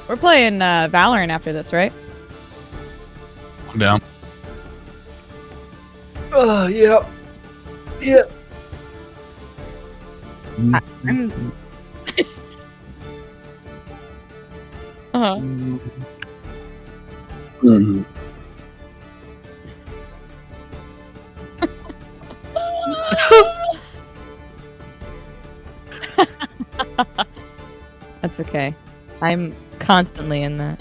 We're playing Valorant after this, right? I'm down. Oh, yeah. Yeah. I'm... uh-huh. Mm. That's okay. I'm constantly in that.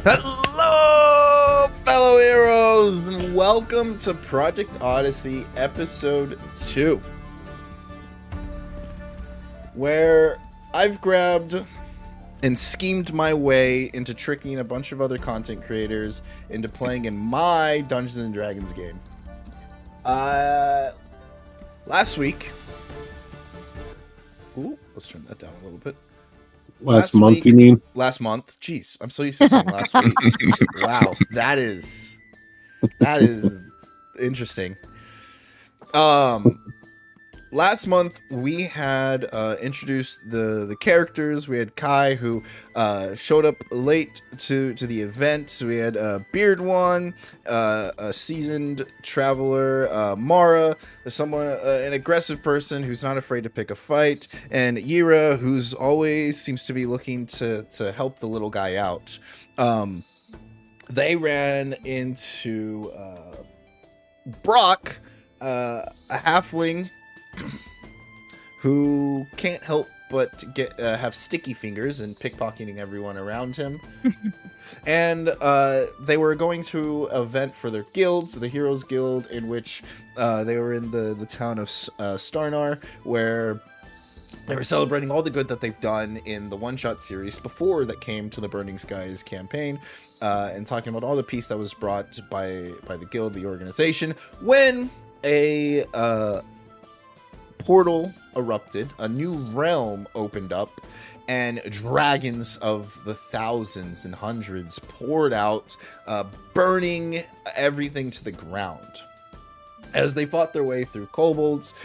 Hello, fellow heroes, and welcome to Project Odyssey Episode 2, where I've grabbed and schemed my way into tricking a bunch of other content creators into playing in my Dungeons & Dragons game. Last week, Ooh, let's turn that down a little bit. Last month, you mean? Last month. Jeez, I'm so used to saying last week. Wow, that is interesting. Last month we had introduced the characters. We had Kai, who showed up late to the event. We had Beard One, a seasoned traveler, Mara, someone an aggressive person who's not afraid to pick a fight, and Yira, who's always seems to be looking to help the little guy out. They ran into Brock, a halfling who can't help but get have sticky fingers and pickpocketing everyone around him. And they were going to an event for their guilds, the Heroes Guild, in which they were in the town of Starnar, where they were celebrating all the good that they've done in the one-shot series before that came to the Burning Skies campaign, and talking about all the peace that was brought by the guild, the organization, when a portal erupted, a new realm opened up, and dragons of the thousands and hundreds poured out, burning everything to the ground. As they fought their way through kobolds,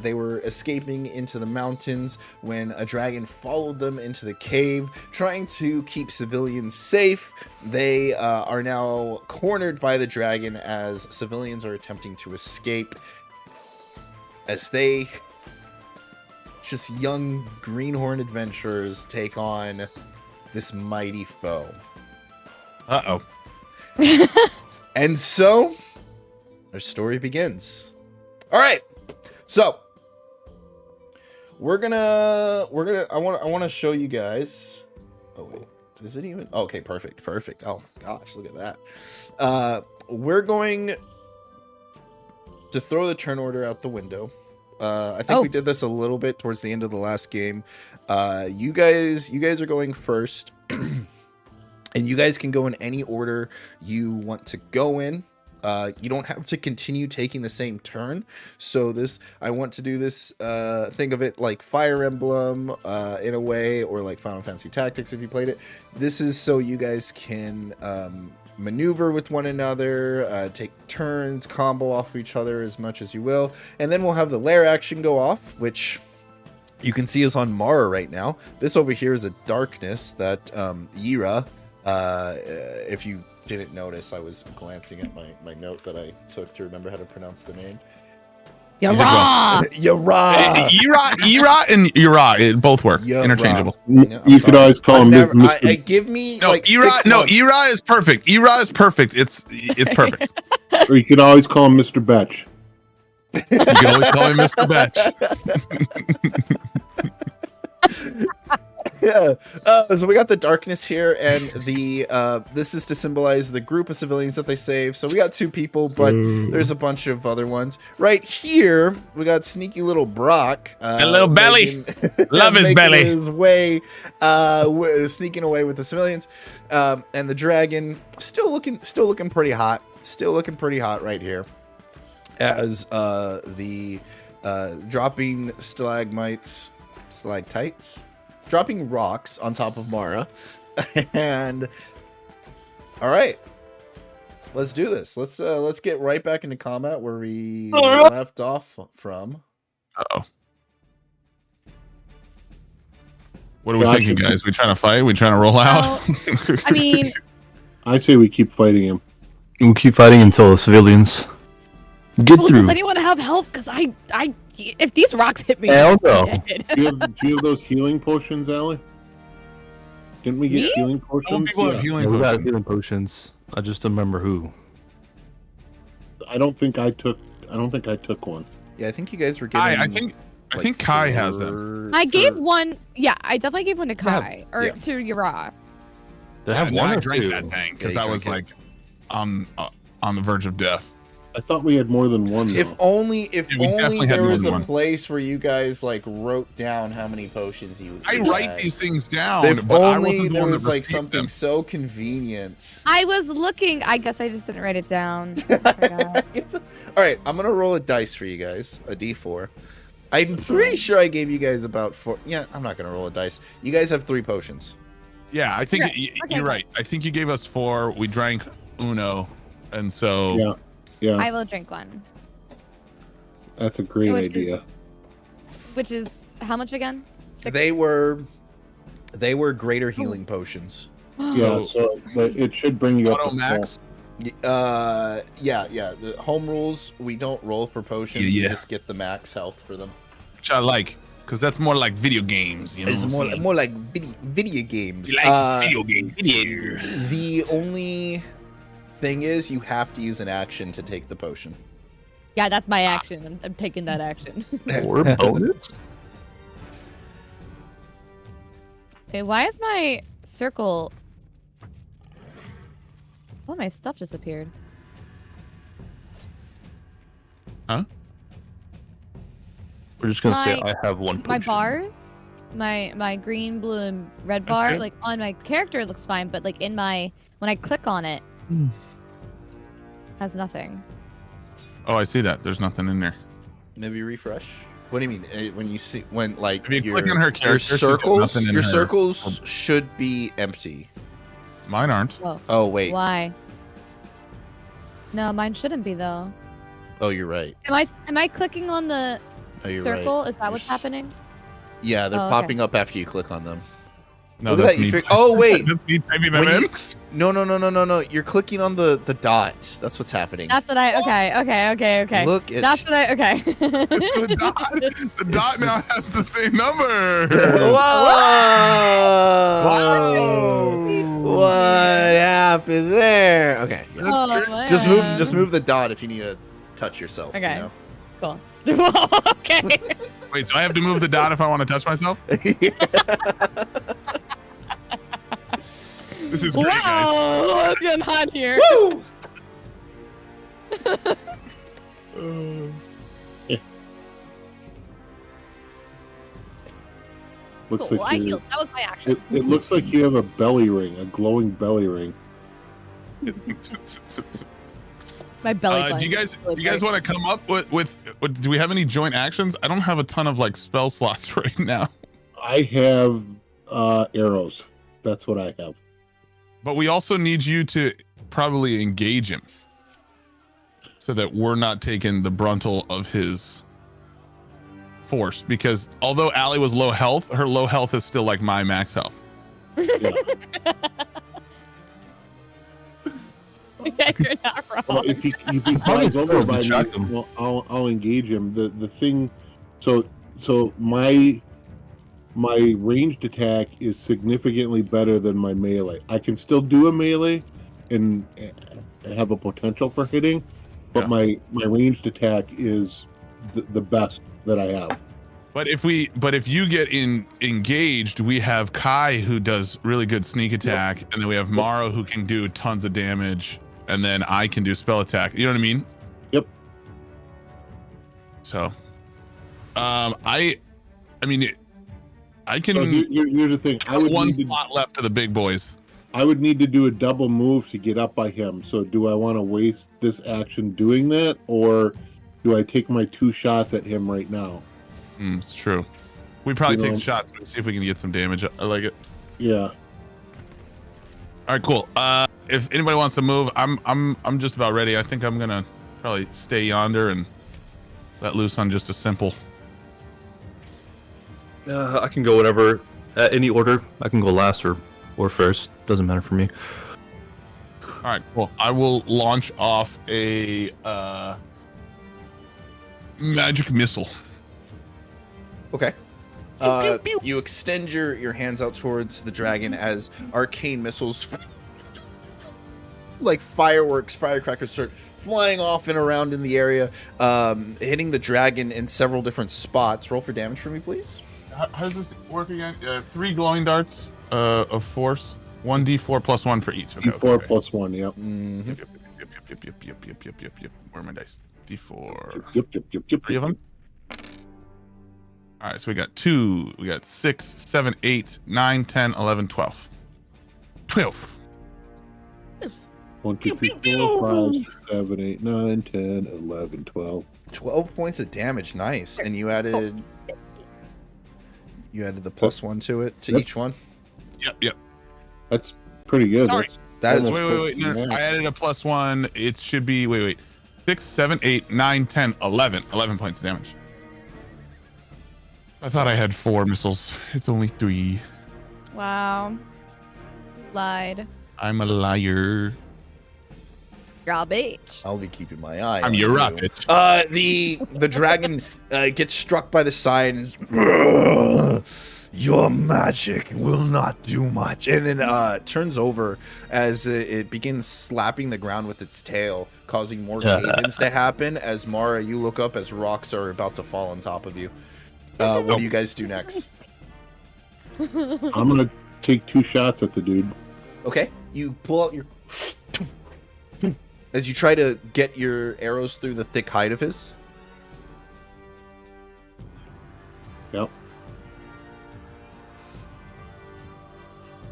they were escaping into the mountains when a dragon followed them into the cave, trying to keep civilians safe. They are now cornered by the dragon as civilians are attempting to escape, as they, just young greenhorn adventurers, take on this mighty foe. Uh-oh. And so our story begins. All right. So I want to show you guys. Oh wait, is it even? Okay, perfect. Oh gosh, look at that. We're going to throw the turn order out the window. I think we did this a little bit towards the end of the last game. You guys are going first, and you guys can go in any order you want to go in. You don't have to continue taking the same turn. So I want to do this, think of it like Fire Emblem in a way, or like Final Fantasy Tactics if you played it. This is so you guys can maneuver with one another, take turns, combo off of each other as much as you will. And then we'll have the lair action go off, which you can see is on Mara right now. This over here is a darkness that Yira, if you didn't notice, I was glancing at my note that I took to remember how to pronounce the name. Yara! Yara! Ira and Ira, both work. Interchangeable. You could always call him Mr. Give me No, like Ira, 6 no, months. Ira is perfect. Ira is perfect. It's perfect. Or you could always call him Mr. Betch. You can always call him Mr. Batch. Yeah. So we got the darkness here, and the this is to symbolize the group of civilians that they save. So we got 2 people, but there's a bunch of other ones. Right here, we got sneaky little Brock. A little belly. Love his belly. His way, sneaking away with the civilians, and the dragon still looking pretty hot. Still looking pretty hot right here, as the dropping stalagmites, stalactites. Dropping rocks on top of Mara. And all right, let's do this. Let's get right back into combat where we left off from. Uh-oh. What are we thinking, guys? We trying to fight? We trying to roll out? Well, I mean, I say we keep fighting him. We'll keep fighting until the civilians get through. does anyone have health? Because I, if these rocks hit me, Hell no. Do you have those healing potions, Allie? Didn't we get Me? healing potions? Some people have healing We got potions. healing potions. I just don't remember who. I don't think I took one. Yeah, I think you guys were getting. I think Kai has them. I gave one. Yeah, I definitely gave one to Kai or Yeah. to Yara. Did I have And one I or drank two? that thing because Yeah, you I was drank like on the verge of death. I thought we had more than one. Though. If only Yeah, we definitely had there more was than a one. place where you guys like wrote down how many potions you. I write these things down, If but I only wasn't the there one was that like received something them. so convenient. I was looking. I guess I just didn't write it down. I forgot. All right, I'm gonna roll a dice for you guys, a D4. I'm pretty sure I gave you guys about 4. Yeah, I'm not gonna roll a dice. You guys have 3 potions. Yeah, I think Okay, you're right. I think you gave us 4. We drank Uno, and so Yeah, I will drink one. that's a great Which idea. Which is how much again? 6? They were greater healing potions. Yeah, so but it should bring you up auto to max. Yeah. The home rules, we don't roll for potions. Yeah. We just get the max health for them. Which I like, because that's more like video games. You know, It's what I'm saying? more like video games. You like video games. The only thing is, you have to use an action to take the potion. Yeah, that's my action. I'm taking that action. Or bonus? Okay, why is my circle... Oh, my stuff disappeared. Huh? We're just gonna say My- I have one. My potion. bars, my green, blue, and red That's bar, good. like on my character it looks fine, but like in my when I click on it, has nothing. Oh, I see that. There's nothing in there. Maybe refresh. What do you mean? When you see like If you your, click on her your character, she's got circles, nothing in your her- circles should be empty. Mine aren't. Whoa. Oh wait. Why? No, mine shouldn't be though. Oh, you're right. Am I clicking on the Oh, you're circle? right. Is that what's You're happening? Yeah, they're Oh, okay. popping up after you click on them. No, Look at that's that, you me. fig- oh, wait. That's me typing When them you- in. No. You're clicking on the dot. That's what's happening. That's what I. Okay. Look at. That's what I. Okay. the dot now has the same number. Whoa! What happened there? Okay. yeah. Oh, man. Just move the dot if you need to touch yourself. Okay. You know? Cool. Whoa, okay. Wait, so I have to move the dot if I want to touch myself? This is great, guys. Wow, it's getting hot here. Looks Cool, like I you, healed. That was my action. it looks like you have a belly ring, a glowing belly ring. My belly button. Do you guys want to come up with do we have any joint actions? I don't have a ton of like spell slots right now, I have arrows. That's what I have. but we also need you to probably engage him so that we're not taking the bruntal of his force, because although Allie was low health, her low health is still like my max health. Yeah. Yeah, you're not wrong. Well, if he flies over by me, Shock him. well, I'll engage him. The thing, so my ranged attack is significantly better than my melee. I can still do a melee and have a potential for hitting, but Yeah. my ranged attack is the best that I have. But if you get engaged, we have Kai who does really good sneak attack, and then we have Maro who can do tons of damage, and then I can do spell attack. You know what I mean? Yep. So, I mean, I can. So here's the thing. I would one need to, spot left to the big boys. I would need to do a double move to get up by him. So do I want to waste this action doing that, or do I take my 2 shots at him right now? It's true. We probably You take know- the shots and see if we can get some damage. I like it. Yeah. All right, cool. If anybody wants to move, I'm just about ready. I think I'm gonna probably stay yonder and let loose on just a simple. I can go whatever. Any order. I can go last or first. Doesn't matter for me. All right, cool. I will launch off a magic missile. Okay. You extend your hands out towards the dragon as arcane missiles, like fireworks, firecrackers, start flying off and around in the area, hitting the dragon in several different spots. Roll for damage for me, please. How does this work again? 3 glowing darts of force, 1d4 plus 1 for each. Okay, D4 okay. plus 1, yep. Mm-hmm. Yep. Where are my dice? D4. Yep. 3 of them. All right, so we got 2, we got 6, 7, 8, 9, 10, 11, 12. 12. 1, 2, 3, 4, 5, 6, 7, 8, 9, 10, 11, 12. 12 points of damage. Nice. And you added the +1 to it, to Yep. each one? Yep. That's pretty good. Sorry. That is... Wait. No, I added a +1. It should be, wait. 6, 7, 8, 9, 10, 11. 11 points of damage. I thought I had 4 missiles. It's only 3. Wow. Lied. I'm a liar. You're a bitch. I'll be keeping my eye I'm on your you. bitch. The dragon gets struck by the side and your magic will not do much, and then turns over as it begins slapping the ground with its tail, causing more cave-ins to happen. As Mara, you look up as rocks are about to fall on top of you. What do you guys do next? I'm gonna take 2 shots at the dude. Okay, you pull out your... as you try to get your arrows through the thick hide of his. Yep.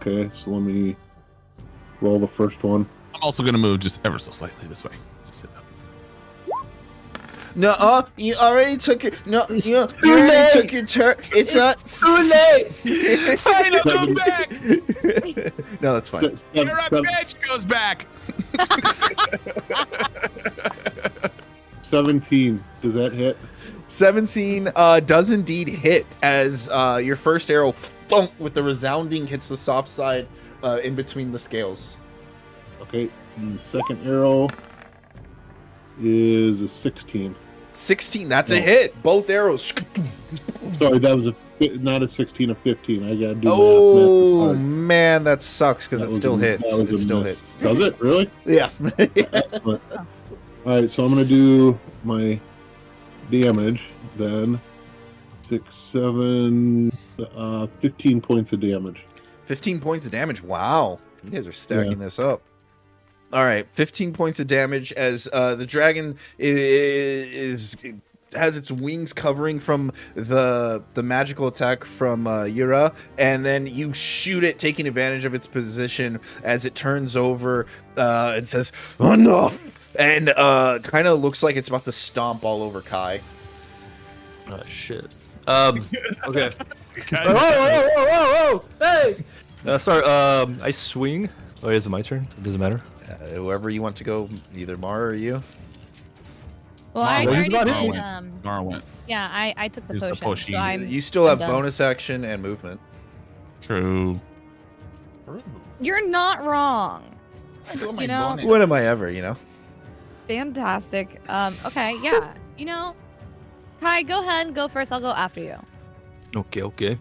Okay, so let me roll the first one. I'm also going to move just ever so slightly this way. Just hit that. No, you already took your... No, you already took your turn. It's not too late. Fine, I'll go back. No, that's fine. You're a bitch goes back. 17. Does that hit? 17 does indeed hit as your first arrow thump, with the resounding hits the soft side in between the scales. Okay, and the second arrow is a 16. 16, that's a hit. Both arrows. Sorry, that was not a 16, a 15. I gotta do Oh math. man, that sucks because That it was still a- hits. that was It a still miss. hits. Does it really? Yeah. Excellent. All right, so I'm gonna do my damage then. 6, 7, 15 points of damage. 15 points of damage. Wow. You guys are stacking this up. All right, 15 points of damage as the dragon has its wings covering from the magical attack from Yura, and then you shoot it, taking advantage of its position as it turns over and says, "Enough!" and kind of looks like it's about to stomp all over Kai. Oh shit. Okay. Kinda. Whoa! Hey! Sorry. I swing. Oh, is it my turn? It doesn't matter. Whoever you want to go, either Mara or you. Well, I Well, he's already not did, hitting. Nara went. yeah, I took the Here's the potion, potion. so I'm... You still have done. bonus action and movement. True. You're not wrong. You know, When am I ever, you know? fantastic. Okay, yeah. You know, Kai, go ahead and go first. I'll go after you. Okay. I'm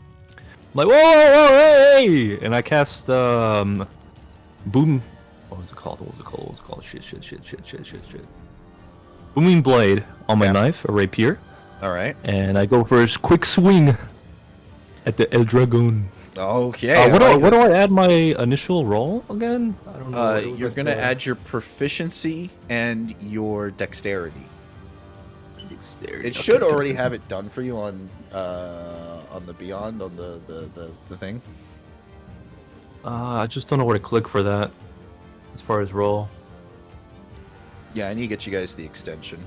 like, whoa, hey! And I cast, boom. What was it called? Shit. Booming blade on my knife, a rapier. All right. And I go for a quick swing at the El Dragon. Okay. What do I add my initial roll again? I don't know. You're gonna add your proficiency and your dexterity. Dexterity. It should Okay. already have it done for you on the Beyond, on the thing. I just don't know where to click for that. As far as roll. Yeah, I need to get you guys the extension.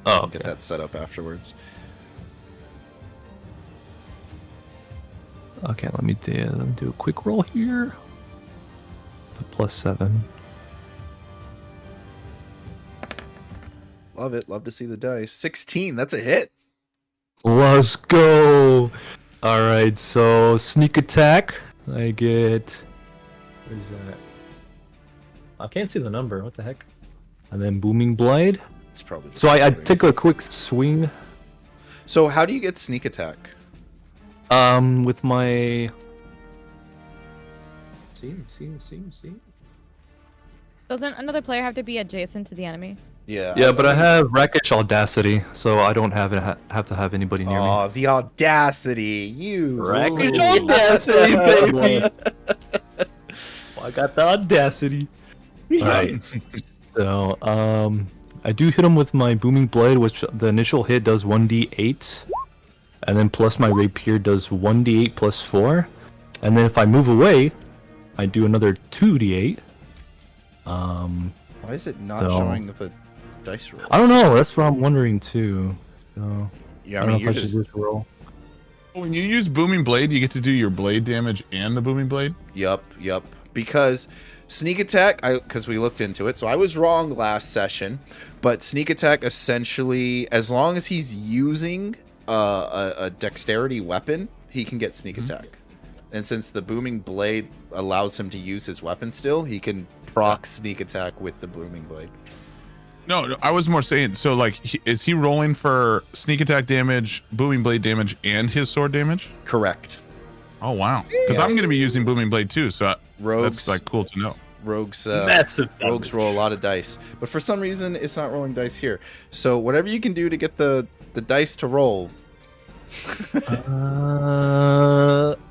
Oh, Get okay. that set up afterwards. Okay, let me do a quick roll here. The +7. Love it. Love to see the dice. 16. That's a hit. Let's go. All right, so sneak attack. I get. What is that? I can't see the number. What the heck? And then booming blade. It's probably. So I just- take a quick swing. So how do you get sneak attack? With my. See. Doesn't another player have to be adjacent to the enemy? Yeah. Yeah, but I have rakish audacity, so I don't have to have anybody near me. Oh, the audacity! You. Rakish Ooh. audacity, baby. I got the audacity. All right. So, I do hit him with my booming blade, which the initial hit does 1d8, and then plus my rapier does 1d8 plus 4, and then if I move away, I do another 2d8, Why is it not So- showing the dice roll? I don't know. That's what I'm wondering too. So, Yeah, I I don't mean, know you're if I just. should just roll. When you use booming blade, you get to do your blade damage and the booming blade. Yup. Because sneak attack, because we looked into it, so I was wrong last session. But sneak attack essentially, as long as he's using a dexterity weapon, he can get sneak attack. And since the booming blade allows him to use his weapon still, he can proc sneak attack with the booming blade. No, I was more saying. So, like, is he rolling for sneak attack damage, booming blade damage, and his sword damage? Correct. Oh wow! Because I'm going to be using booming blade too, so Rogues, that's like cool to know. rogues Massive rogues roll a lot of dice, but for some reason it's not rolling dice here. So whatever you can do to get the dice to roll.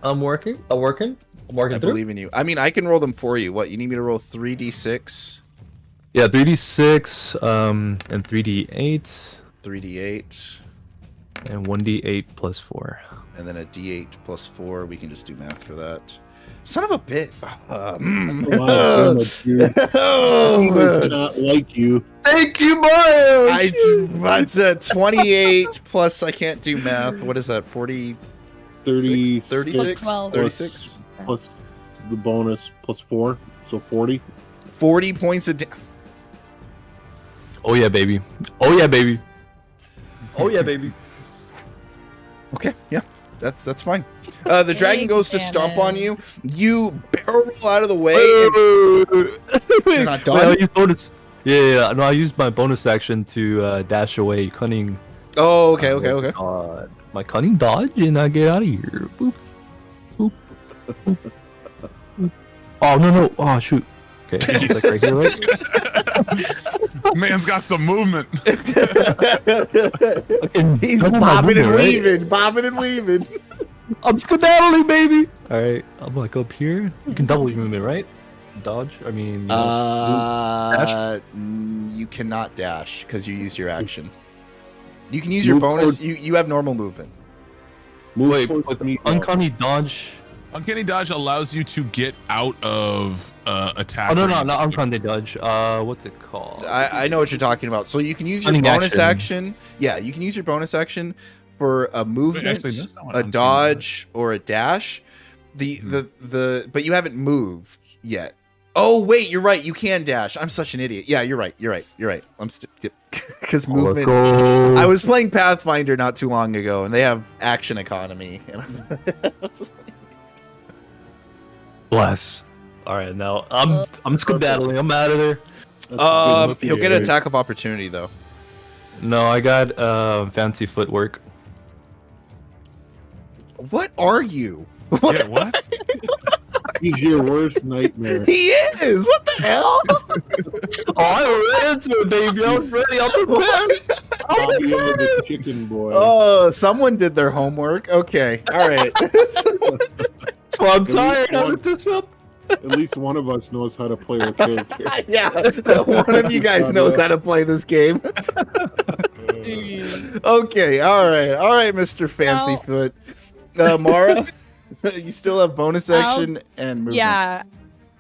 I'm working. I through. believe in you. I mean, I can roll them for you. What, you need me to roll 3d6, Yeah, 3d6, and 3d8, 3d8, and 1d8 plus 4. and then a d8 plus 4. We can just do math for that. Son of a bit. Wow, damage, dude. He does not like you. Thank you, Mario. That's 28 plus, I can't do math. What is that? 40, 36, 36, 12. 36, plus the bonus plus 4, so 40. 40 points a day. Oh yeah, baby. Oh yeah, baby. Oh yeah, baby. Okay, yeah, that's fine. The dragon goes to stomp on you. You barrel roll out of the way. You're not done? Wait, I used bonus. Yeah. No, I used my bonus action to dash away cunning. Oh, okay. My cunning dodge, and I get out of here. Boop, boop, boop, boop. Oh no! Oh shoot. Okay, it's like right here, right? Man's got some movement. Fucking He's double my bobbing and movement, right? weaving, bobbing and weaving. I'm skedaddling, baby. All right, I'm like up here. You can double your movement, right? Dodge. I mean, You cannot dash because you used your action. You can use your Move bonus. towards- You have normal movement. Move wait, towards with me, uncanny dodge. Uncanny dodge allows you to get out of attack. Oh no, range. not uncanny dodge. What's it called? I know what you're talking about. So you can use your Cunning bonus action. action. Yeah, you can use your bonus action for a movement, actually, that's not what a uncanny dodge, or a dash. But you haven't moved yet. Oh wait, you're right. You can dash. I'm such an idiot. Yeah, you're right. I'm because movement. Go. I was playing Pathfinder not too long ago, and they have action economy. Bless. All right, now I'm skedaddling. I'm out of there. That's a good look He'll at get you. an attack of opportunity though. No, I got fancy footwork. What are you? Yeah, what? He's your worst nightmare. He is. What the hell? Oh, I ran into it, baby. I was ready. I was prepared. I'll be into the chicken boy. Oh, someone did their homework. Okay, all right. Well, I'm tired. I looked this up. At least one of us knows how to play our character. Yeah, one of you guys knows how to play this game. Okay, all right, Mr. Fancy Foot. Mara, you still have bonus action and movement. Yeah,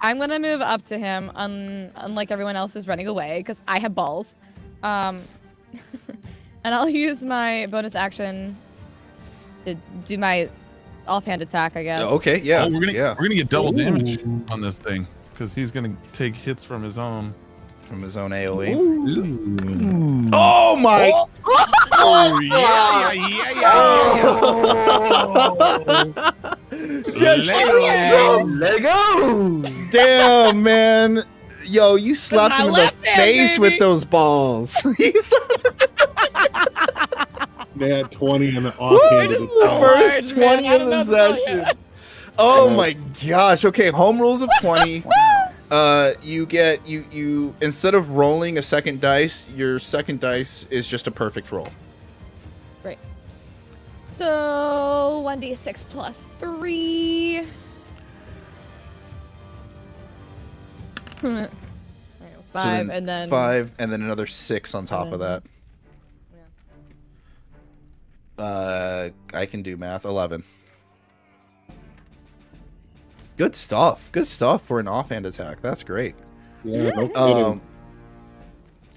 I'm gonna move up to him, unlike everyone else is running away, because I have balls. And I'll use my bonus action to do my offhand attack, I guess. Okay, yeah, Oh, we're yeah. gonna get double damage Ooh. on this thing because he's gonna take hits from his own. From his own AOE. Ooh. Oh my! Oh yeah, Yes, Lego. Lego. damn, man. Yo, you slapped my him in the left hand, face baby. with those balls. He slapped They had 20 in the Woo, offhand. just of the the first Large, man. 20 I of don't the know what to tell session. you. Oh my gosh. Okay, home rules of 20. You get you instead of rolling a second dice, your second dice is just a perfect roll. Great. So 1d6 plus 3. Alright, So 5 and then 5 and then another 6 on top of that. I can do math. 11. Good stuff. Good stuff for an offhand attack. That's great. Yeah, no kidding.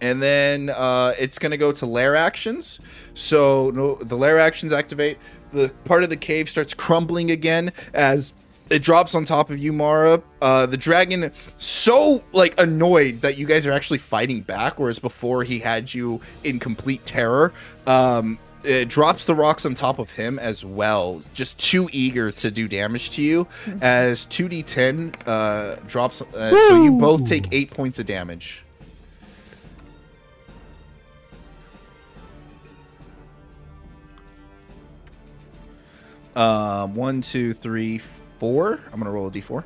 And then it's gonna go to lair actions. So the lair actions activate. The part of the cave starts crumbling again as it drops on top of you, Mara. The dragon so like annoyed that you guys are actually fighting back, whereas before he had you in complete terror. It drops the rocks on top of him as well, just too eager to do damage to you. As 2d10 drops, so you both take 8 points of damage. 1, 2, 3, 4. I'm gonna roll a d4.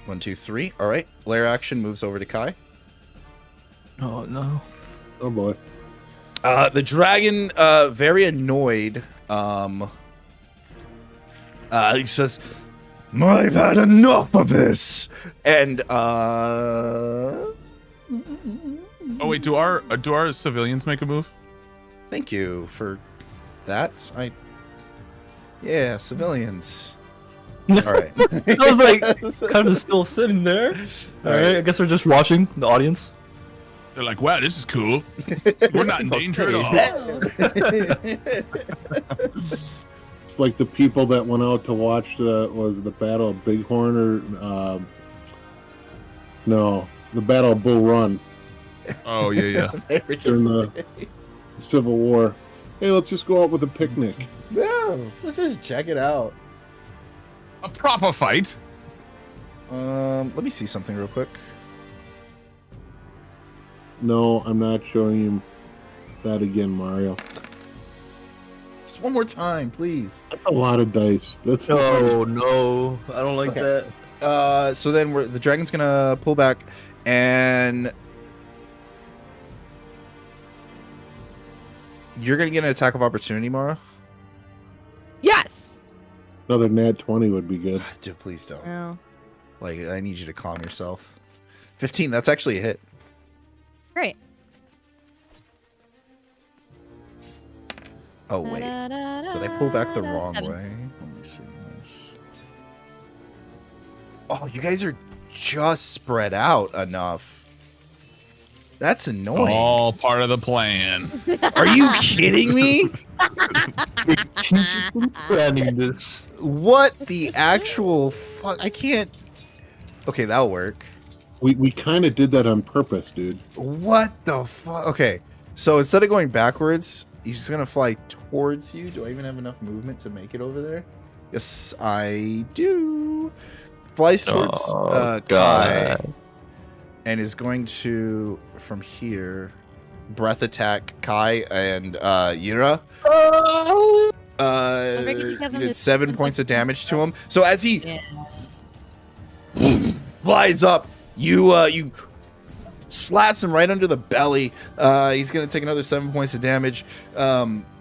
1, 2, 3. All right. Lair action moves over to Kai. Oh no. Oh boy. The dragon, very annoyed. He says, "I've had enough of this," and Oh wait, do our civilians make a move? thank you for that. Yeah, civilians. All right. I was like, kind of still sitting there. All right, I guess we're just watching the audience. They're like, wow, this is cool. We're not in danger at all. It's like the people that went out to watch the Battle of Bighorn or no, the Battle of Bull Run Oh yeah. They were just- during the Civil War. Hey, let's just go out with a picnic. No, let's just check it out. A proper fight. Let me see something real quick. No, I'm not showing you that again, Mario. Just one more time, please. That's a lot of dice. That's Oh no, I don't like Okay. that. So then the dragon's gonna pull back, and you're gonna get an attack of opportunity, Mara. Yes. another nat 20 would be good. Please don't. Oh. Like, I need you to calm yourself. 15. That's actually a hit. Great. Oh wait, did I pull back the wrong way? Let me see this. Oh, you guys are just spread out enough. That's annoying. All part of the plan. Are you kidding me? Planning this. What the actual fuck? I can't. Okay, that'll work. We kind of did that on purpose, dude. What the fuck? Okay, so instead of going backwards, he's just gonna fly towards you. Do I even have enough movement to make it over there? Yes, I do. Flies towards Kai, God. and is going to, from here, breath attack Kai and Yura. figured you'd have You him did as 7 like- points of damage to him. So as he Yeah. flies up, you slaps him right under the belly. He's gonna take another 7 points of damage.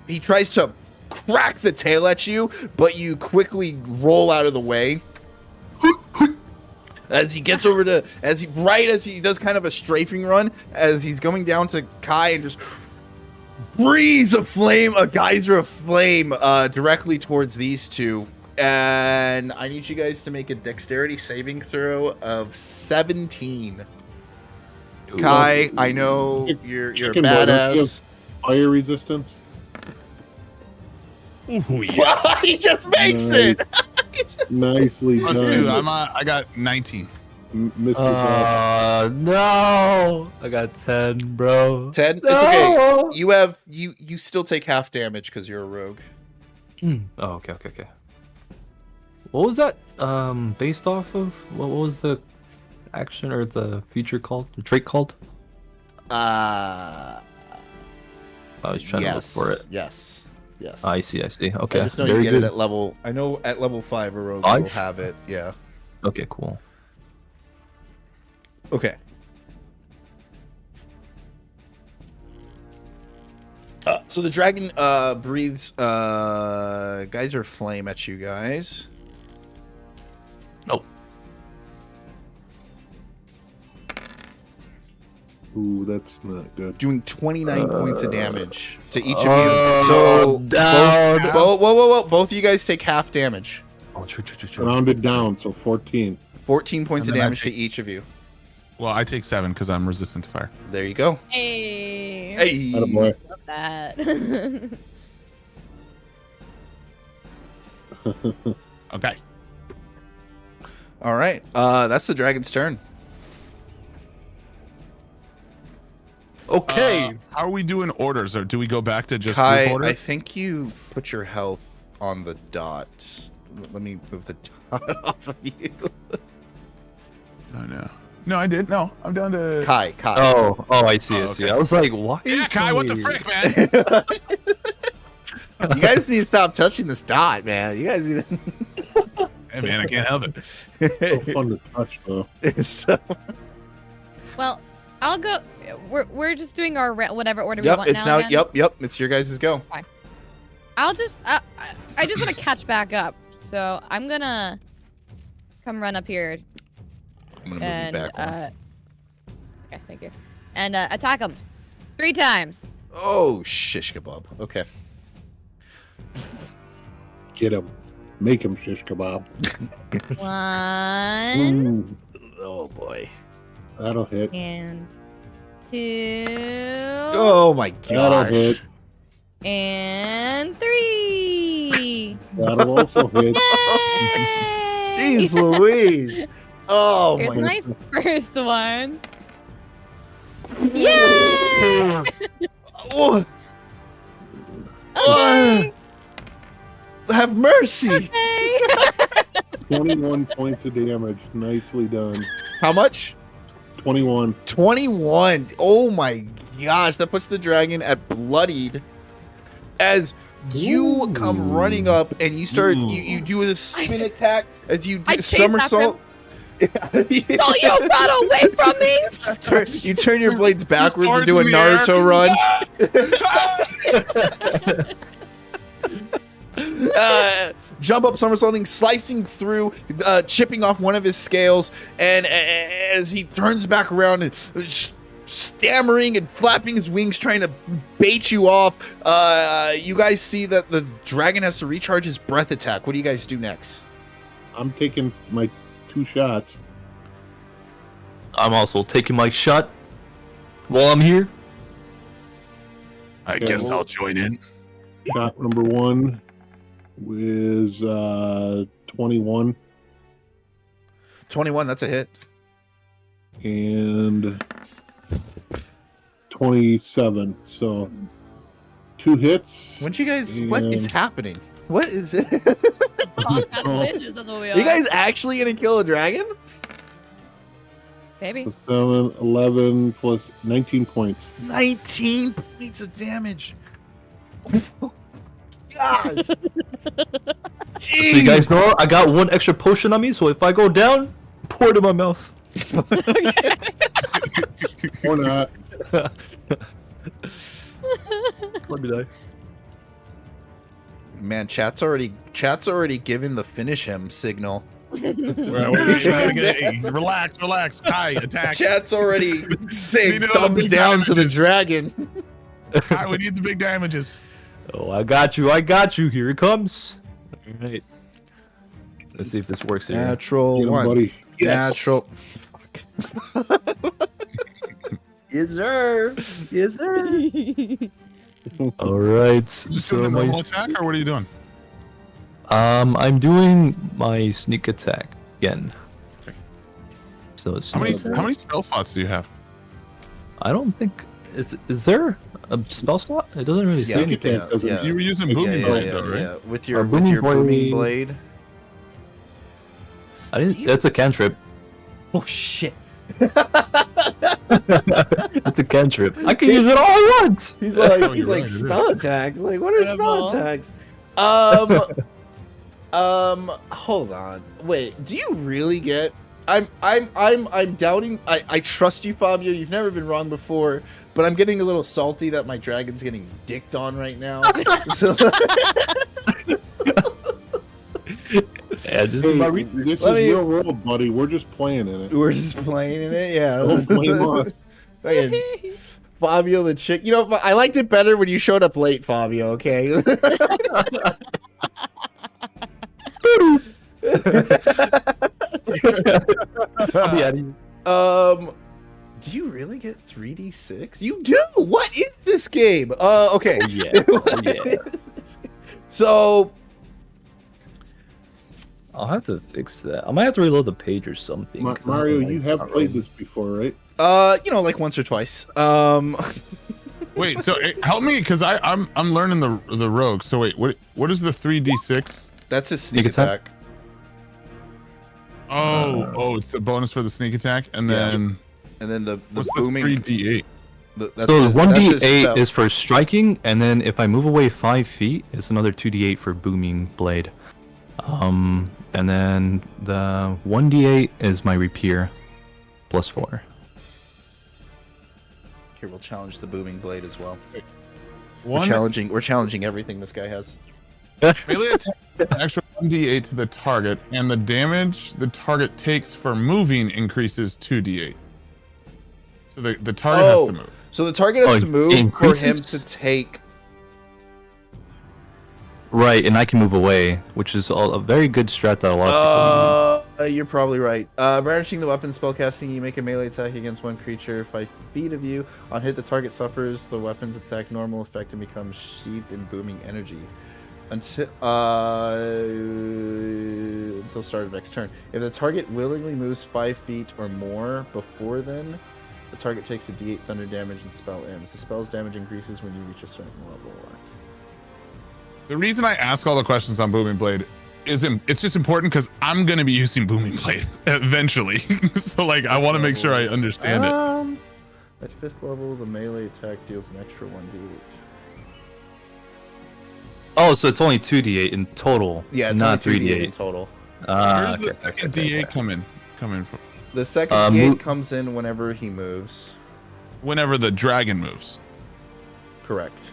He tries to crack the tail at you, but you quickly roll out of the way. As he gets over to, as he does kind of a strafing run, as he's going down to Kai and just breathes a geyser of flame directly towards these two. And I need you guys to make a dexterity saving throw of 17. Kai, I know you're a Chicken boy, don't you badass. Fire resistance? Ooh, yeah. He just makes Nice. it. Nicely Plus done, 2. I got 19. Mr. Bob. No, I got 10, bro. 10. No. It's okay. You have you still take half damage because you're a rogue. Oh, okay. What was that? Based off of what was the action or the feature called? The trait called? I was trying to look for it. Yes. I see. Okay. I just know very you get good. it at level. I know at level 5 a rogue 5? will have it. Yeah. Okay, cool. Okay. So the dragon breathes geyser flame at you guys. Oh, Ooh, that's not good. Doing 29 points of damage to each of you. So down. whoa. Both of you guys take half damage. Oh, true. Rounded down, so 14. 14 points of And then I damage to take- each of you. Well, I take 7 because I'm resistant to fire. There you go. Hey. Hey. Attaboy. Love that. Okay. All right. That's the dragon's turn. Okay. How are we doing orders? Or do we go back to just Kai, group order? I think you put your health on the dot. Let me move the dot off of you. Oh, no. No, I did. No, I'm down to. Kai. Oh, I see. Oh, I see. okay. I was like, why? Yeah, is Kai, what the my- frick, man? You guys need to stop touching this dot, man. You guys need Hey, man, I can't help it. So to... fun to touch, though. So- Well, I'll go. We're just doing our whatever order we Yep, want it's now. again? Yep. It's your guys' go. I'll just. I just want to catch back up, so I'm gonna come run up here I'm gonna move and you back one. okay, thank you, and attack him 3 times. Oh, shish kebab. Okay. Get him. Make him shish kebab. 1 Ooh, Oh boy. that'll hit. and 2 Oh my That'll gosh. hit. and 3. That'll also hit. Yay! Jeez Louise. Oh Here's my. my first one. Yay! Oh, Okay. have mercy. Okay. 21 points of damage. Nicely done. How much? 21. 21. Oh my gosh, that puts the dragon at bloodied. As you Ooh. come running up and you start, Ooh. you do the spin attack as you I do chased somersault. No, you run away from me! You turn your blades backwards and swords do a in the air. Naruto run. Jump up somersaulting, slicing through, chipping off one of his scales, and as he turns back around and stammering and flapping his wings, trying to bait you off, you guys see that the dragon has to recharge his breath attack. What do you guys do next? I'm taking my 2 shots. I'm also taking my shot while I'm here. I Okay, guess well- I'll join in. Shot number 1 is 21. 21, that's a hit. And 27. So 2 hits. What you guys, what is And- happening? What is it? Boss got bitches, that's what we are. You guys actually gonna kill a dragon? Baby. 7, 11 plus 19 points. 19 points of damage. Gosh. So you guys know I got 1 extra potion on me, so if I go down, pour it in my mouth. Or not. Let me die. Man, chat's already given the finish him signal. Relax. Kai, attack. Chat's already saying Need another thumbs big down to the damages. dragon. Kai, we need the big damages. Oh, I got you. Here it comes. All right. Let's see if this works here. Natural Get him, one. buddy. Natural. Yes, sir. Yes, sir. All right. Just So doing a my, normal attack, or what are you doing? I'm doing my sneak attack again. So it's How many spell slots do you have? I don't think is there a spell slot? It doesn't really say Yeah, anything. Attack doesn't- yeah. You were using Yeah, booming Yeah, blade, yeah, though, right? yeah. With Our your booming booming blade. I didn't. That's a cantrip. Oh shit. It's a cantrip. I can use it all I want. He's Oh, like, you're he's right, like it is. spell attacks. Like, what are Yeah, spell ball. attacks? Hold on. Wait, do you really get? I'm doubting. I trust you, Fabio. You've never been wrong before, but I'm getting a little salty that my dragon's getting dicked on right now. So, Yeah, just Hey, do my research. this is Let me- real world, buddy. We're just playing in it. we're just playing in it, yeah. Don't blame us. Fucking Fabio the chick. You know, I liked it better when you showed up late, Fabio. Okay. I'll be out of here. Do you really get 3d6? You do. What is this game? Okay. Yeah. Yeah. So I'll have to fix that. I might have to reload the page or something. 'cause I Mario, don't you like- have not played really- this before, right? like once or twice. Wait, so help me because I'm learning the rogue. So wait, what is the 3d6? That's his sneak Sneak attack? attack. Oh, it's the bonus for the sneak attack, and Yeah. then And then the what's booming. the 3d8? So that's his 1d8 spell. is for striking, and then if I move away 5 feet, it's another 2d8 for booming blade. And then the 1d8 is my rapier, +4. Here, we'll challenge the booming blade as well. One We're challenging everything this guy has. melee attack, extra 1d8 to the target, and the damage the target takes for moving increases 2d8. So the target has to move. So the target has Oh, to move it for him increases? to take. Right, and I can move away, which is a very good strat that a lot of people You're probably right. Brandishing the weapon spellcasting, you make a melee attack against one creature 5 feet of you. On hit, the target suffers the weapon's attack normal effect and becomes sheathed in booming energy. Until start of next turn. If the target willingly moves 5 feet or more before then, the target takes a d8 thunder damage and spell ends. The spell's damage increases when you reach a certain level. The reason I ask all the questions on Booming Blade is it's just important because I'm gonna be using Booming Blade eventually. So like I want to make sure I understand it. At 5th level, the melee attack deals an extra 1d8. Oh, so it's only 2d8 in total, Yeah, it's not only 2d8 in 3d8. total. Where's Okay, the okay, second okay, D8 okay. coming from? The second Uh, d8 mo- comes in whenever he moves. Whenever the dragon moves. Correct.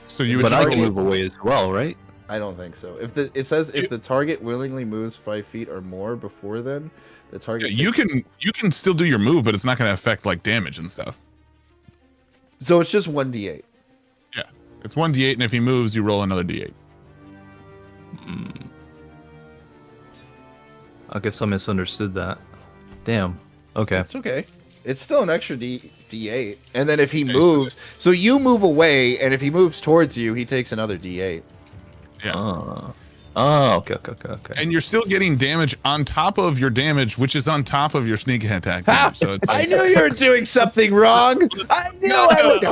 So you would But I target- can move away as well, right? I don't think so. It says if the target willingly moves 5 feet or more before then, the yeah, target. you takes- can still do your move, but it's not gonna affect like damage and stuff. So it's just 1d8. Yeah, it's 1d8, and if he moves, you roll another d8. I guess I misunderstood that. Damn. Okay. It's okay. It's still an extra d8. And then if he Okay, moves, so you move away, and if he moves towards you, he takes another d8. Yeah. Oh, okay. And you're still getting damage on top of your damage, which is on top of your sneak attack damage. So it's I like, knew you were doing something wrong. I knew I would.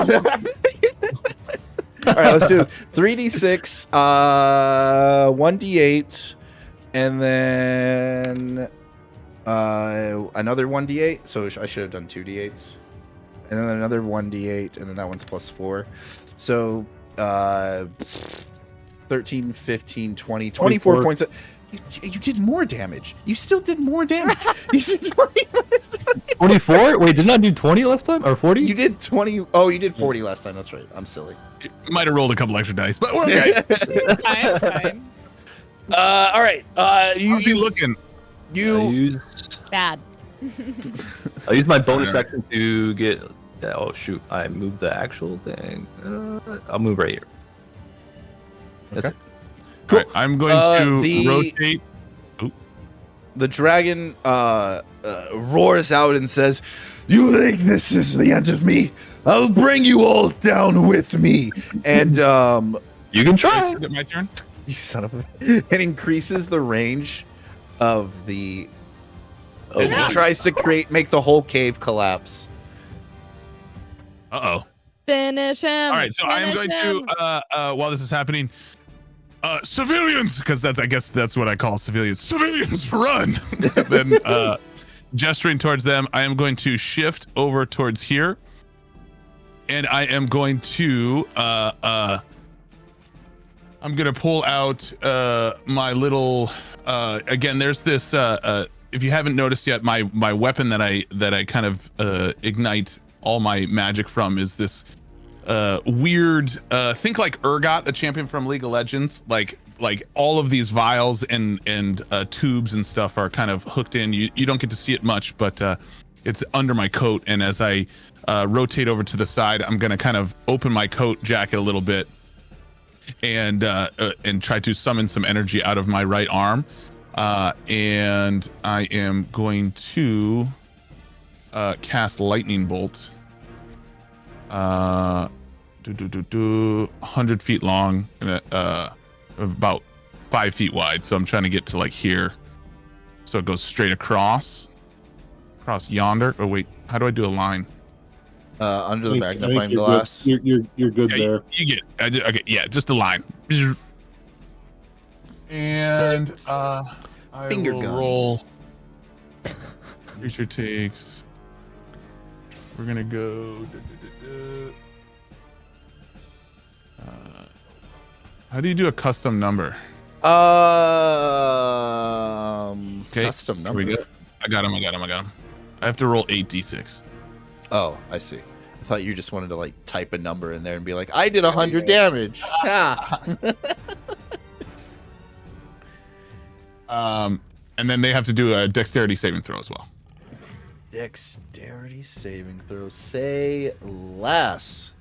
All right, let's do this. 3d6, 1d8, and then another 1d8. So I should have done 2d8s, and then another 1d8, and then that one's +4. So 13, 15, 20, 24 points. You did more damage. You still did more damage. You did 20 less than 24? Wait, didn't I do 20 last time? Or 40? You did 20. Oh, you did 40 last time. That's right. I'm silly. might have rolled a couple extra dice, but we're okay. Fine, fine. All right. How's he looking? I You. used, Bad. I used my bonus action to get... Oh, shoot. I moved the actual thing. I'll move right here. That's Okay. it. All right, I'm going to the- rotate. The dragon roars out and says, "You think this is the end of me? I'll bring you all down with me." And You can try. Is it my turn? you son of a, it increases the range of the Oh, as it tries to make the whole cave collapse. Uh-oh. Finish him. All right, so I am going Finish him. to, while this is happening, civilians, because I guess that's what I call civilians. Civilians, run! Then, gesturing towards them, I am going to shift over towards here, and I am going to, I'm gonna pull out my little. Again, there's this. If you haven't noticed yet, my weapon that I kind of ignite all my magic from is this weird. Think like Urgot, the champion from League of Legends. Like all of these vials and tubes and stuff are kind of hooked in. You don't get to see it much, but it's under my coat. And as I rotate over to the side, I'm gonna kind of open my coat jacket a little bit and try to summon some energy out of my right arm. And I am going to cast lightning bolt. 100 feet long and about 5 feet wide. So I'm trying to get to like here. So it goes straight across yonder. Oh wait, how do I do a line? Under the I magnifying think glass. You're good Yeah, there. you get. Okay, yeah, just a line. And I Finger will guns. roll. Creature takes. We're gonna go. How do you do a custom number? Okay, Custom here number. we go. I got him. I have to roll 8d6. Oh, I see. I thought you just wanted to like type a number in there and be like, I did 100 damage. Ah. And then they have to do a dexterity saving throw as well. Dexterity saving throw. Say less.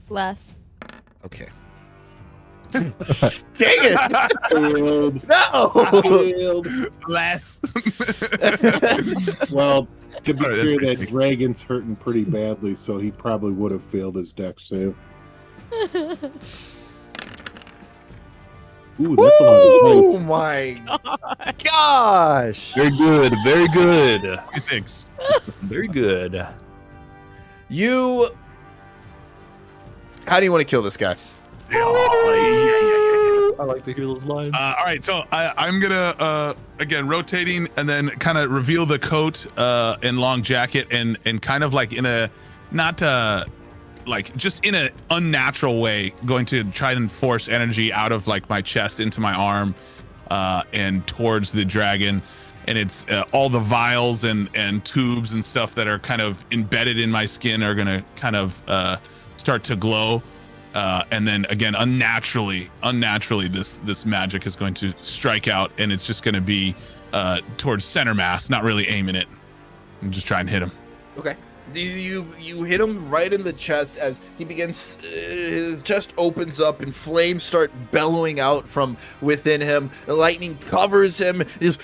Less. Okay. Dang it! Failed. No! Failed. Less. Well, to be Alright, that's fair, pretty that sneaky. dragon's hurting pretty badly, so he probably would have failed his dex save. Ooh, that's a lot of Oh points. my gosh! Very good. Very good. 6. Very good. You. How do you want to kill this guy? I like to hear those lines. All right, so I'm gonna again rotating and then kind of reveal the coat and long jacket and kind of like in a not like just in an unnatural way going to try and force energy out of like my chest into my arm and towards the dragon. And it's all the vials and tubes and stuff that are kind of embedded in my skin are gonna kind of start to glow. And then again, unnaturally, this magic is going to strike out, and it's just going to be towards center mass, not really aiming it. And just try and hit him. Okay. You hit him right in the chest as he begins. His chest opens up and flames start bellowing out from within him. The lightning covers him. He just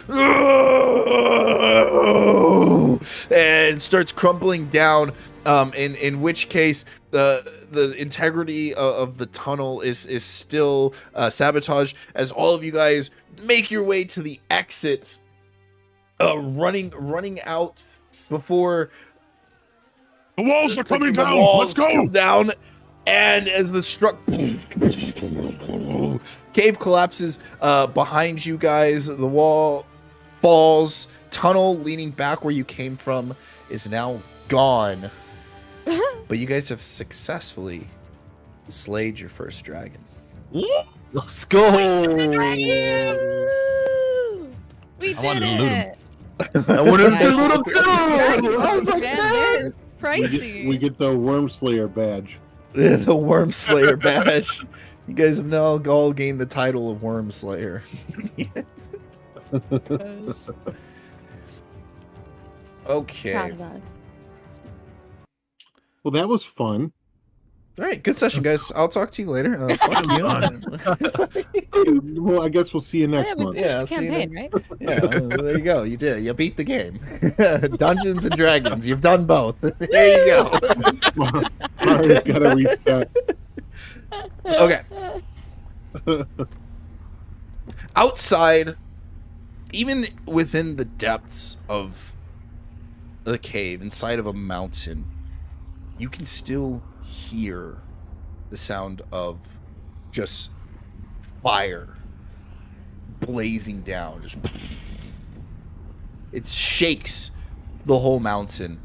and starts crumpling down. In which case, the integrity of the tunnel is still sabotaged as all of you guys make your way to the exit, running out before The walls are coming the down. walls Let's go. come down. And as the cave collapses behind you guys, the wall falls. Tunnel leaning back where you came from is now gone. But you guys have successfully slayed your first dragon. Let's go. We I wanted did to loot it. I wanted Yeah. to loot him Dragon too. I was bones, like, man, "No." they're pricey. We get the Worm Slayer badge. The Worm Slayer badge. You guys have now all gained the title of Worm Slayer. Okay. Proud of us. Well, that was fun. All right. Good session, guys. I'll talk to you later. Fuck you. Well, I guess we'll see you next Yeah, we month. finished Yeah, the see you campaign, right? Yeah, there you go. You did. You beat the game. Dungeons and Dragons. You've done both. There you go. Mario's got to reset. Okay. Outside, even within the depths of the cave, inside of a mountain, you can still hear the sound of just fire blazing down. Just it shakes the whole mountain.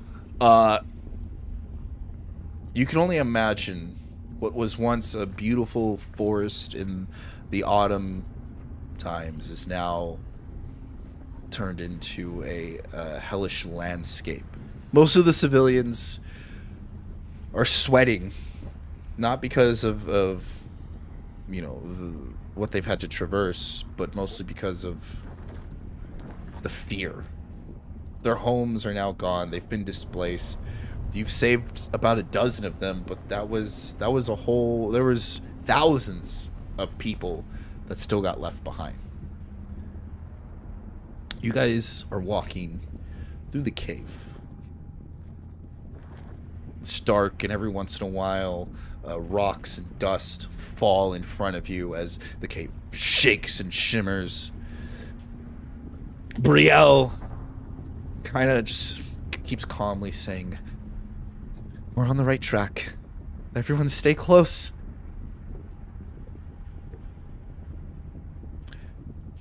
You can only imagine what was once a beautiful forest in the autumn times is now turned into a hellish landscape. Most of the civilians are sweating, not because of you know what they've had to traverse, but mostly because of the fear. Their homes are now gone. They've been displaced. You've saved about a dozen of them, but that was a whole. There was thousands of people that still got left behind. You guys are walking through the cave. It's dark, and every once in a while, rocks and dust fall in front of you as the cave shakes and shimmers. Brielle kind of just keeps calmly saying, "We're on the right track. Everyone stay close."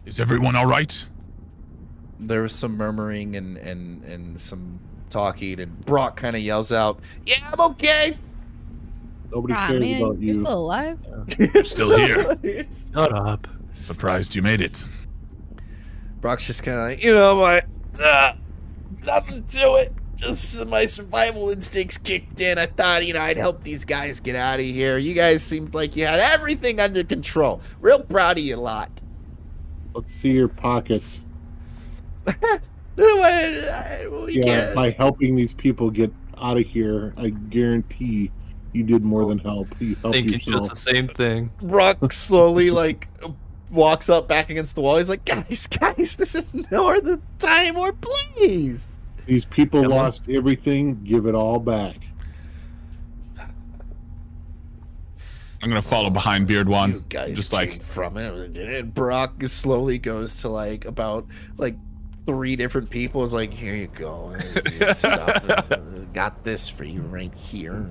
Is everyone all right? There was some murmuring and some talking, and Brock kind of yells out, "Yeah, I'm okay." Nobody Ah, cares man, about you. you're still alive? Still here. Shut up. Surprised you made it. Brock's just kind of like, you know what? Nothing to it. Just my survival instincts kicked in. I thought, I'd help these guys get out of here. You guys seemed like you had everything under control. Real proud of you lot. Let's see your pockets. We can't. By helping these people get out of here, I guarantee you did more than help. You helped Thinking yourself. just the same thing. Brock slowly, walks up back against the wall. He's like, guys, this is nor the time or place. These people Yeah, well- lost everything. Give it all back. I'm gonna follow behind Beardwan. You guys Just came like from it. And Brock slowly goes to about 3 different people. Is like, here you go. Stuff. Got this for you right here.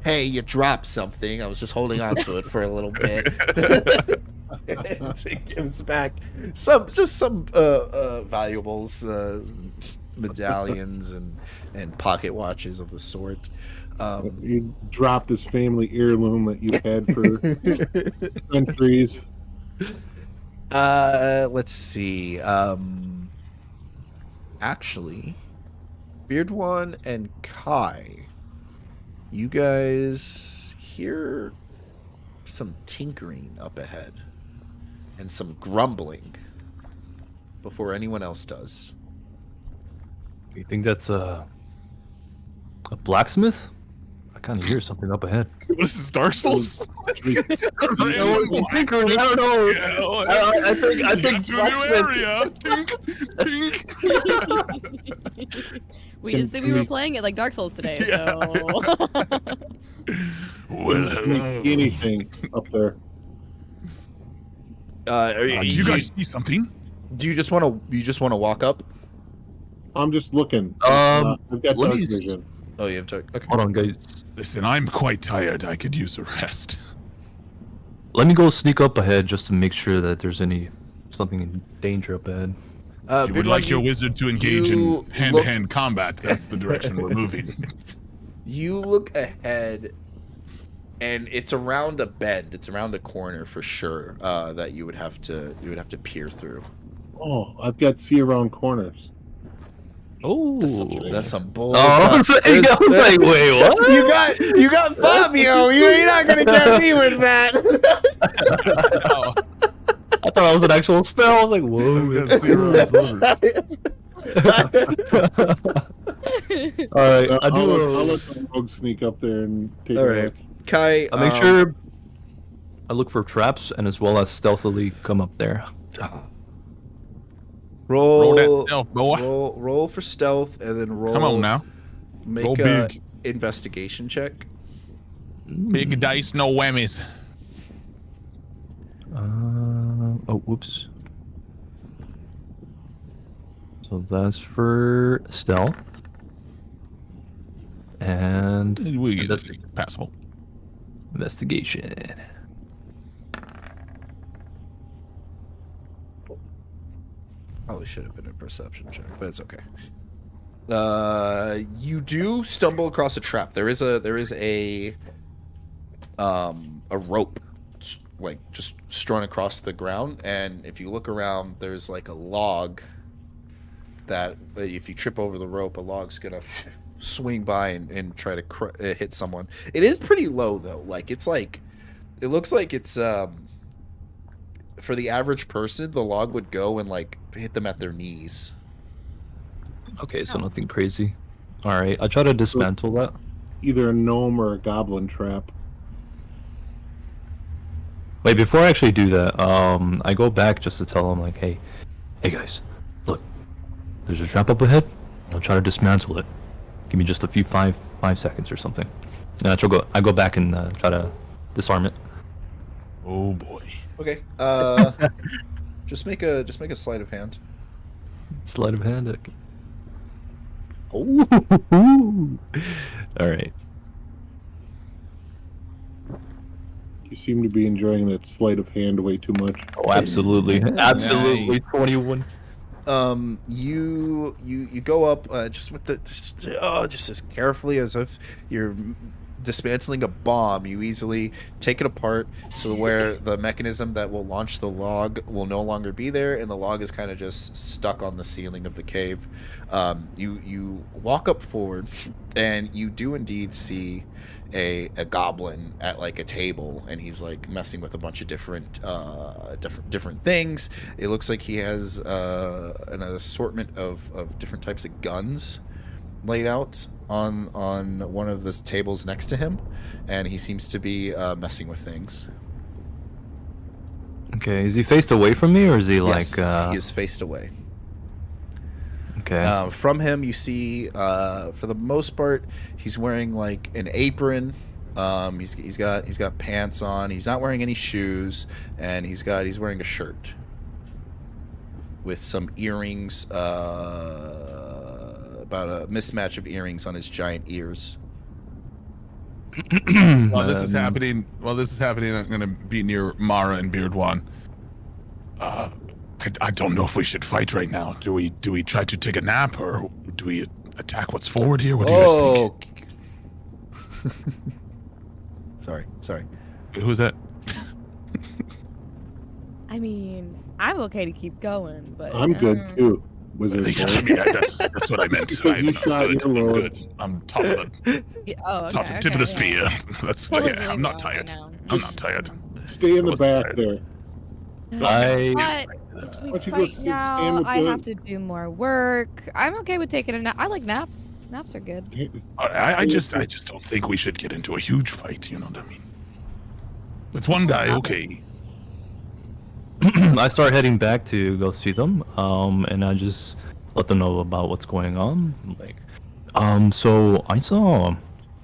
Hey, you dropped something. I was just holding on to it for a little bit. And he gives back some valuables, medallions and pocket watches of the sort. You dropped this family heirloom that you've had for centuries. Let's see. Actually, Beardwan and Kai, you guys hear some tinkering up ahead and some grumbling before anyone else does. You think that's a blacksmith? I kind of hear something up ahead. this is Dark Souls. Tinkering, I don't know. I think to a new area. Tink, tink. We did say we were playing it like Dark Souls today, Yeah. so. Well, hello. Anything up there? Do you guys see something? Do you just want to walk up? I'm just looking. Um, I've got let dark me vision. Oh, you have to. Okay. Hold on, guys. Listen, I'm quite tired. I could use a rest. Let me go sneak up ahead just to make sure that there's something in danger up ahead. If you would Beardwan, like your wizard to engage in you hand-to-hand combat, that's the direction we're moving. You look ahead, and it's around a bend. It's around a corner for sure. That you would have to peer through. Oh, I've got see around corners. Oh. That's some bull. Oh, I was like, wait, what? You got Fabio. You're not gonna get me with that. Oh, I thought it was an actual spell. I was like, whoa. All right, I I'll do. let the rogue sneak up there and take All a right, look. Kai. I make sure I look for traps and as well as stealthily come up there. Roll that stealth, boy. Roll for stealth, and then roll. Come on now. Make Roll a big. investigation check. Big dice, no whammies. Oh, whoops. So that's for stealth. And Passable. investigation. Probably should have been a perception check, but it's okay. You do stumble across a trap. There is a rope, just strewn across the ground, and if you look around, there's a log that if you trip over the rope, a log's gonna swing by and try to hit someone. It is pretty low though. It looks like it's for the average person, the log would go and hit them at their knees. Okay, so nothing crazy. All right, I try to dismantle that. Either a gnome or a goblin trap. Wait, before I actually do that, I go back just to tell them like, hey guys, look, there's a trap up ahead. I'll try to dismantle it. Give me just a few 5 seconds or something. And I go back and try to disarm it. Oh boy. Okay. Just make a sleight of hand. Sleight of hand. Okay. Oh. All right. You seem to be enjoying that sleight of hand way too much. Oh, absolutely, absolutely. 21. You go up just with the just as carefully as if you're dismantling a bomb. You easily take it apart so where the mechanism that will launch the log will no longer be there, and the log is kind of just stuck on the ceiling of the cave. You walk up forward, and you do indeed see a goblin at like a table, and he's like messing with a bunch of different things. It looks like he has an assortment of different types of guns laid out on one of the tables next to him, and he seems to be messing with things. Okay, is he faced away from me, or is he Yes, like? he is faced away. Okay. From him, you see, for the most part, he's wearing like an apron. He's got pants on. He's not wearing any shoes, and he's wearing a shirt with some earrings. About a mismatch of earrings on his giant ears. While this is happening, I'm gonna be near Mara and Beardwan. I don't know if we should fight right now. Do we try to take a nap, or do we attack what's forward here? What do you guys think? Sorry. Who's that? I mean, I'm okay to keep going, but I'm good too. Wizard. That's what I meant. Because you shot your lord. Good. I'm top of the tip of the spear. That's Totally yeah, I'm not wrong tired. right now. I'm not tired. Stay in the I wasn't back tired. there. But Why we don't you go fight stand now. with I the- have to do more work. I'm okay with taking a nap. I like naps. Naps are good. I just don't think we should get into a huge fight. You know what I mean? With one guy, okay. I start heading back to go see them, and I just let them know about what's going on. Like, so I saw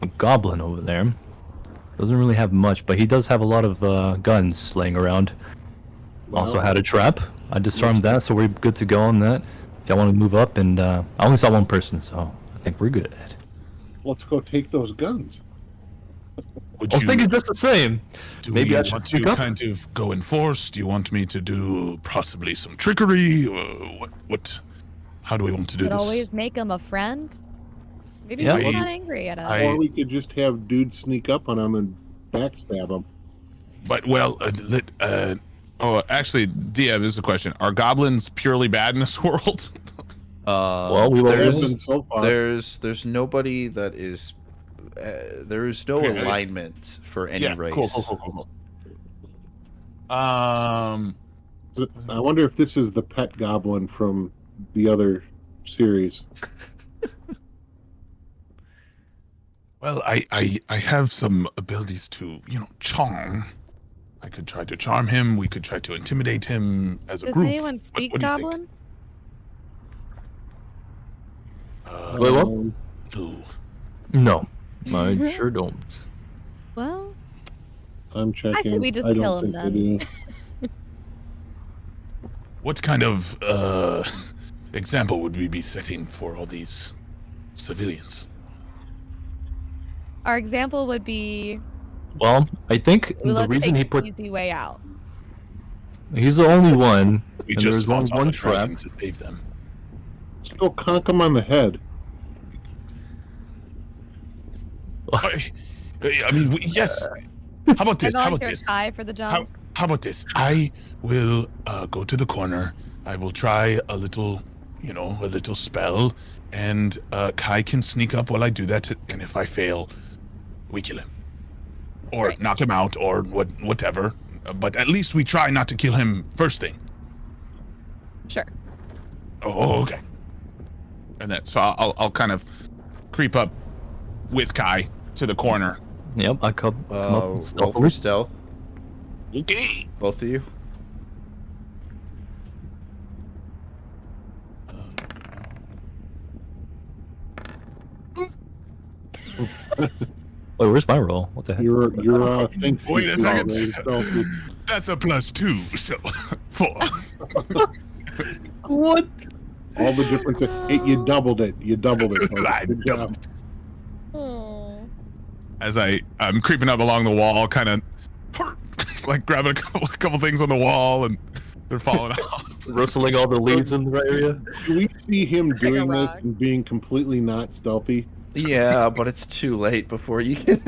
a goblin over there. Doesn't really have much, but he does have a lot of guns laying around. Also had a trap. I disarmed that, so we're good to go on that. If y'all want to move up, and I only saw one person, so I think we're good at it. Let's go take those guns. Would I was you- thinking just the same. Do Maybe we I should want to speak up? kind of go in force? Do you want me to do possibly some trickery? What? How do we want to do Could this? always make him a friend. Maybe Yeah. he's not angry at us. Or we could just have dudes sneak up on them and backstab them. But well, actually, DM, this is a question: are goblins purely bad in this world? Well, we won't there's listen so far. there's nobody that is there is no Okay. alignment for any race. Cool. I wonder if this is the pet goblin from the other series. Well, I have some abilities to, charm. I could try to charm him. We could try to intimidate him as a Does group. anyone speak what do you think? Goblin? Wait, what? Ooh. No, I sure don't. Well, I'm checking. I say we just don't kill him think they then. do. What kind of example would we be setting for all these civilians? our example would be Well, I think the let's reason take he the put easy way out. he's the only one, We and just there's only fought off one a dragon trap. to save them. Let's go conk him on the head. I mean, yes. How about I this? How about volunteer this? Ty for the job. How about this? I will go to the corner. I will try a little spell, and Kai can sneak up while I do that. And if I fail, we kill him, or Right. knock him out, or whatever. But at least we try not to kill him first thing. Sure. Oh, okay. And then, so I'll kind of creep up with Kai to the corner. Yep, I come up Roll for stealthily. stealth. Okay. Both of you. Wait, where's my roll? What the heck? Your thing Wait a seems second. already stealthy. That's a +2, so 4. What? All the difference. You doubled it. You doubled it. Folks. I Good job. doubled it. Oh. As I'm creeping up along the wall, kind of like grabbing a couple things on the wall, and they're falling off. Rustling all the leaves in the area. Do we see him Like a doing this rock. and being completely not stealthy? Yeah, but it's too late before you can.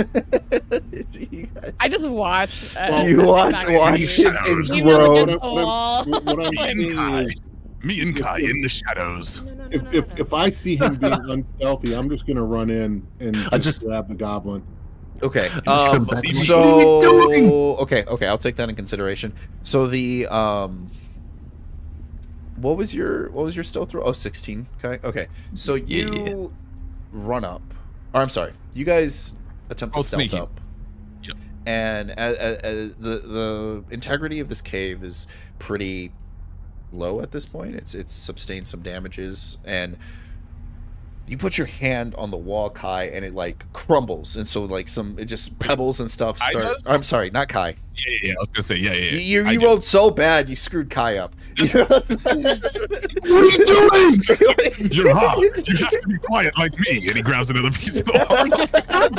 I just watch. You watch it and Shadows. Lean up grow. against the wall. What I'm Me and saying Kai. is, Me and Kai in the shadows. if I see him being unstealthy, I'm just gonna run in and just grab the goblin. Okay. just comes back. So okay, I'll take that in consideration. So the what was your stealth roll? Oh, 16. Okay. So you run up. Or I'm sorry. You guys attempt to Both stealth sneaky. up. Yep. And the integrity of this cave is pretty low at this point. It's sustained some damages, and you put your hand on the wall, Kai, and it like crumbles, and so like it just pebbles and stuff Kai start. does? I'm sorry, not Kai. Yeah. I was gonna say, yeah. You I do. rolled so bad, you screwed Kai up. What are you doing? You're hot. You have to be quiet like me. And he grabs another piece of the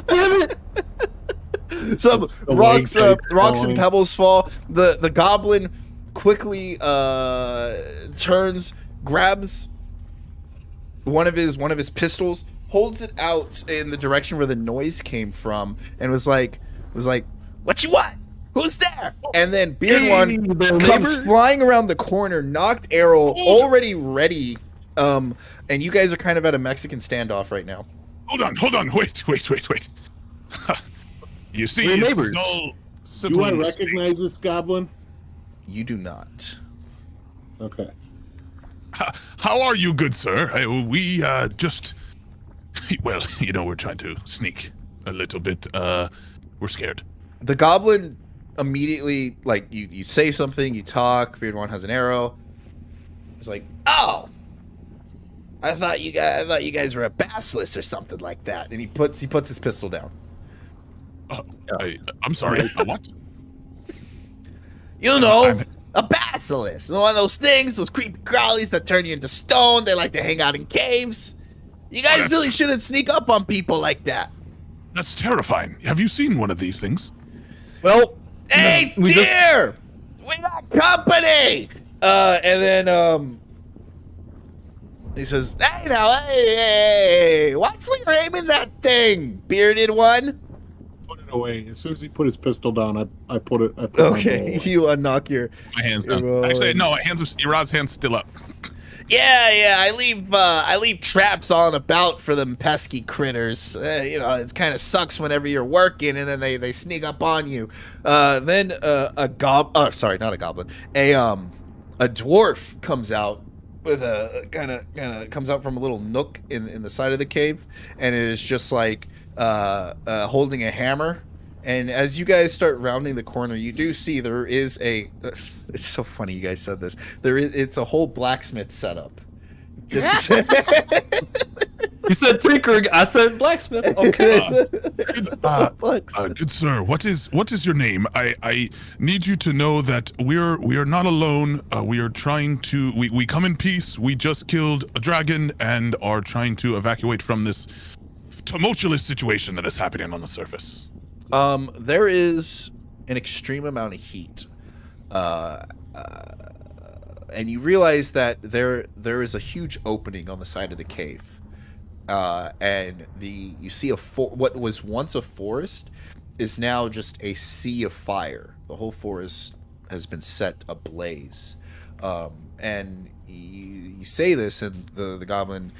wall. Some It's the rocks, way rocks and going. pebbles fall. The goblin quickly turns, grabs one of his pistols, holds it out in the direction where the noise came from, and was like, "What you want? Who's there?" And then Beard One comes flying around the corner, knocked arrow, already ready. And you guys are kind of at a Mexican standoff right now. Hold on. Wait. You see, We're it's neighbors. all simple Do I mistake. recognize this goblin? You do not. Okay. How are you, good sir? We just, well, we're trying to sneak a little bit. We're scared. The goblin immediately, like, you say something, you talk. Beard One has an arrow. He's like, "Oh, I thought you guys were a basilisk or something like that." And he puts his pistol down. I'm sorry. What? You know, a basilisk. One of those things, those creepy crawlies that turn you into stone. They like to hang out in caves. You guys that's- really shouldn't sneak up on people like that. That's terrifying. Have you seen one of these things? Well, Hey, we just- dear! We got company! And then, he says, "Hey now, hey, watch where you're aiming that thing, bearded one." Put it away. As soon as he put his pistol down, I put it. I put Okay, my bow away. you unlock your... My hands You're down. Actually, rolling. no. Irad's hand's still up. Yeah, I leave traps on about for them pesky critters. It kind of sucks whenever you're working and then they sneak up on you. Then a dwarf comes out with a kind of comes out from a little nook in the side of the cave, and is just like holding a hammer. And as you guys start rounding the corner, you do see there is a. It's so funny you guys said this. It's a whole blacksmith setup. Just you said tinkering, I said blacksmith. Okay. Good sir, what is your name? I need you to know that we are not alone. We are trying to. We come in peace. We just killed a dragon and are trying to evacuate from this tumultuous situation that is happening on the surface. There is an extreme amount of heat, and you realize that there is a huge opening on the side of the cave, and you see what was once a forest is now just a sea of fire. The whole forest has been set ablaze, and you say this, and the goblin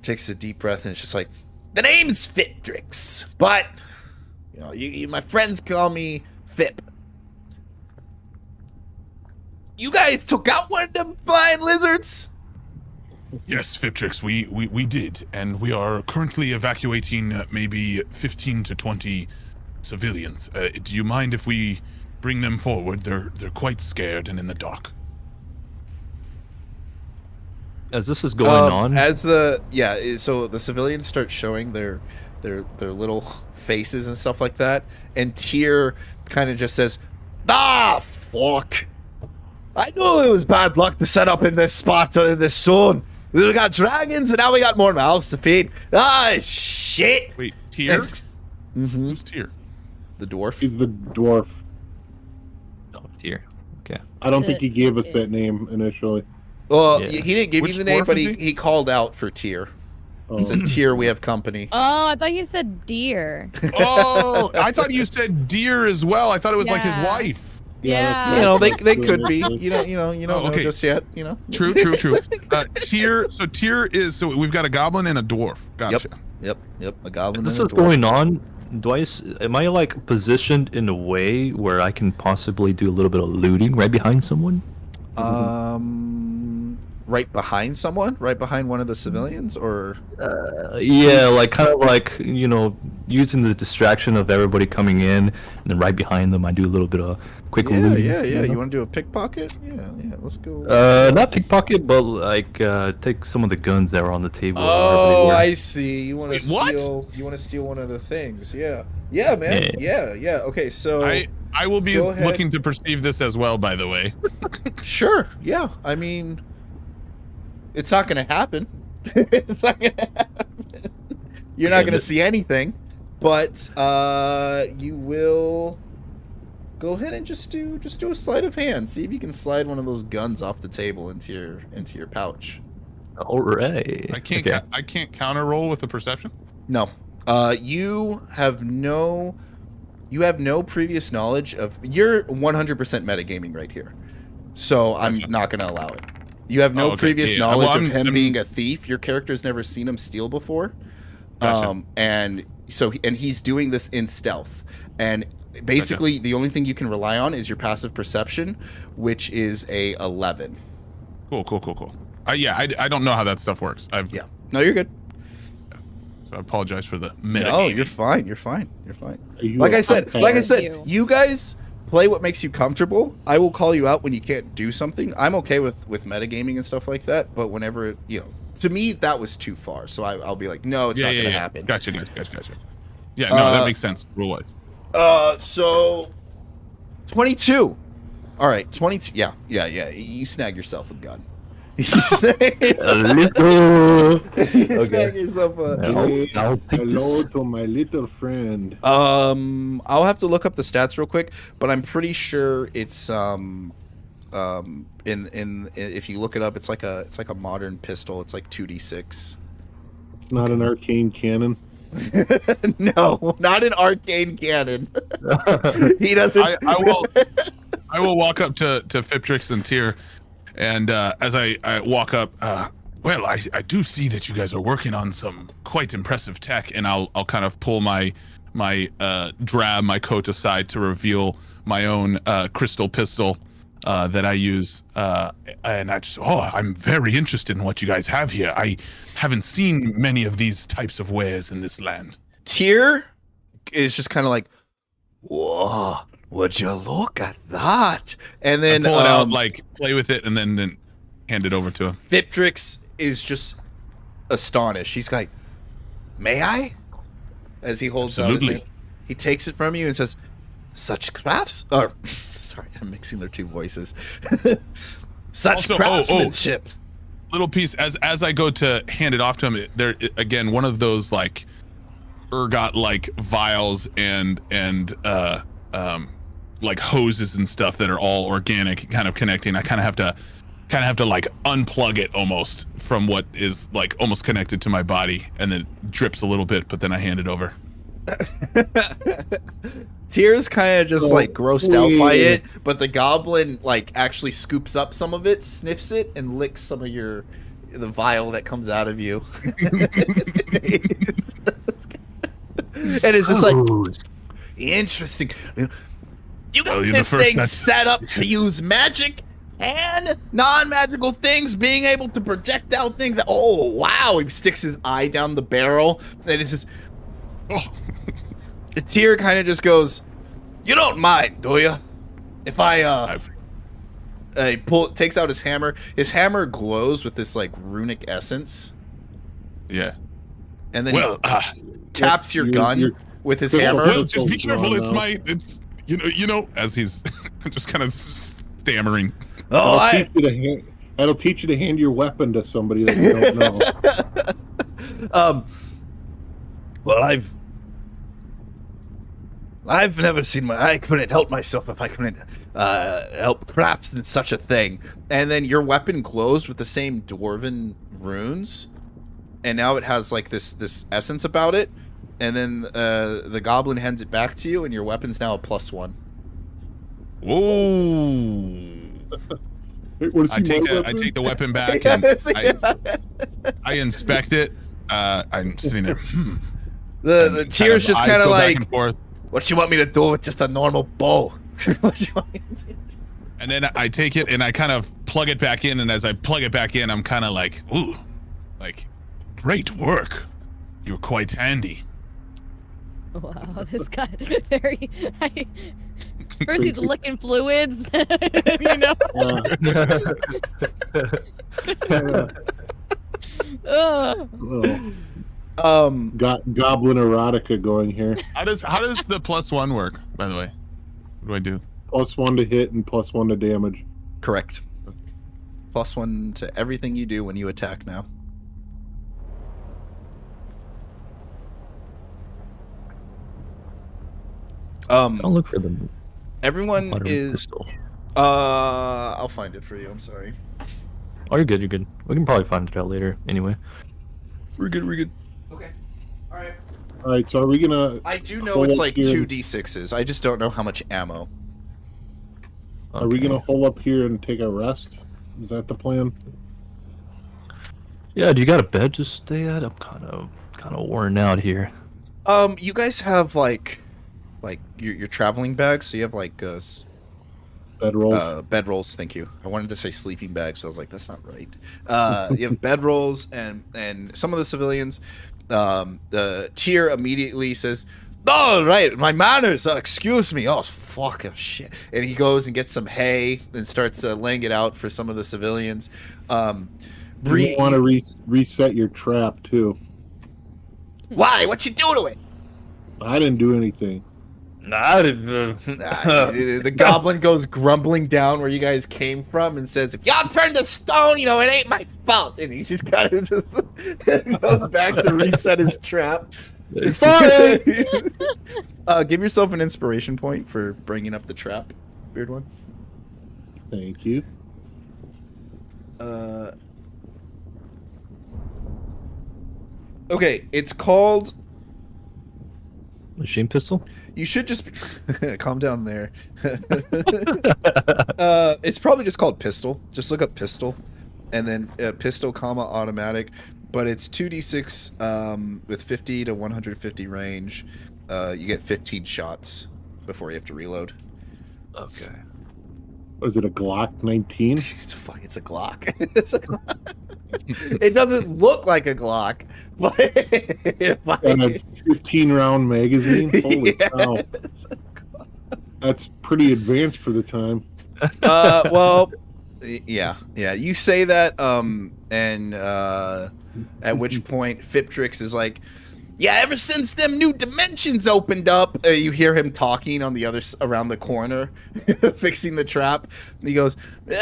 takes a deep breath, and it's just like, "The name's Fitrix, but." My friends call me Fip. You guys took out one of them flying lizards? Yes, Fitrix, we did, and we are currently evacuating maybe 15 to 20 civilians. Do you mind if we bring them forward. They're quite scared and in the dark. As this is going on, so the civilians start showing their little faces and stuff like that, and Tyr kind of just says, "Ah, fuck! I knew it was bad luck to set up in this spot in this zone. We got dragons, and now we got more mouths to feed. Ah, shit!" Wait, Tyr? Mm-hmm. Who's Tyr? The dwarf. He's the dwarf. oh dear. Okay. I don't think he gave us that name initially. Well, Yeah. he didn't give Which you the name, dwarf but is he called out for Tyr. Oh. He said, "Tyr, we have company." Oh, I thought you said deer. Oh, I thought you said deer as well. I thought it was like his Yeah. wife. Yeah. You know, they that's could be. good. You don't know okay. just yet. You know. True. Tyr. So Tyr is. So we've got a goblin and a dwarf. Gotcha. Yep. A goblin. As this and is a dwarf. going on, am I like positioned in a way where I can possibly do a little bit of looting right behind someone? Right behind someone, right behind one of the civilians, or Yeah, like kind of like, using the distraction of everybody coming in, and then right behind them I do a little bit of quick looting. yeah. you know? You want to do a pickpocket? Yeah. Let's go. Not pickpocket, but like take some of the guns that were on the table. or wherever they Oh, were. I see. You want to Wait, what? steal? You want to steal one of the things? Yeah, man. Yeah. Okay, so I will be Go ahead. looking to perceive this as well. By the way. sure. Yeah, I mean, it's not going to happen. It's not going to happen. You're not Yeah, going to but- see anything, but you will go ahead and just do a sleight of hand. See if you can slide one of those guns off the table into your pouch. All right. I can't. Okay. I can't counter roll with the perception. No. You have no previous knowledge of. You're 100% metagaming right here, so I'm Gotcha. not going to allow it. You have no Oh, okay. previous Yeah, knowledge well, of him I'm- being a thief. Your character's never seen him steal before, Gotcha. and he's doing this in stealth. And basically, the only thing you can rely on is your passive perception, which is a 11. Cool. I don't know how that stuff works. Yeah. No, you're good. So I apologize for the meta. No, you're fine. You're fine. Are you Like a I said, barbarian? you guys play what makes you comfortable. I will call you out when you can't do something. I'm okay with metagaming and stuff like that, but whenever, to me, that was too far. So I'll be like, no, it's not going to happen. Gotcha. Yeah, no, that makes sense. Rule wise. So 22. All right, 22. Yeah. You snag yourself a gun. You snag yourself a. I'll take Hello this. to my little friend. I'll have to look up the stats real quick, but I'm pretty sure it's if you look it up, it's like a modern pistol. It's like 2d6. It's not an arcane cannon. No, not an arcane cannon. He doesn't. I will walk up to Fiptrix and Tyr, and as I walk up, well, I do see that you guys are working on some quite impressive tech, and I'll kind of pull my coat aside to reveal my own crystal pistol that I use, and I'm very interested in what you guys have here. I haven't seen many of these types of wares in this land. Tyr is just kind of like, whoa, would you look at that? And then Pull it out, like play with it, and then hand it over to him. Fiptrix is just astonished. He's like, may I? As he holds out his Absolutely. hand. He takes it from you and says, such crafts? Or, sorry, I'm mixing their two voices. Such Also, craftsmanship. Little piece as I go to hand it off to him. There again, one of those like ergot like vials and like hoses and stuff that are all organic, kind of connecting. I kind of have to like unplug it almost from what is like almost connected to my body, and then it drips a little bit, but then I hand it over. Tyr's kind of just like grossed out by it, but the goblin like actually scoops up some of it, sniffs it, and licks some of the vial that comes out of you. And it's just like, interesting. You got Well, you're the this first thing that's- set up to use magic and non-magical things, being able to project out things. Oh wow! He sticks his eye down the barrel, and it's just. Oh. The Tyr kind of just goes, you don't mind, do you? If I takes out his hammer. His hammer glows with this like runic essence. Yeah. And then Well, he taps your gun with his Well, hammer. well, just be careful. Drawn It's out. my. It's you know. As he's just kind of stammering. Oh, That'll teach you to hand your weapon to somebody that you don't know. Well, I've never seen I couldn't help myself if I couldn't help craft in such a thing. And then your weapon glows with the same dwarven runes, and now it has like this essence about it. And then the goblin hands it back to you, and your weapon's now a +1. Whoa. Hey, wanna see I take my I weapon? take the weapon back and I inspect it. I'm sitting there. The tears just kind of like, back and forth. what you want me to do with just a normal bow? What you want me to do? And then I take it and I kind of plug it back in. And as I plug it back in, I'm kind of like, ooh, like, great work. You're quite handy. Wow, this guy very. First he's licking fluids, you know. Ugh. Oh, goblin erotica going here. How does the +1 work, by the way? What do I do? +1 to hit and +1 to damage. Correct. +1 to everything you do when you attack now. I'll look for the Everyone water is. crystal. I'll find it for you. I'm sorry. Oh, you're good. You're good. We can probably find it out later. Anyway. We're good. Okay. All right. All right, so are we gonna? I do know it's like Hold here. 2d6s. I just don't know how much ammo. Are we Okay. gonna hole up here and take a rest? Is that the plan? Yeah. Do you got a bed to stay at? I'm kind of worn out here. You guys have like your traveling bags. So you have like Bedroll. bedrolls. Thank you. I wanted to say sleeping bags, so I was like, that's not right. You have bedrolls, and some of the civilians. The tier immediately says, "Oh, right, my manners. Excuse me. Oh, fuck, shit." And he goes and gets some hay and starts laying it out for some of the civilians. You want to reset your trap too. Why? What you do to it? I didn't do anything. The goblin goes grumbling down where you guys came from and says, "If y'all turned to stone, it ain't my fault." And he's just kind of just goes back to reset his trap. Sorry. Give yourself an inspiration point for bringing up the trap, weird one. Thank you. Okay, it's called. Machine pistol. You should just calm down there. It's probably just called pistol. Just look up pistol, and then pistol, automatic. But it's 2d6 with 50 to 150 range. You get 15 shots before you have to reload. Okay. Was it a Glock 19? It's a Glock. It's a Glock. It doesn't look like a Glock, but And a 15-round magazine? Holy Yeah, cow. it's a Glock. That's pretty advanced for the time. Well, yeah. You say that, and at which point Fiptrix is like, "Yeah, ever since them new dimensions opened up," you hear him talking on the around the corner, fixing the trap. And he goes,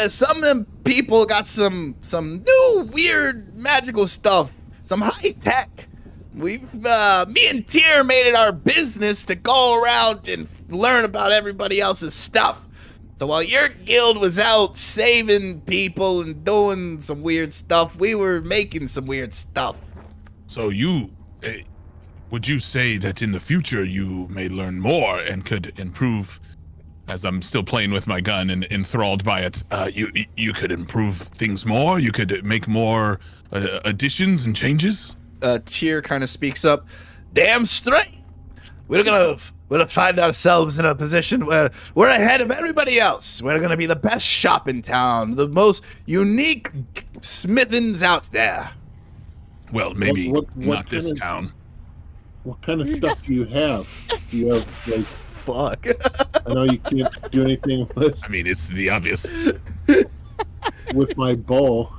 "Some of them people got some new weird magical stuff, some high tech. We've me and Tyr made it our business to go around and learn about everybody else's stuff. So while your guild was out saving people and doing some weird stuff, we were making some weird stuff." So would you say that in the future you may learn more and could improve? As I'm still playing with my gun and enthralled by it, you could improve things more. You could make more additions and changes. Tyr kind of speaks up. "Damn straight. We're gonna find ourselves in a position where we're ahead of everybody else. We're gonna be the best shop in town, the most unique smithings out there." Well, maybe What not this kind of- town. What kind of stuff do you have? Do you have, like, Fuck. I know you can't do anything I mean, it's the obvious. with my bow.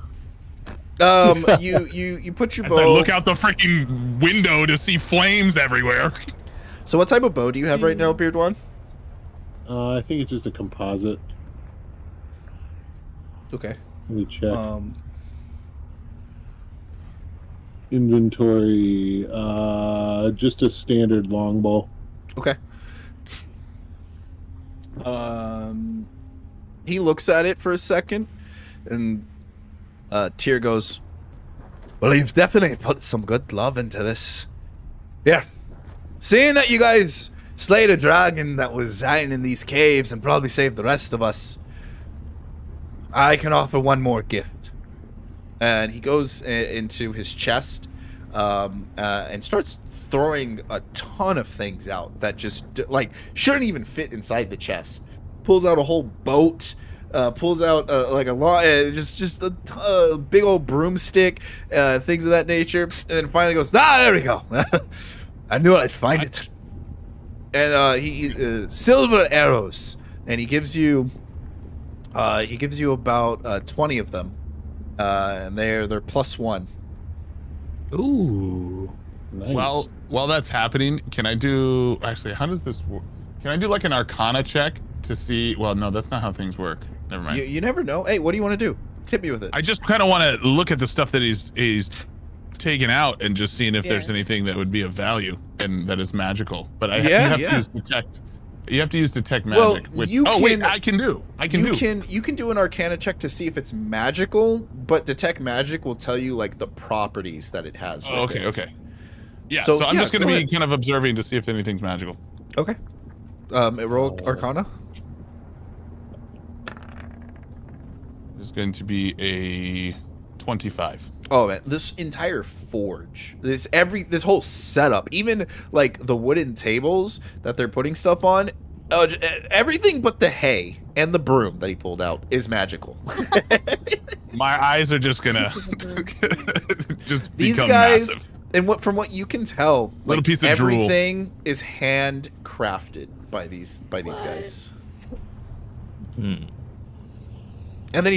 You put your As I bow. look out the freaking window to see flames everywhere. So what type of bow do you have right now, Beard One? I think it's just a composite. Okay. Let me check. Inventory. Just a standard longbow. Okay. He looks at it for a second, and Tyr goes, "Well, you've definitely put some good love into this. Here, seeing that you guys slayed a dragon that was hiding in these caves and probably saved the rest of us, I can offer one more gift." And he goes into his chest and starts throwing a ton of things out that just like shouldn't even fit inside the chest. Pulls out a whole boat, pulls out like a long, just a big old broomstick, things of that nature, and then finally goes, there we go. I knew I'd find it. And he silver arrows, and he gives you about 20 of them, and they're +1. Ooh. Nice. While that's happening, can I do actually? How does this work? Can I do like an Arcana check to see? Well, no, that's not how things work. Never mind. You never know. Hey, what do you want to do? Hit me with it. I just kind of want to look at the stuff that he's taken out and just seeing if there's anything that would be of value and that is magical. But you have to use detect. You have to use detect magic. Well, wait, I can do. You can do an Arcana check to see if it's magical, but detect magic will tell you like the properties that it has. Oh, okay, okay. Yeah, So, so I'm yeah, just going to go be ahead. kind of observing to see if anything's magical. Okay. Roll Arcana. This is going to be a 25. Oh man, this entire forge, this whole setup, even like the wooden tables that they're putting stuff on, everything but the hay and the broom that he pulled out is magical. My eyes are just gonna just These become guys, massive. and from what you can tell, Little like piece of drool. everything is handcrafted by these guys. And then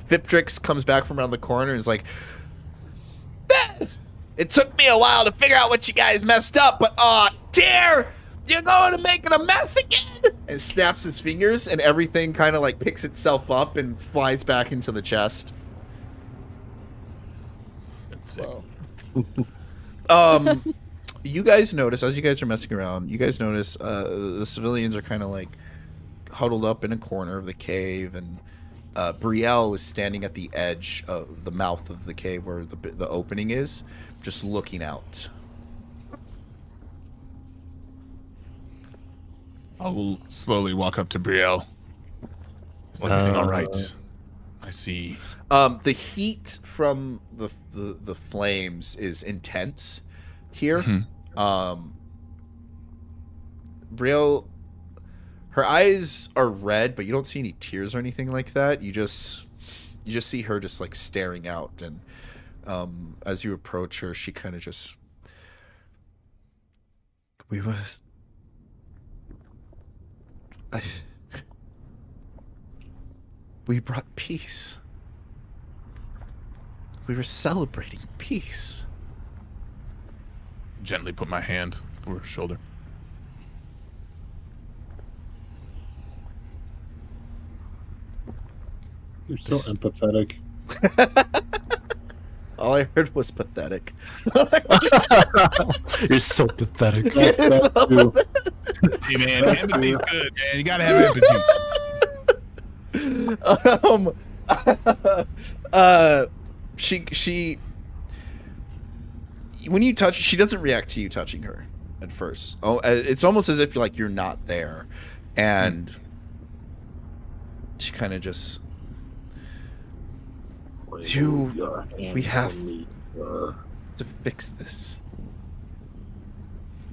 Fiptrix comes back from around the corner and is like, "It took me a while to figure out what you guys messed up, but Tyr, you're going to make it a mess again!" And snaps his fingers, and everything kind of like picks itself up and flies back into the chest. That's sick. You guys notice, as you guys are messing around, the civilians are kind of like huddled up in a corner of the cave, and Brielle is standing at the edge of the mouth of the cave where the opening is, just looking out. I will slowly walk up to Brielle. Is everything all right? I see. The heat from the flames is intense here. Brielle, her eyes are red, but you don't see any tears or anything like that. You just see her just like staring out, and as you approach her, she kind of just, we brought peace. We were celebrating peace. Gently put my hand over her shoulder. You're so empathetic. All I heard was pathetic. You're so pathetic. That too. Hey man, empathy's good, man. You gotta have empathy. She when you touch, she doesn't react to you touching her at first. Oh, it's almost as if you're not there, and she kind of just, we have to fix this.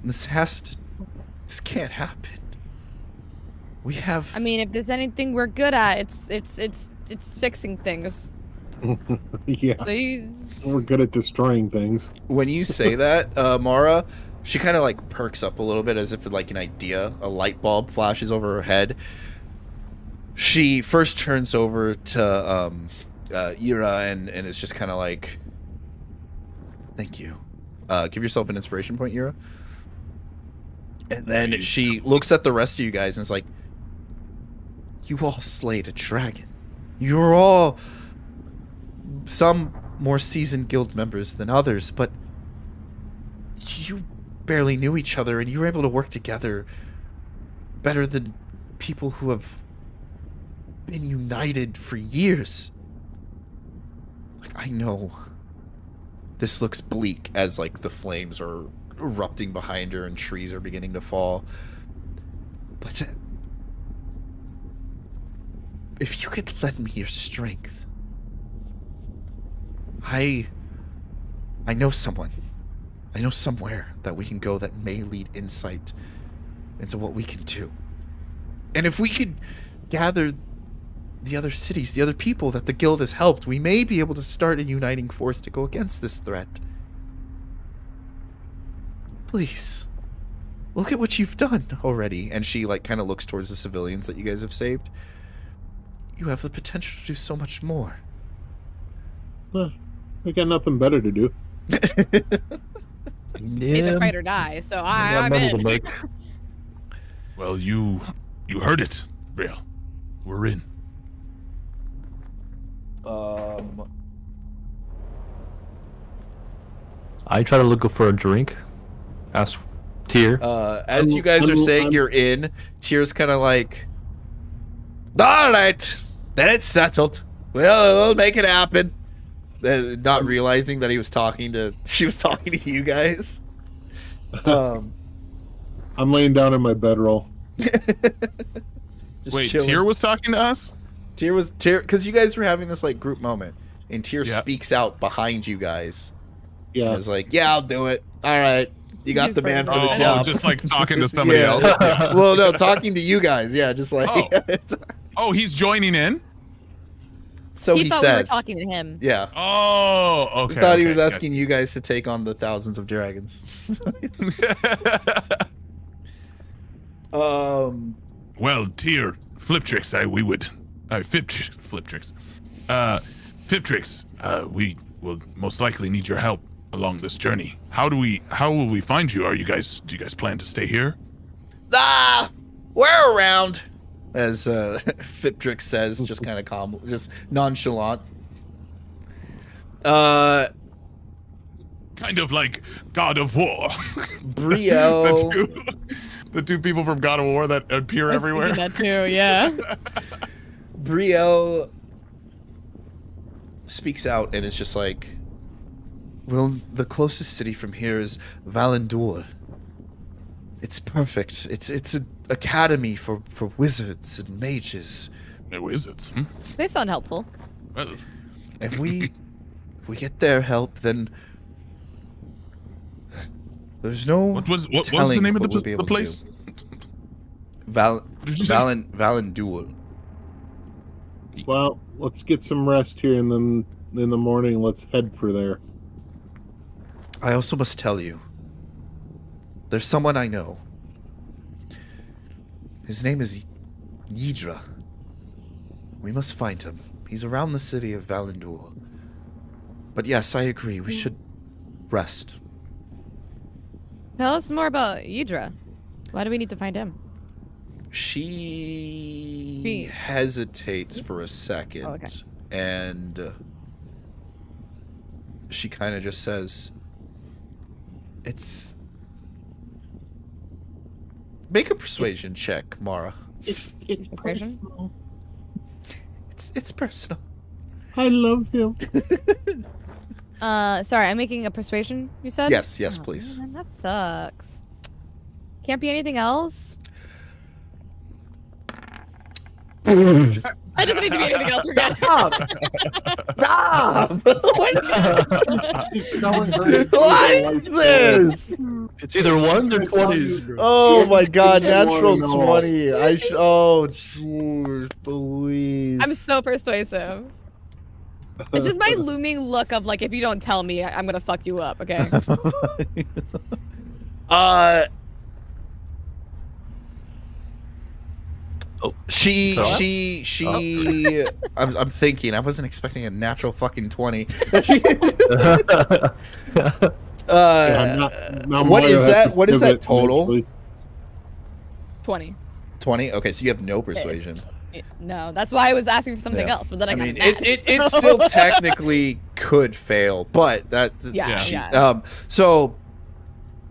This can't happen. We have. I mean, if there's anything we're good at, it's fixing things. Yeah. So We're good at destroying things. When you say that, Mara, She kind of like perks up a little bit as if like an idea, a light bulb flashes over her head. She first turns over to Ira and is just kind of like, "Thank you." Give yourself an inspiration point, Ira. And then she looks at the rest of you guys and is like, "You all slayed a dragon. You're all some more seasoned guild members than others, but you barely knew each other and you were able to work together better than people who have been united for years. Like, I know this looks bleak as like the flames are erupting behind her and trees are beginning to fall, but if you could lend me your strength, I know someone. I know somewhere that we can go that may lead insight into what we can do. And if we could gather the other cities, the other people that the guild has helped, we may be able to start a uniting force to go against this threat. Please, look at what you've done already." And she like kind of looks towards the civilians that you guys have saved. You have the potential to do so much more. Well, I got nothing better to do. Either fight or die, so I I'm got money in. to make. Well, you heard it, Real. We're in. I try to look for a drink. Ask Tyr. As you guys are saying you're in, Tyr's kind of like, "All right, then it's settled. We'll make it happen." Not realizing that she was talking to you guys. I'm laying down in my bedroll. Just Wait, chilling. Tyr was talking to us? Tyr, because you guys were having this like group moment, and Tyr speaks out behind you guys. Yeah. And is like, "Yeah, I'll do it. All right, you got He's the man for ready. the job." just like talking to somebody Yeah. else. Well, no, talking to you guys. Yeah, just like. Oh, he's joining in? So he he thought we were says. talking to him. Yeah. Oh, okay. I thought he okay, was gotcha. asking you guys to take on the thousands of dragons. Well, Tyr, Fliptrix, Fliptrix. Fliptrix, we will most likely need your help along this journey. How will we find you? Do you guys plan to stay here? We're around, as Fliptrix says, just kind of calm, just nonchalant. Kind of like God of War. Brielle. the two people from God of War that appear I was thinking everywhere. that too, yeah. Brielle speaks out and is just like, "Well, the closest city from here is Valendur. It's perfect. It's an academy for wizards and mages. They're wizards. They sound helpful. Well, If we get their help, then there's no what was the telling name of what we'll be the able to place? do. Did you say? Valendur. Well, let's get some rest here, and then in the morning, let's head for there. I also must tell you, there's someone I know. His name is Yidra. We must find him. He's around the city of Valendur. But yes, I agree. We should rest. Tell us more about Yidra. Why do we need to find him? She hesitates for a second, okay. and she kind of just says, "It's." Make a persuasion check, Mara. It's Persuasion? personal. It's personal. I love him. Sorry, I'm making a persuasion, you said? Yes, Oh, please. man, that sucks. Can't be anything else? I just need to be anything else. Forget it. Stop! What is this? It's either ones or 20s. Oh my God! I Natural wanna know. 20. Oh, jeez, Louise. I'm so persuasive. It's just my looming look of like, if you don't tell me, I'm gonna fuck you up, okay? Uh, Oh. she. Oh. I'm thinking. I wasn't expecting a natural fucking 20. Now What Mario is has that? to What is that pivot total? eventually. 20. 20. Okay, so you have no persuasion. No, that's why I was asking for something Yeah. else, but then I got mean, mad. it still technically could fail, but that's Yeah. so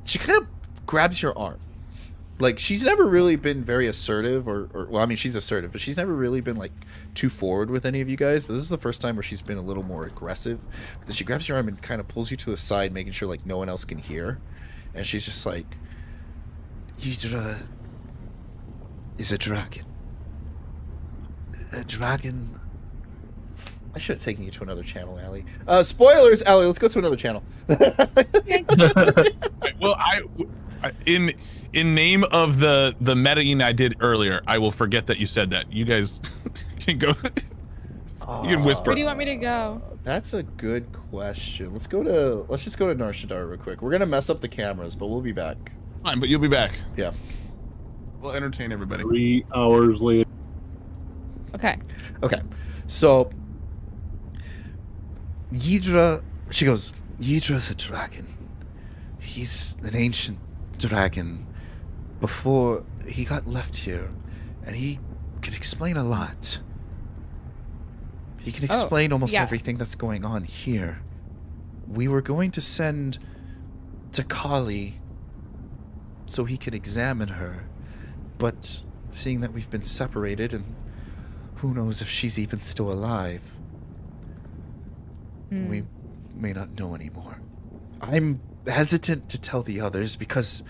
she kind of grabs your arm. Like, she's never really been very assertive, or well, I mean, she's assertive, but she's never really been like too forward with any of you guys. But this is the first time where she's been a little more aggressive. Then she grabs your arm and kind of pulls you to the side, making sure like no one else can hear. And she's just like, "Hydra is a dragon. A dragon." I should have taken you to another channel, Allie. Spoilers, Allie. Let's go to another channel. Well, in name of the metaing I did earlier, I will forget that you said that. You guys can go. You can whisper. Where do you want me to go? That's a good question. Let's just go to Narshadar real quick. We're gonna mess up the cameras, but we'll be back. Fine, but you'll be back. Yeah. We'll entertain everybody. 3 hours later. Okay. Okay. So Ydra, she goes, Ydra's a dragon. He's an ancient dragon. Before he got left here, and he could explain a lot. He can explain almost yeah. everything that's going on here. We were going to send to Kali so he could examine her, but seeing that we've been separated and who knows if she's even still alive, we may not know anymore. I'm hesitant to tell the others because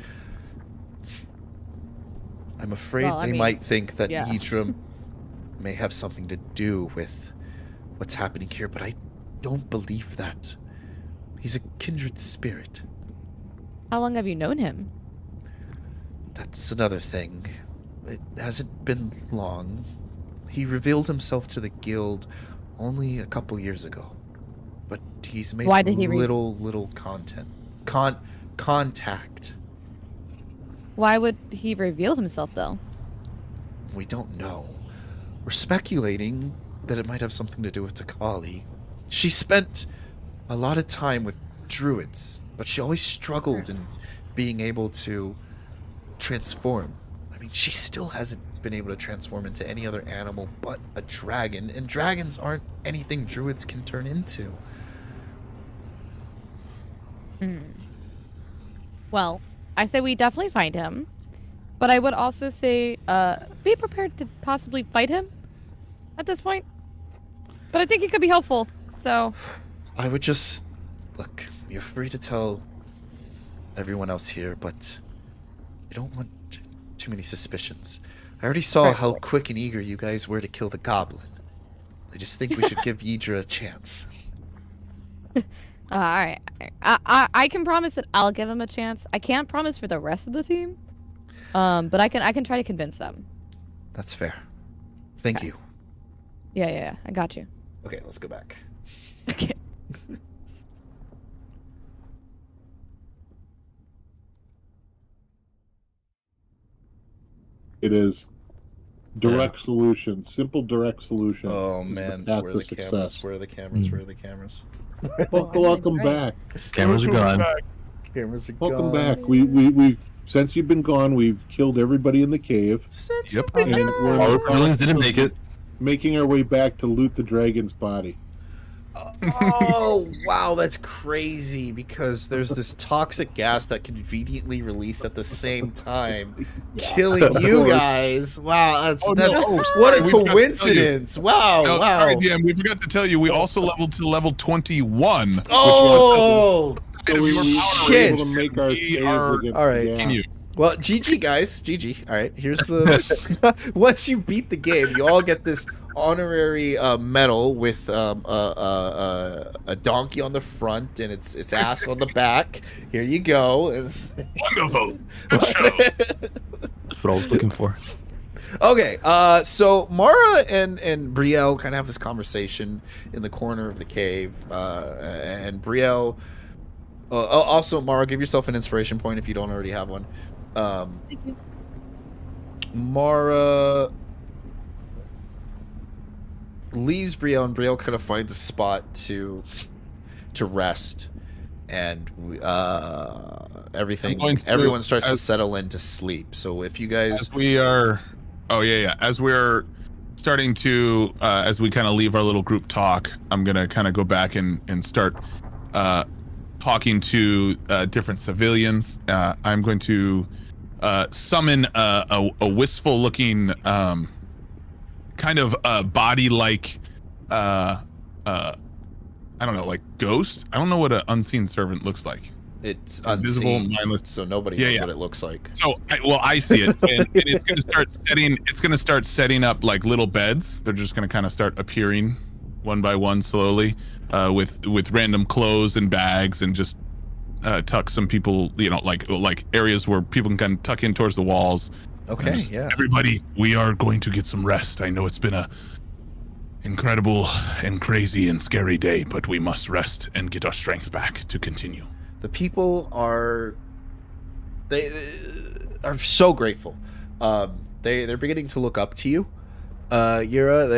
I'm afraid Well, I they mean, might think that yeah. Ydra may have something to do with what's happening here, but I don't believe that. He's a kindred spirit. How long have you known him? That's another thing. It hasn't been long. He revealed himself to the guild only a couple years ago. But he's made Why did he little contact. Why would he reveal himself, though? We don't know. We're speculating that it might have something to do with Takali. She spent a lot of time with druids, but she always struggled in being able to transform. I mean, she still hasn't been able to transform into any other animal but a dragon, and dragons aren't anything druids can turn into. Well, I say we definitely find him, but I would also say be prepared to possibly fight him at this point. But I think he could be helpful, so... I would just... Look, you're free to tell everyone else here, but you don't want too many suspicions. I already saw how quick and eager you guys were to kill the goblin. I just think we should give Ydra a chance. Alright. I can promise that I'll give him a chance. I can't promise for the rest of the team. But I can try to convince them. That's fair. Thank Okay. you. Yeah. I got you. Okay, let's go back. Okay. It is direct solution, simple direct solution. Oh is the man, path where are to the success. cameras? Where are the cameras? Where are the cameras? Welcome Right. back. Cameras are gone. Cameras are Welcome gone. back. We've since you've been gone, we've killed everybody in the cave, Since Yep. you've been and gone. we're All the pavilions didn't make it. making our way back to loot the dragon's body. Oh wow, that's crazy because there's this toxic gas that conveniently released at the same time, killing you guys. Wow, that's Oh, that's no. what a We forgot to tell you. coincidence. Wow, No, wow. sorry, DM. We forgot to tell you. We also leveled to level 21. Which Oh, was So we your were power shit. able to make our We saves are against all right. the gas. in you. well, GG guys, GG. All right, here's the. Once you beat the game, you all get this honorary medal with a donkey on the front and its ass on the back. Here you go. Wonderful. Good show. That's what I was looking for. Okay, so Mara and Brielle kind of have this conversation in the corner of the cave, and Brielle Also, Mara, give yourself an inspiration point if you don't already have one. Thank you. Mara leaves Brielle, and Brielle kind of finds a spot to rest, and everyone starts to settle into sleep. So if you guys, as we're starting to, as we kind of leave our little group talk, I'm gonna kind of go back and start talking to different civilians. I'm going to summon a wistful looking kind of body-like I don't know, like ghost. I don't know what an unseen servant looks like. it's Invisible, unseen, mindless. so nobody knows what it looks like. So I see it, and it's gonna start setting. It's gonna start setting up like little beds. They're just gonna kind of start appearing one by one slowly, with random clothes and bags, and just tuck some people, like areas where people can kind of tuck in towards the walls. Okay, yeah. Everybody, we are going to get some rest. I know it's been a incredible and crazy and scary day, but we must rest and get our strength back to continue. The people are so grateful. They're beginning to look up to you, Yura.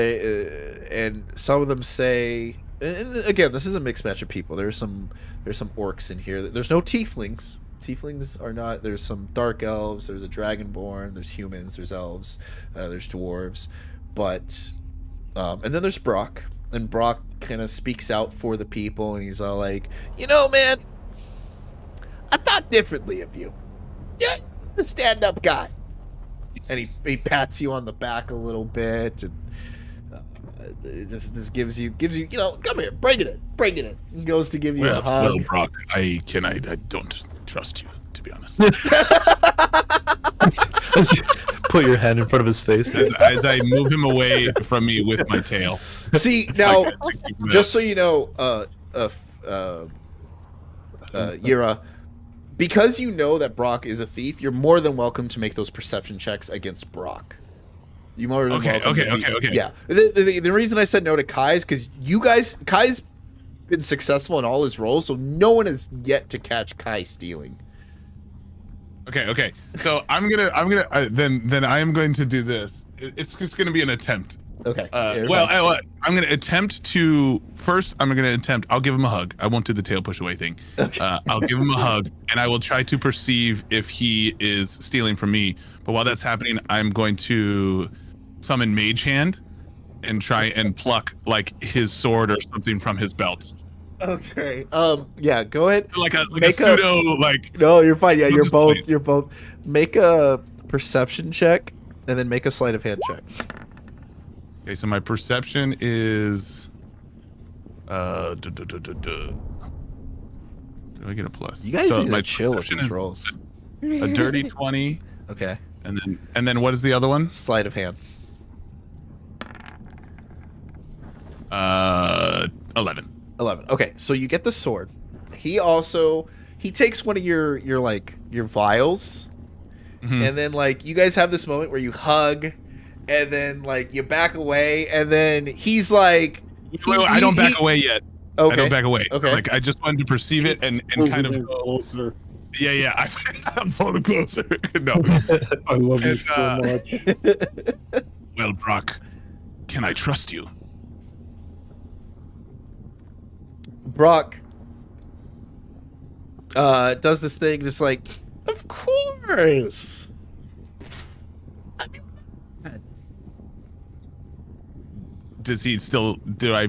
And some of them say, and again, this is a mixed match of people. There's some orcs in here. There's no tieflings. Tieflings are not. There's some dark elves. There's a dragonborn. There's humans. There's elves. There's dwarves. But and then there's Brock. And Brock kind of speaks out for the people, and he's all like, man, I thought differently of you. Yeah, a stand-up guy. And he pats you on the back a little bit, and this gives you, come here, bring it in. He goes to give you a hug. Well, Brock, I don't trust you, to be honest. As you put your hand in front of his face. As I move him away from me with my tail. See, now, just so you know, Yura, because you know that Brock is a thief, you're more than welcome to make those perception checks against Brock. You more than welcome. Okay. Yeah. The reason I said no to Kai is because Kai's been successful in all his roles, so no one has yet to catch Kai stealing. Okay. So I'm gonna then I am going to do this. It's just gonna be an attempt. Okay. I'm gonna attempt to first. I'll give him a hug. I won't do the tail push away thing. Okay. I'll give him a hug, and I will try to perceive if he is stealing from me. But while that's happening, I'm going to summon Mage Hand and try and pluck like his sword or something from his belt. Okay. Yeah. Go ahead. Like a pseudo like. No, you're fine. Yeah, I'm you're just both. playing. You're both. Make a perception check, and then make a sleight of hand check. Okay, so my perception is do I get a plus? You guys so need my to chill with perception these is rolls. A dirty 20, Okay. and then what is the other one? Sleight of hand. 11. 11. Okay, so you get the sword. He takes one of your vials, Mhm. and then like you guys have this moment where you hug, and then like you back away, and then he's like, Wait, I don't back away yet. Okay. I don't back away. Okay. Like I just wanted to perceive it and kind of go. Closer. Yeah. I'm falling closer. No. I love you And, so much. Well, Brock, can I trust you? Brock does this thing just like, of course. I mean, Do I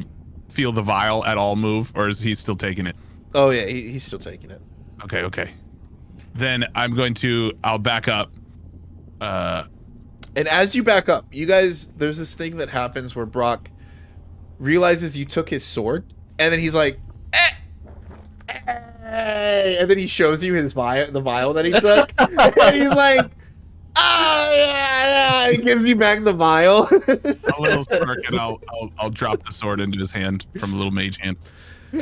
feel the vial at all move, or is he still taking it? oh yeah, he's still taking it. Okay. Then I'll back up. And as you back up, you guys, there's this thing that happens where Brock realizes you took his sword, and then he's like, and then he shows you the vial that he took, and he's like, yeah, he gives you back the vial. A little smirk, and I'll drop the sword into his hand from a little mage hand.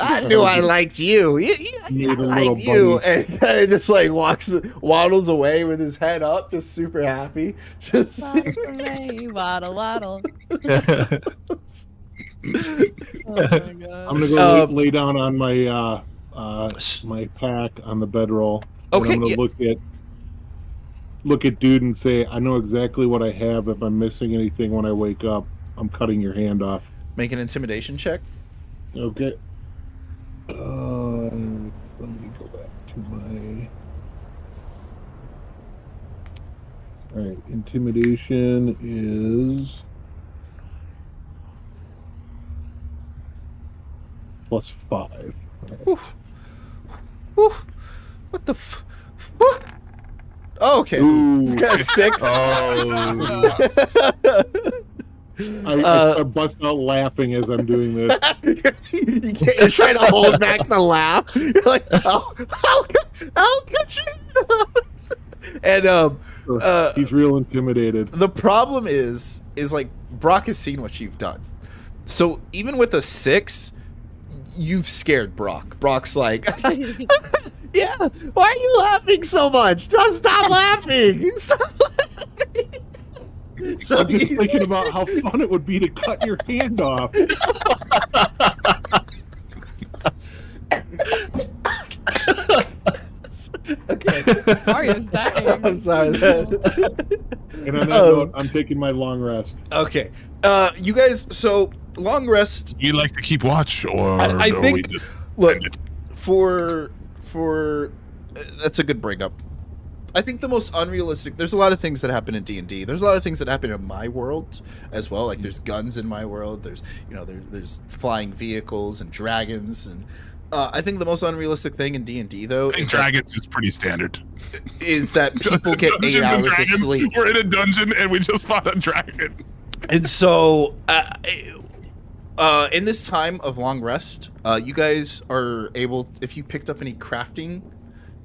I knew I liked you. I liked you. And he just like waddles away with his head up, just super happy. Just Waddle for me, waddle, waddle. Oh my god. I'm gonna go lay down on my my pack on the bedroll. Okay, And I'm yeah. gonna look at dude and say, I know exactly what I have. If I'm missing anything when I wake up, I'm cutting your hand off. Make an intimidation check. Okay. Let me go back to my. All right, intimidation is +5. Whew. What the Whew. Oh, okay. Ooh. 6. Oh. I start busting out laughing as I'm doing this. You're trying to hold back the laugh. You're like, how could you? And He's real intimidated. the problem is like Brock has seen what you've done. So even with a 6, you've scared Brock. Brock's like, yeah, why are you laughing so much? Don't stop laughing. Stop laughing. So I'm just thinking about how fun it would be to cut your hand off. okay. Mario's dying. I'm sorry. And on that note, I'm taking my long rest. Okay. You guys, so long rest. You like to keep watch, or I do think- we just Look, end it? for that's a good bring up. I think the most unrealistic. There's a lot of things that happen in D&D. There's a lot of things that happen in my world as well. Like there's guns in my world. There's there's flying vehicles and dragons and. I think the most unrealistic thing in D&D though I think dragons is pretty standard. is that people get 8 Dungeons and hours of Dragons, sleep. We're in a dungeon and we just fought a dragon. And so, in this time of long rest, you guys are able, if you picked up any crafting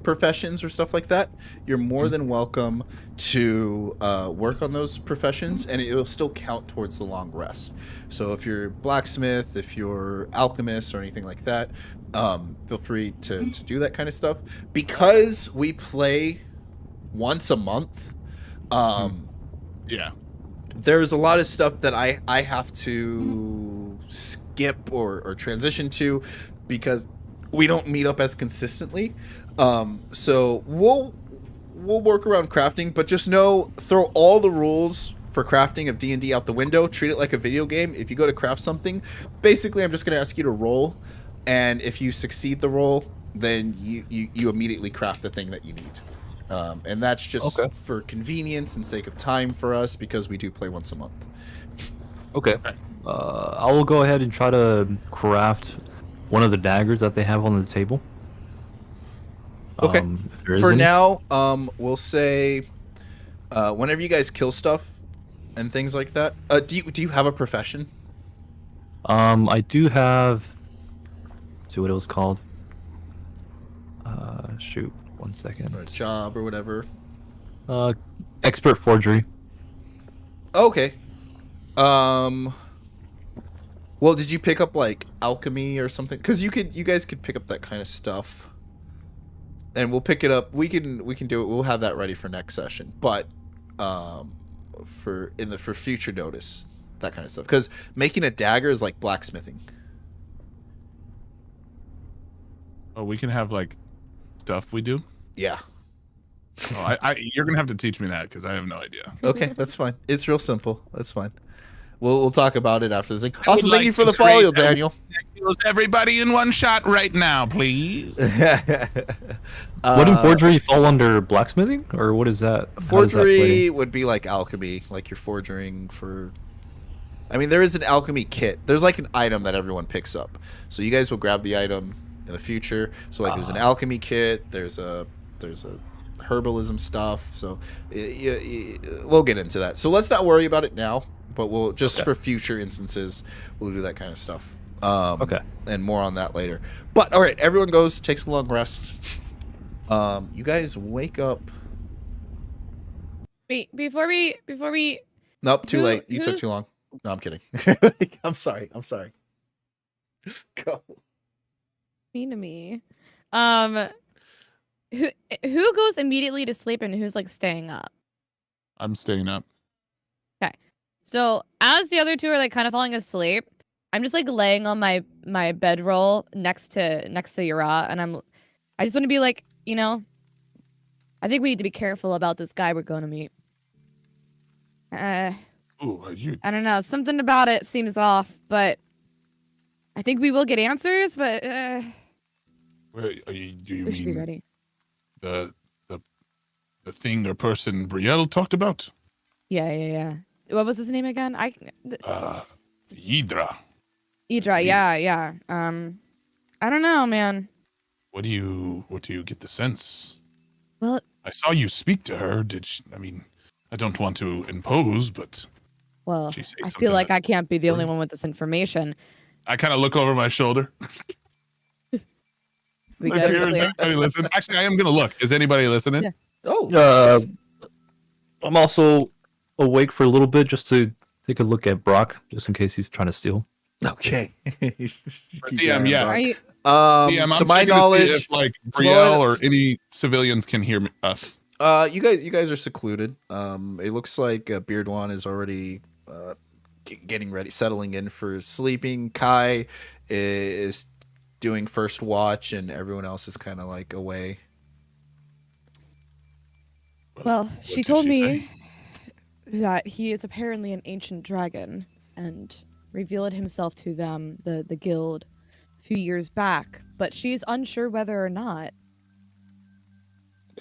professions or stuff like that, you're more than welcome to work on those professions, and it will still count towards the long rest. So if you're blacksmith, if you're alchemist or anything like that, feel free to do that kind of stuff. Because we play once a month, Yeah. there's a lot of stuff that I have to skip or transition to because we don't meet up as consistently. So we'll work around crafting, but just know, throw all the rules for crafting of D&D out the window. Treat it like a video game. If you go to craft something, basically I'm just going to ask you to roll, and if you succeed the roll, then you immediately craft the thing that you need. And that's just Okay. for convenience and sake of time for us because we do play once a month. Okay. I will go ahead and try to craft one of the daggers that they have on the table. Okay. If there is For any. now, we'll say whenever you guys kill stuff and things like that. Do you have a profession? I do have. Let's see what it was called. Shoot, 1 second. Or a job or whatever? Expert forgery. Okay. Well, did you pick up like alchemy or something? Because you guys could pick up that kind of stuff, and we'll pick it up. We can do it. We'll have that ready for next session. But for future notice, that kind of stuff. Because making a dagger is like blacksmithing. Oh, we can have like stuff we do. Yeah. Oh, you're gonna have to teach me that because I have no idea. Okay, that's fine. It's real simple. That's fine. We'll talk about it after the thing. I would Also, thank like you for to the follow, create a- Daniel. Heals everybody in one shot right now, please. Wouldn't forgery fall under blacksmithing, or what is that? How does that play Forgery in? would be like alchemy, like you're forging for. I mean, there is an alchemy kit. There's like an item that everyone picks up, so you guys will grab the item in the future. So like, there's an alchemy kit. There's a herbalism stuff. So we'll get into that. So let's not worry about it now. But we'll just for future instances, we'll do that kind of stuff. Okay. And more on that later. But all right, everyone goes, takes a long rest. You guys wake up. Wait, before we Nope, too Who- late. You took who's- too long. No, I'm kidding. I'm sorry. Go. mean to me, who goes immediately to sleep and who's like staying up? I'm staying up. So as the other two are like kind of falling asleep, I'm just like laying on my bedroll next to Yara, and I just want to be like, I think we need to be careful about this guy we're going to meet. Ooh, you. I don't know. Something about it seems off, but I think we will get answers. But Do you we should be mean ready. the thing or person Brielle talked about? Yeah. What was his name again? Hydra. Idra. Yeah. I don't know, man. What do you get the sense? Well, I saw you speak to her. Did she, I mean, I don't want to impose, but she say I something feel like that's I can't be the only important? one with this information. I kind of look over my shoulder. We Like, gotta here, be is clear. anybody listening? Actually, I am gonna look. Is anybody listening? Yeah. Oh, I'm also awake for a little bit just to take a look at Brock, just in case he's trying to steal. okay. DM, yeah. Are you? DM, To I'm my checking to see knowledge, if like to my Brielle kno- or any civilians can hear us. you guys are secluded. It looks like Beardwan is already getting ready, settling in for sleeping. Kai is doing first watch, and everyone else is kind of like away. Well, What she did told say? me that he is apparently an ancient dragon and revealed himself to them, the guild, a few years back. But she's unsure whether or not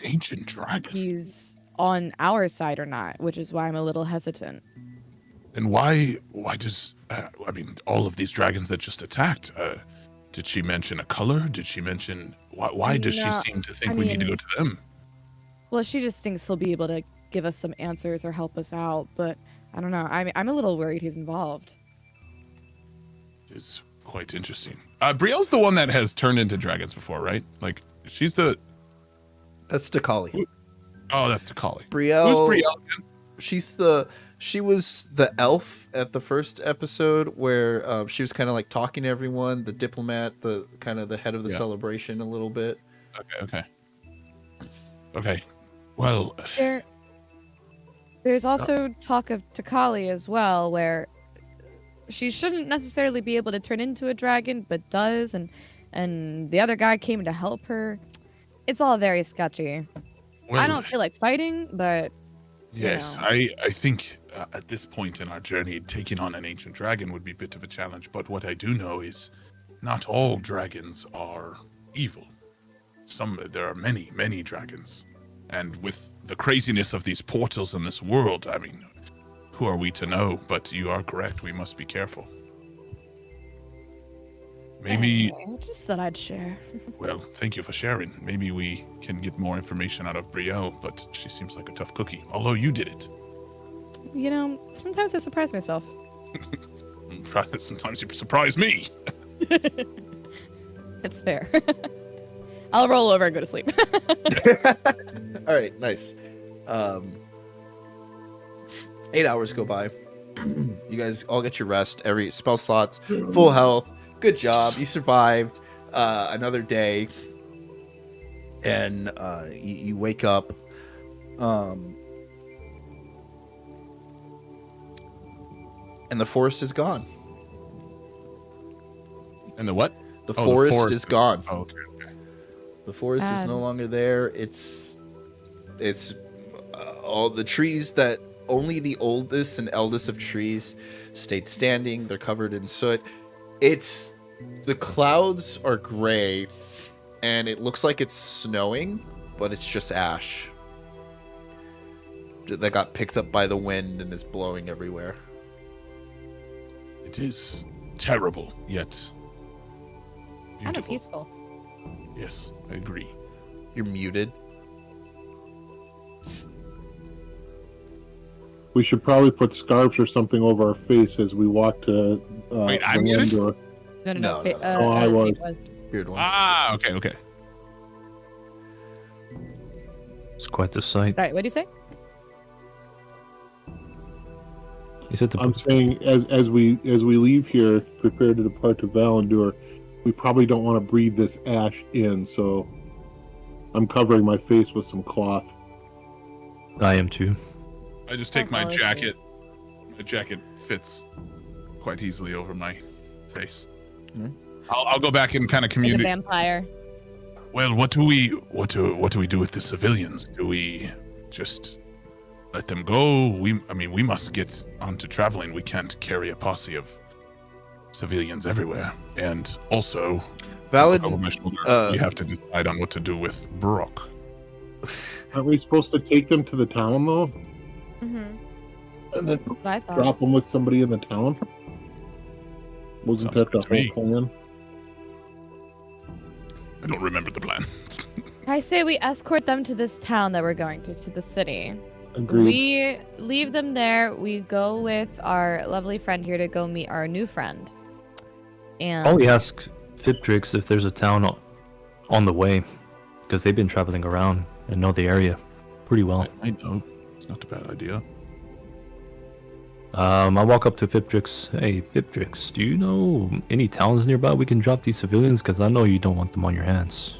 Ancient dragon. he's on our side or not, which is why I'm a little hesitant. And why does I mean all of these dragons that just attacked? Did she mention a color? Did she mention why does she No, seem to think I we need to mean- go to them? Well, she just thinks he'll be able to give us some answers or help us out, but I don't know. I'm a little worried he's involved. It's quite interesting. Brielle's the one that has turned into dragons before, right? Like she's the That's Takali. oh, that's Takali. Brielle. Who's Brielle again? She was the elf at the first episode where she was kind of like talking to everyone, the diplomat, the kind of the head of the Yeah. celebration a little bit. Okay. Well, There's also talk of Takali as well, where she shouldn't necessarily be able to turn into a dragon, but does, and the other guy came to help her. It's all very sketchy. well I don't feel like fighting, but yes, know. I think at this point in our journey, taking on an ancient dragon would be a bit of a challenge. But what I do know is, not all dragons are evil. There are many dragons, and with the craziness of these portals in this world, I mean, who are we to know? But you are correct. We must be careful. Maybe. anyway, I just thought I'd share. Well, thank you for sharing. Maybe we can get more information out of Brielle, but she seems like a tough cookie. Although you did it. Sometimes I surprise myself. Sometimes you surprise me. It's fair. I'll roll over and go to sleep. All right, nice. 8 hours go by. You guys all get your rest. Every spell slots, full health. Good job. You survived another day, and you wake up. And the forest is gone. And the what? The Oh, the forest forest is gone. Oh, okay. The forest is no longer there. It's all the trees that only the oldest and eldest of trees stayed standing. They're covered in soot. The clouds are gray, and it looks like it's snowing, but it's just ash that got picked up by the wind and is blowing everywhere. It is terrible, yet Kind of beautiful. peaceful. Yes, I agree. You're muted. We should probably put scarves or something over our face as we walk to Wait, I'm the muted? door. No. No, no, no. Oh, I was. Weird one. Ah, okay. It's quite the sight. Right, what do you say? You said the I'm saying as we leave here, prepare to depart to Valendur, we probably don't want to breathe this ash in, so I'm covering my face with some cloth. I am too. I just take my Oh, jacket. My jacket fits quite easily over my face. Mhm. I'll go back and kind of Like a communicate. vampire. Well, what do we do with the civilians? Do we just let them go? We must get on to traveling. We can't carry a posse of civilians everywhere. And also, Valid. over my shoulder, we have to decide on what to do with Brooke. Aren't we supposed to take them to the town though, Mm-hmm. and then What I thought. drop them with somebody in the town? Wasn't Sounds that the good to me. whole plan? I don't remember the plan. I say we escort them to this town that we're going to the city. Agreed. We leave them there. We go with our lovely friend here to go meet our new friend. And Probably ask Fiptrix if there's a town on the way, because they've been traveling around and know the area pretty well. I know. It's not a bad idea. I walk up to Fiptrix. Hey, Fiptrix, do you know any towns nearby we can drop these civilians? Because I know you don't want them on your hands.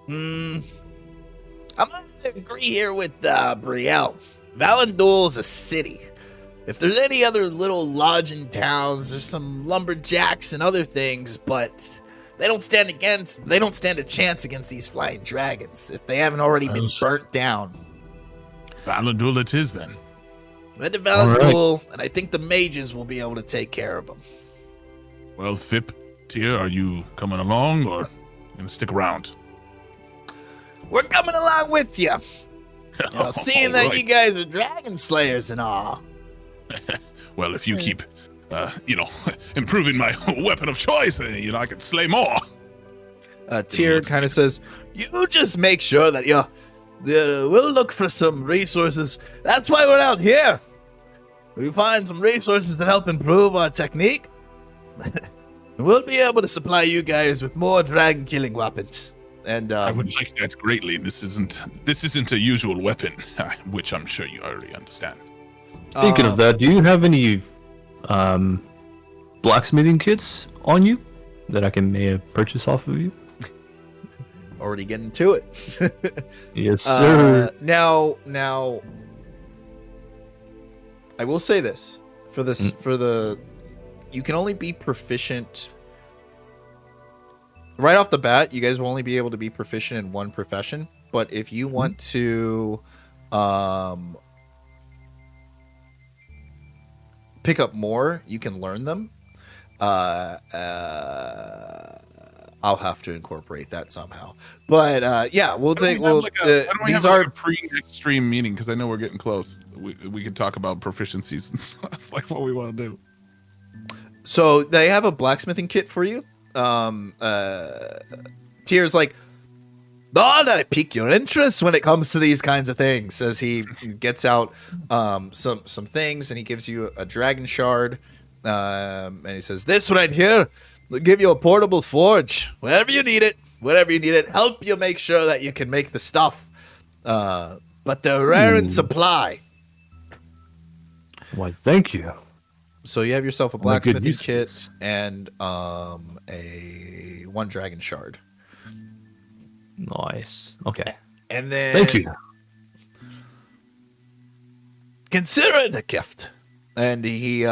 I'm going to agree here with Brielle. Valandul is a city. If there's any other little lodging towns, there's some lumberjacks and other things, but they don't stand a chance against these flying dragons if they haven't already been burnt down. Valandul it is then. Head to Valandul, and I think the mages will be able to take care of them. Well, Fip, Tyr, are you coming along or gonna stick around? We're coming along with you. Seeing that Alright. you guys are dragon slayers and all. Well, if you keep, improving my weapon of choice, I can slay more. Tyr kind of says, You just make sure that we'll look for some resources. That's why we're out here. We find some resources that help improve our technique. We'll be able to supply you guys with more dragon killing weapons. and I would like that greatly. This isn't a usual weapon, which I'm sure you already understand. Speaking of that, do you have any blacksmithing kits on you that I may purchase off of you? already getting to it. Yes, sir. Now, I will say this for this you can only be proficient right off the bat. You guys will only be able to be proficient in one profession, but if you want to pick up more, you can learn them. I'll have to incorporate that somehow, but yeah, we'll take. These are a pre-next stream meeting because I know we're getting close. We could talk about proficiencies and stuff like what we want to do. So they have a blacksmithing kit for you. Tyr's like, oh, that pique your interest when it comes to these kinds of things. As he gets out some things and he gives you a dragon shard, and he says, "This right here will give you a portable forge. Wherever you need it, help you make sure that you can make the stuff. But they're rare in supply." Why, thank you. So you have yourself a Well, good blacksmithing use for kit this. and one dragon shard. Nice. Okay. And then Thank you. consider it a gift. And he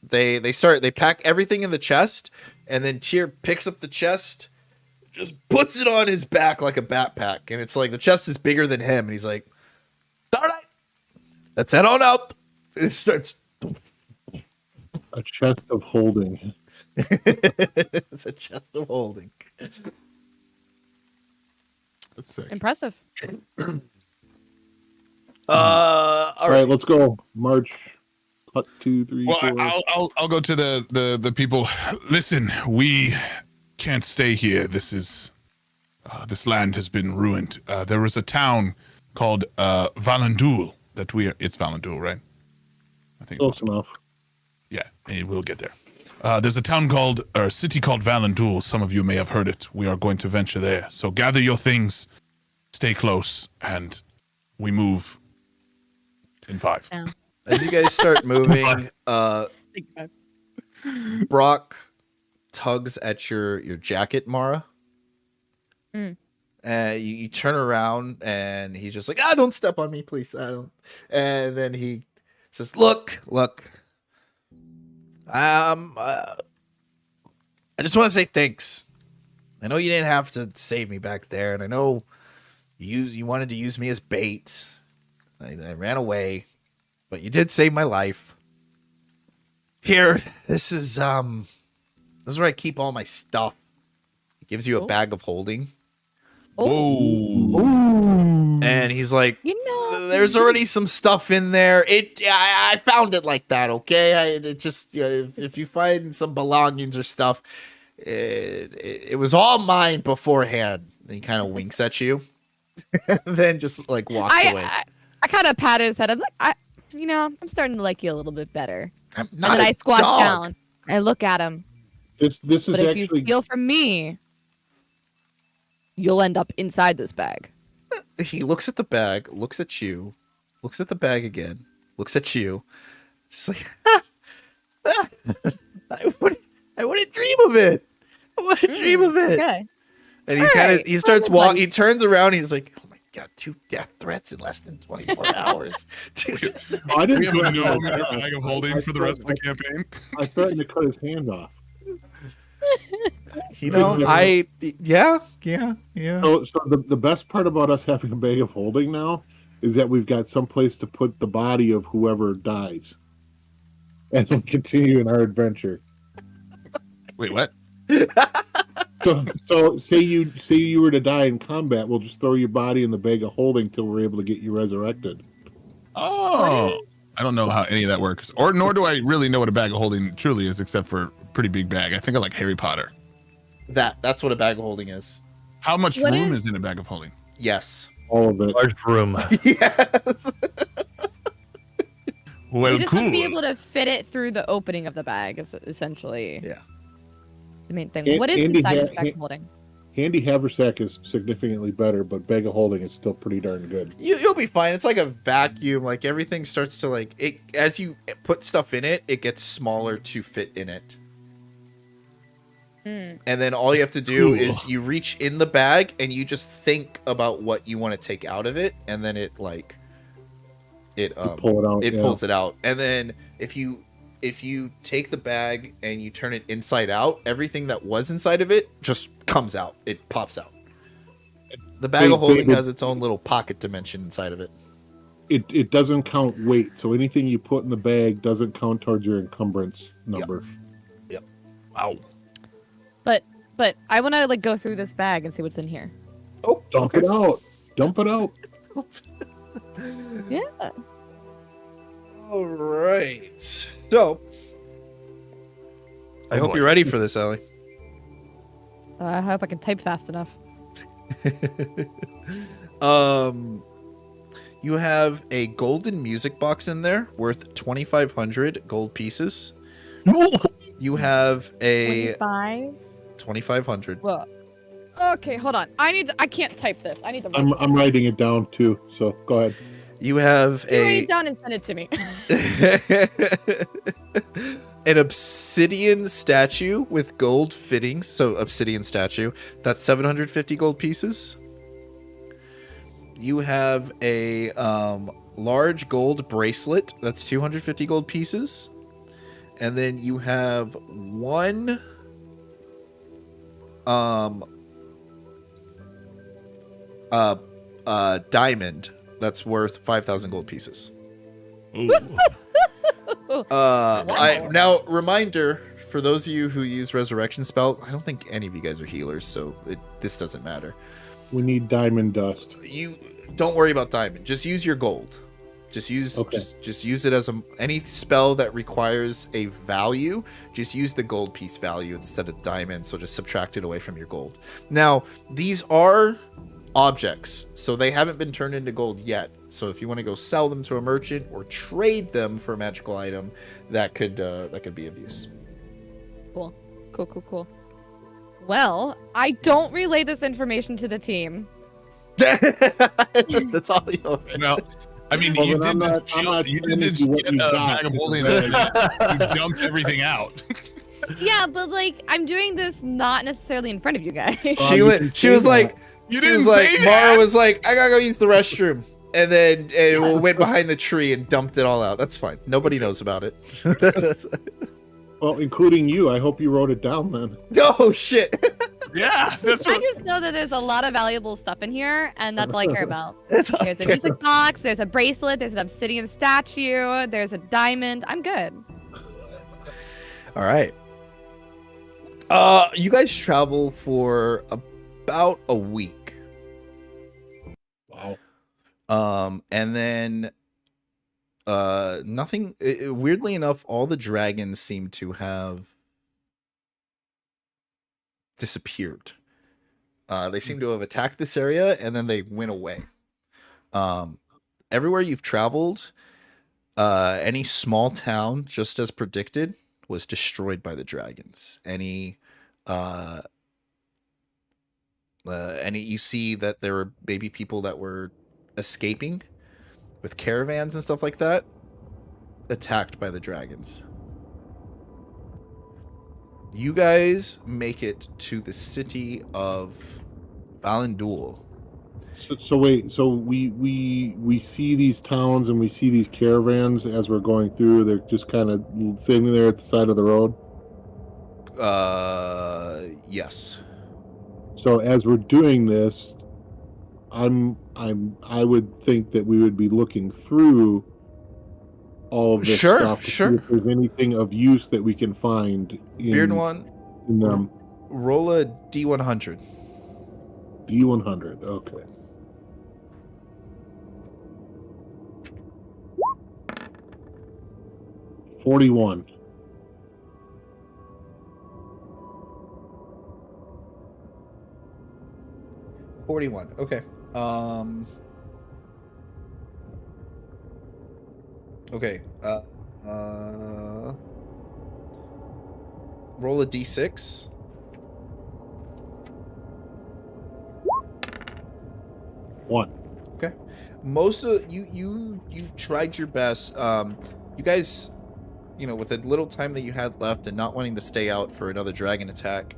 they pack everything in the chest, and then Tyr picks up the chest, just puts it on his back like a backpack, and it's like the chest is bigger than him, and he's like, "All right, let's head on out." It starts. A chest of holding. It's a chest of holding. That's sick. Impressive. All right, let's go. March. 2, 3, Well, 4. I'll go to the people. Listen, we can't stay here. This land has been ruined. There is a town called Valandul that it's Valandul, right? I think. Close enough. Yeah, we'll get there. There's a city called Valandul. Some of you may have heard it. We are going to venture there. So gather your things, stay close, and we move in 5. Yeah. As you guys start moving, Brock tugs at your jacket, Mara. Mm. You turn around and he's just like, don't step on me, please. I don't. And then he Says, look. I just want to say thanks. I know you didn't have to save me back there, and I know you wanted to use me as bait. I ran away, but you did save my life. Here, this is where I keep all my stuff. It gives you a bag of holding. Whoa. And he's like, there's already some stuff in there. I found it like that, okay? If you find some belongings or stuff, it was all mine beforehand. And he kind of winks at you, and then just like walks away. I kind of pat his head. I'm like, I'm starting to like you a little bit better. I'm And not then a I squat dog. down. I look at him. This is But if you actually steal from me, you'll end up inside this bag. He looks at the bag, looks at you, looks at the bag again, looks at you, just like, I wouldn't dream of it. I wouldn't dream of it. Okay. And Alright. he starts Well, walking. He turns around. He's like, "Oh my god, 2 death threats in less than 24 hours." Dude. I We didn't have a threaten gnome in him. our bag of holding for the rest of the campaign. I threatened to cut his hand off. Yeah. So the best part about us having a bag of holding now is that we've got some place to put the body of whoever dies as we continue in our adventure. Wait, what? So say you were to die in combat, we'll just throw your body in the bag of holding till we're able to get you resurrected. Oh, I don't know how any of that works, or nor do I really know what a bag of holding truly is, except for a pretty big bag. I think I like Harry Potter. That's what a bag of holding is. How much What room is- is in a bag of holding? Yes. All of it. Large room. Yes. Well, You just cool. have to be able to fit it through the opening of the bag, is essentially Yeah. the main thing. And- What is Andy inside ha- this bag of holding? Handy haversack is significantly better, but bag of holding is still pretty darn good. You'll be fine. It's like a vacuum. Like everything starts to like it as you put stuff in it. It gets smaller to fit in it. Mm. And then all you have to do Cool. is you reach in the bag and you just think about what you want to take out of it, and then it Pull it out. it yeah. pulls it out. And then if you take the bag and you turn it inside out, everything that was inside of it just comes out. It pops out. The bag of holding has its own little pocket dimension inside of it. It doesn't count weight, so anything you put in the bag doesn't count towards your encumbrance number. Wow. But I want to like go through this bag and see what's in here. Oh, Dump it out. Dump it out. Yeah. All right. So, I hope boy. you're ready for this, Ellie. I hope I can type fast enough. You have a golden music box in there worth 2,500 gold pieces. You have a 25. 2,500. Well, okay, hold on. I can't type this. I need to write I'm writing it down too, so go ahead. You have You write a it down and send it to me. an obsidian statue with gold fittings. So obsidian statue. That's 750 gold pieces. You have a large gold bracelet. That's 250 gold pieces. And then you have one diamond that's worth 5,000 gold pieces. Now reminder for those of you who use resurrection spell, I don't think any of you guys are healers, so this doesn't matter. We need diamond dust. You don't worry about diamond. Just use your gold. Just use Okay. just use it as any spell that requires a value. Just use the gold piece value instead of diamond. So just subtract it away from your gold. Now these are objects, so they haven't been turned into gold yet. So if you want to go sell them to a merchant or trade them for a magical item, that could be of use. Cool. Well, I don't relay this information to the team. That's all you know. Well, I mean, Well, you then did I'm just not- I'm not you telling did you just what get a you got. bag of holding and you dumped everything out. Yeah, but like I'm doing this not necessarily in front of you guys. She was like, You she didn't was like, say Mara that. was like, I gotta go use the restroom. and then it went behind the tree and dumped it all out. That's fine. Nobody knows about it. Well, including you. I hope you wrote it down then. Oh shit! Yeah, that's I what. just know that there's a lot of valuable stuff in here, and that's all I care about. That's all I There's a care music box, there's a bracelet, there's an obsidian statue, there's a diamond. I'm good. All right. You guys travel for about a week. Wow. And then nothing weirdly enough, all the dragons seem to have disappeared. They seem to have attacked this area and then they went away. Everywhere you've traveled, any small town, just as predicted, was destroyed by the dragons. Any you see that there were maybe people that were escaping with caravans and stuff like that, attacked by the dragons. You guys make it to the city of Valandul. So wait. So we see these towns and we see these caravans as we're going through. They're just kind of sitting there at the side of the road. Yes. So as we're doing this, I would think that we would be looking through all of this Sure, stuff to sure. see if there's anything of use that we can find Beard one, in them. roll a D100. D100. Okay. $41. 41. Okay. Okay. Roll a D6. One. Okay. Most of you tried your best. You guys, with the little time that you had left and not wanting to stay out for another dragon attack,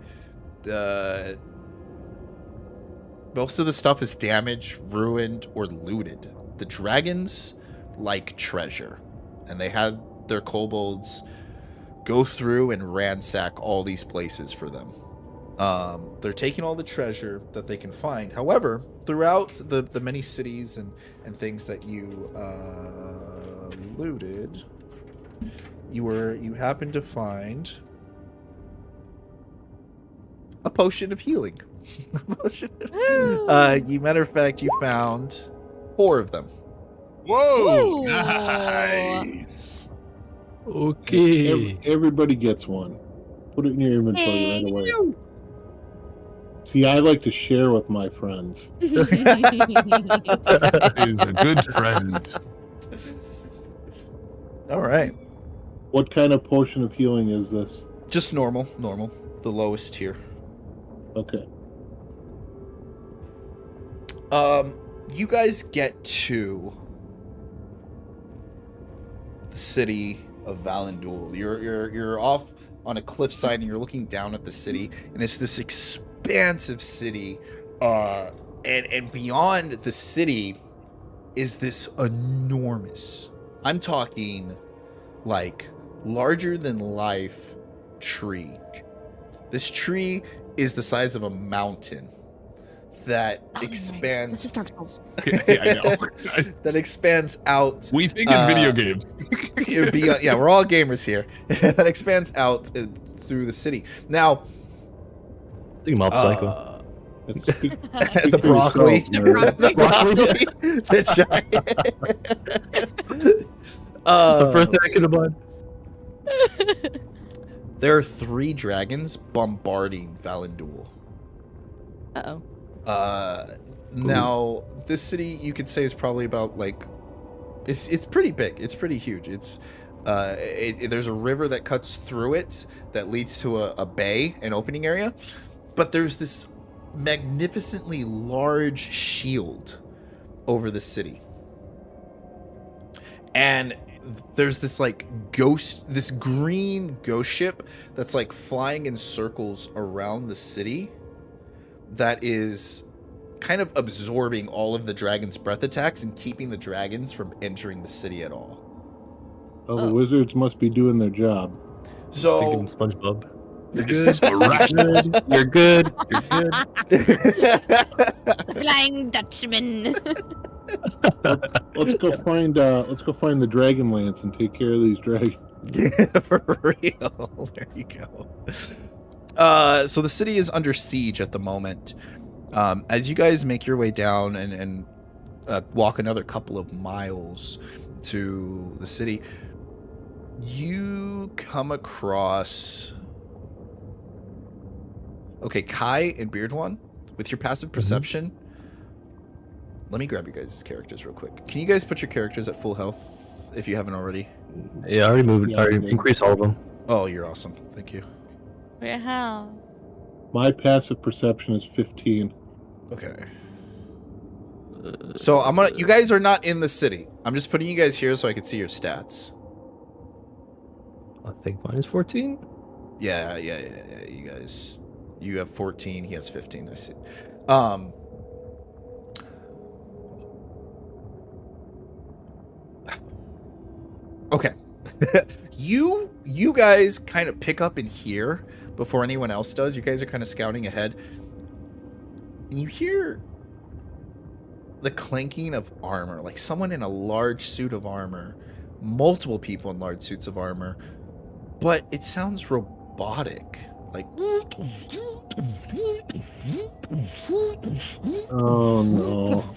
most of the stuff is damaged, ruined, or looted. The dragons like treasure, and they had their kobolds go through and ransack all these places for them. They're taking all the treasure that they can find. However, throughout the many cities and things that you looted, you happen to find a potion of healing. Matter of fact, you found 4 of them. Whoa! Ooh. Nice. Okay. Everybody gets one. Put it in your inventory right away. See, I like to share with my friends. He's a good friend. All right. What kind of potion of healing is this? Just normal, the lowest tier. Okay. You guys get to the city of Valandul. You're off on a cliffside and you're looking down at the city, and it's this expansive city. And beyond the city is this enormous, I'm talking like larger than life tree. This tree is the size of a mountain that expands. This is Dark Souls. Yeah, I know. That expands out. We think in video games. It would be, yeah, we're all gamers here. That expands out through the city. Now, Think Mob Psycho. the broccoli. The broccoli. That's the first thing I could have bought. There are 3 dragons bombarding Valandul. Uh-oh. Now this city you could say is probably about like it's pretty big. It's pretty huge. It's there's a river that cuts through it that leads to a bay, an opening area, but there's this magnificently large shield over the city, and there's this like this green ghost ship that's like flying in circles around the city that is kind of absorbing all of the dragon's breath attacks and keeping the dragons from entering the city at all. Well, the wizards must be doing their job. Just thinking So SpongeBob. You're This good. is miraculous. You're good. You're good. Flying Dutchman. Let's go find the dragon lance and take care of these dragons. for real. There you go. So the city is under siege at the moment. As you guys make your way down and walk another couple of miles to the city, you come across... Okay, Kai and Beard One, with your passive perception, let me grab you guys' characters real quick. Can you guys put your characters at full health if you haven't already? Yeah, I already moved. Yeah, I already yeah. increased all of them. Oh, you're awesome. Thank you. Wait, how? My passive perception is 15. Okay. So you guys are not in the city. I'm just putting you guys here so I can see your stats. I think mine is 14. Yeah. You guys, you have 14. He has 15. I see. Okay. you guys kind of pick up in here before anyone else does. You guys are kind of scouting ahead. And you hear the clanking of armor, like someone in a large suit of armor, multiple people in large suits of armor, but it sounds robotic. Like Oh no.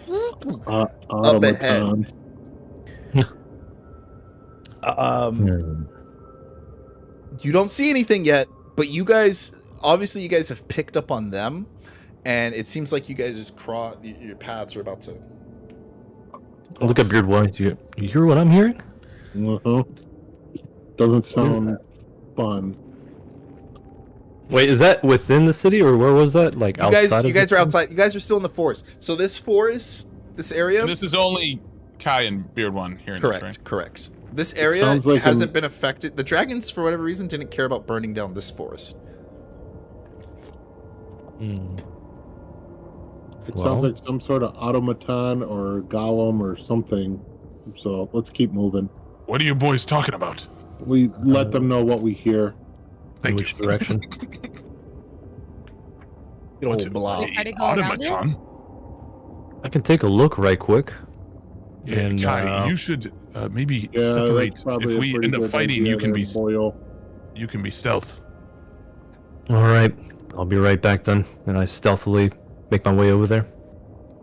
Up ahead. Automatons. You don't see anything yet, but you guys have picked up on them, and it seems like you guys' your paths are about to. Look at Beard One. You hear what I'm hearing? Uh-huh. Doesn't sound fun. Wait, is that within the city or where was that? Like outside? You of guys the are city? outside. You guys are still in the forest. So this forest, this area, And this is only Kai and Beard One here in this, right? correct. This area sounds like hasn't been affected. The dragons, for whatever reason, didn't care about burning down this forest. Hmm. It Well. sounds like some sort of automaton or golem or something. So let's keep moving. What are you boys talking about? We let them know what we hear. Thank Which you. direction? You want Oh, blah. Try to go around it? automaton? I can take a look right quick. Yeah, And, Kai, you should maybe Yeah, separate. that's probably If a we pretty end up good fighting, idea you can there, be Boyle. stealth. All right, I'll be right back then. And I stealthily make my way over there.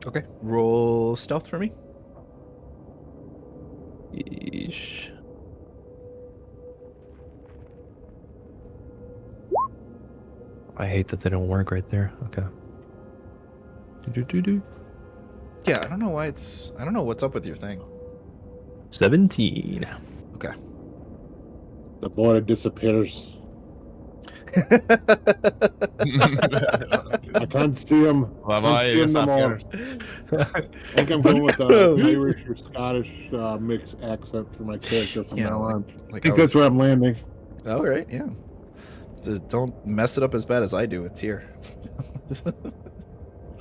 Okay, roll stealth for me. Yeesh. I hate that they don't work right there. Okay. Do. Yeah, I don't know why I don't know what's up with your thing. 17. Okay. The border disappears. I can't see them. Bye-bye, I'm seeing them all. I think I'm going with Irish or Scottish mixed accent for my character from Yeah, now on. like I think that's where I'm landing. All right, yeah. Just don't mess it up as bad as I do. It's here.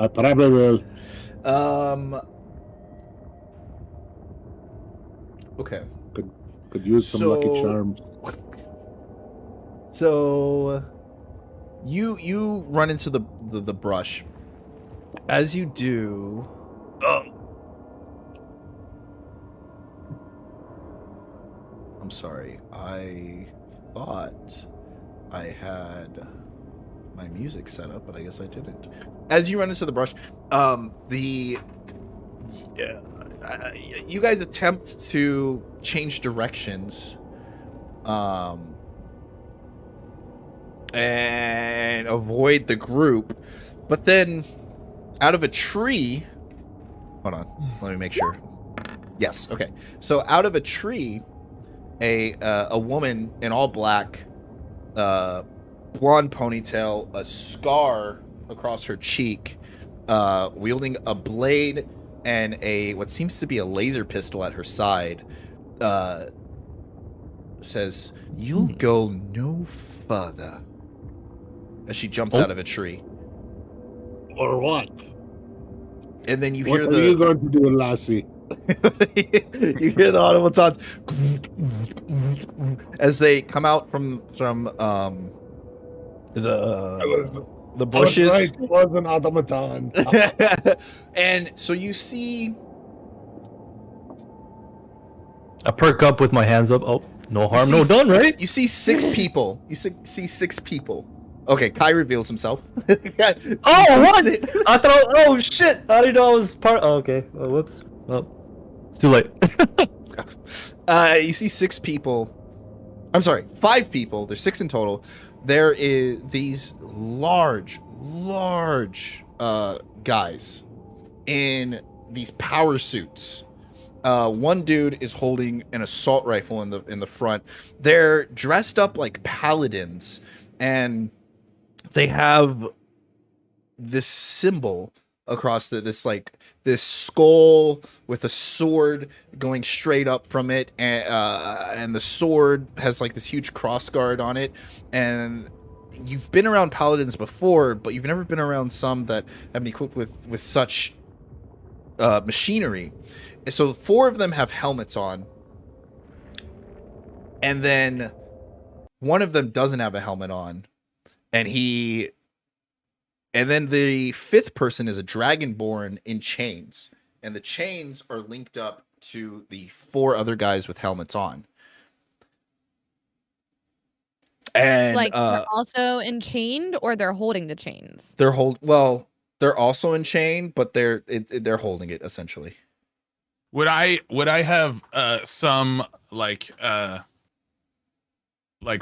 I probably will. Okay. Could use some Lucky Charms. So you run into the brush. As you do, I'm sorry. I thought I had my music set up, but I guess I didn't. As you run into the brush, you guys attempt to change directions, and avoid the group, but then out of a tree, hold on, let me make sure. Yes, okay. So out of a tree, a woman in all black, blonde ponytail, a scar across her cheek, wielding a blade and what seems to be a laser pistol at her side, says, "You'll go no further," as she jumps out of a tree. Or what? And then you What hear are you going to do, Lassie? you hear the automatons as they come out from the bushes. I was right, it was an automaton. And so you see I perk up with my hands up. Oh, no harm, see no done, right? you see 6 people. You see 6 people. Okay, Kai reveals himself. Oh, what? I thought. Oh shit! I didn't know I was part. Oh, okay. Oh, whoops. Oh, it's too late. You see 6 people. I'm sorry, 5 people. There's 6 in total. There is these large guys in these power suits. One dude is holding an assault rifle in the front. They're dressed up like paladins, and they have this symbol across this skull with a sword going straight up from it, and the sword has like this huge cross guard on it. And you've been around paladins before, but you've never been around some that have been equipped with such machinery. So 4 of them have helmets on, and then one of them doesn't have a helmet on, and then the 5th person is a dragonborn in chains, and the chains are linked up to the 4 other guys with helmets on. And Like they're also enchained, or they're holding the chains. they're also enchained, but they're holding it essentially. Would I have some like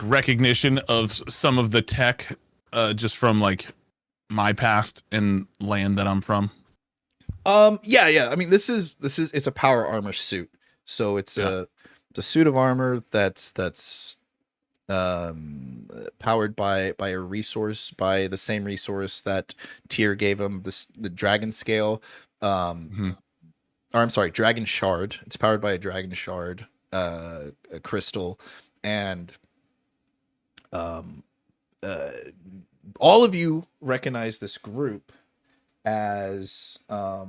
recognition of some of the tech just from like my past and land that I'm from? Yeah. I mean, this is it's a power armor suit. So it's a suit of armor that's powered by a resource, by the same resource that Tyr gave him, the dragon scale. Or I'm sorry, dragon shard. It's powered by a dragon shard, a crystal, and all of you recognize this group as the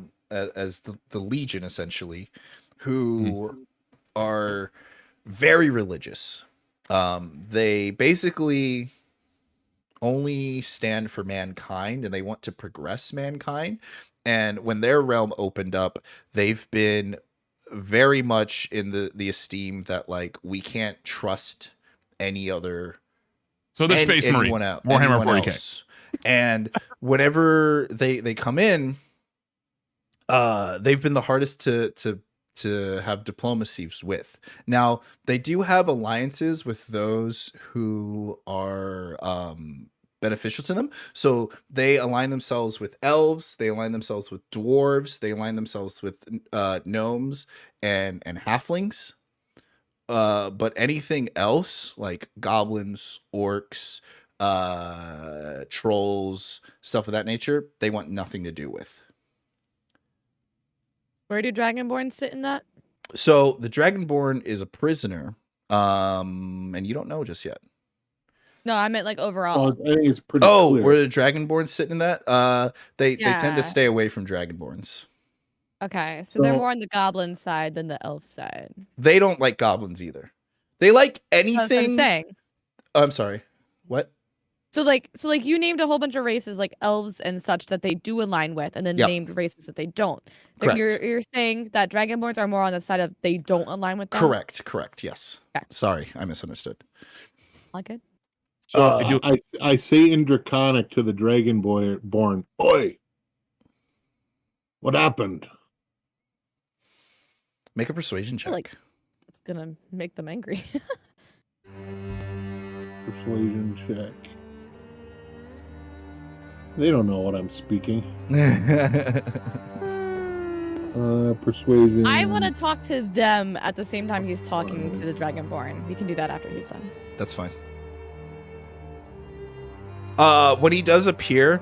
Legion, essentially, who are very religious. They basically only stand for mankind, and they want to progress mankind. And when their realm opened up, they've been very much in the esteem that like we can't trust any other. So they're Space Marines, Warhammer 40K. And whenever they come in, they've been the hardest to have diplomacies with. Now they do have alliances with those who are beneficial to them. So they align themselves with elves, they align themselves with dwarves, they align themselves with gnomes and halflings. But anything else like goblins, orcs, trolls, stuff of that nature, they want nothing to do with. Where do Dragonborn sit in that? So the Dragonborn is a prisoner, and you don't know just yet. No, I meant like overall. I think it's pretty clear. Where the Dragonborn sit in that? They tend to stay away from Dragonborns. Okay, so they're more on the goblin side than the elf side. They don't like goblins either. They like anything. That's what I'm saying. I'm sorry. What? So like you named a whole bunch of races like elves and such that they do align with, and then named races that they don't. Correct. You're saying that Dragonborns are more on the side of they don't align with them? Correct. Yes. Okay. Sorry, I misunderstood. All good. So I say in Draconic to the Dragonborn, "Oi, what happened?" Make a persuasion check. Like it's gonna make them angry. Persuasion check. They don't know what I'm speaking. Persuasion. I want to talk to them at the same time he's talking to the Dragonborn. We can do that after he's done. That's fine. When he does appear,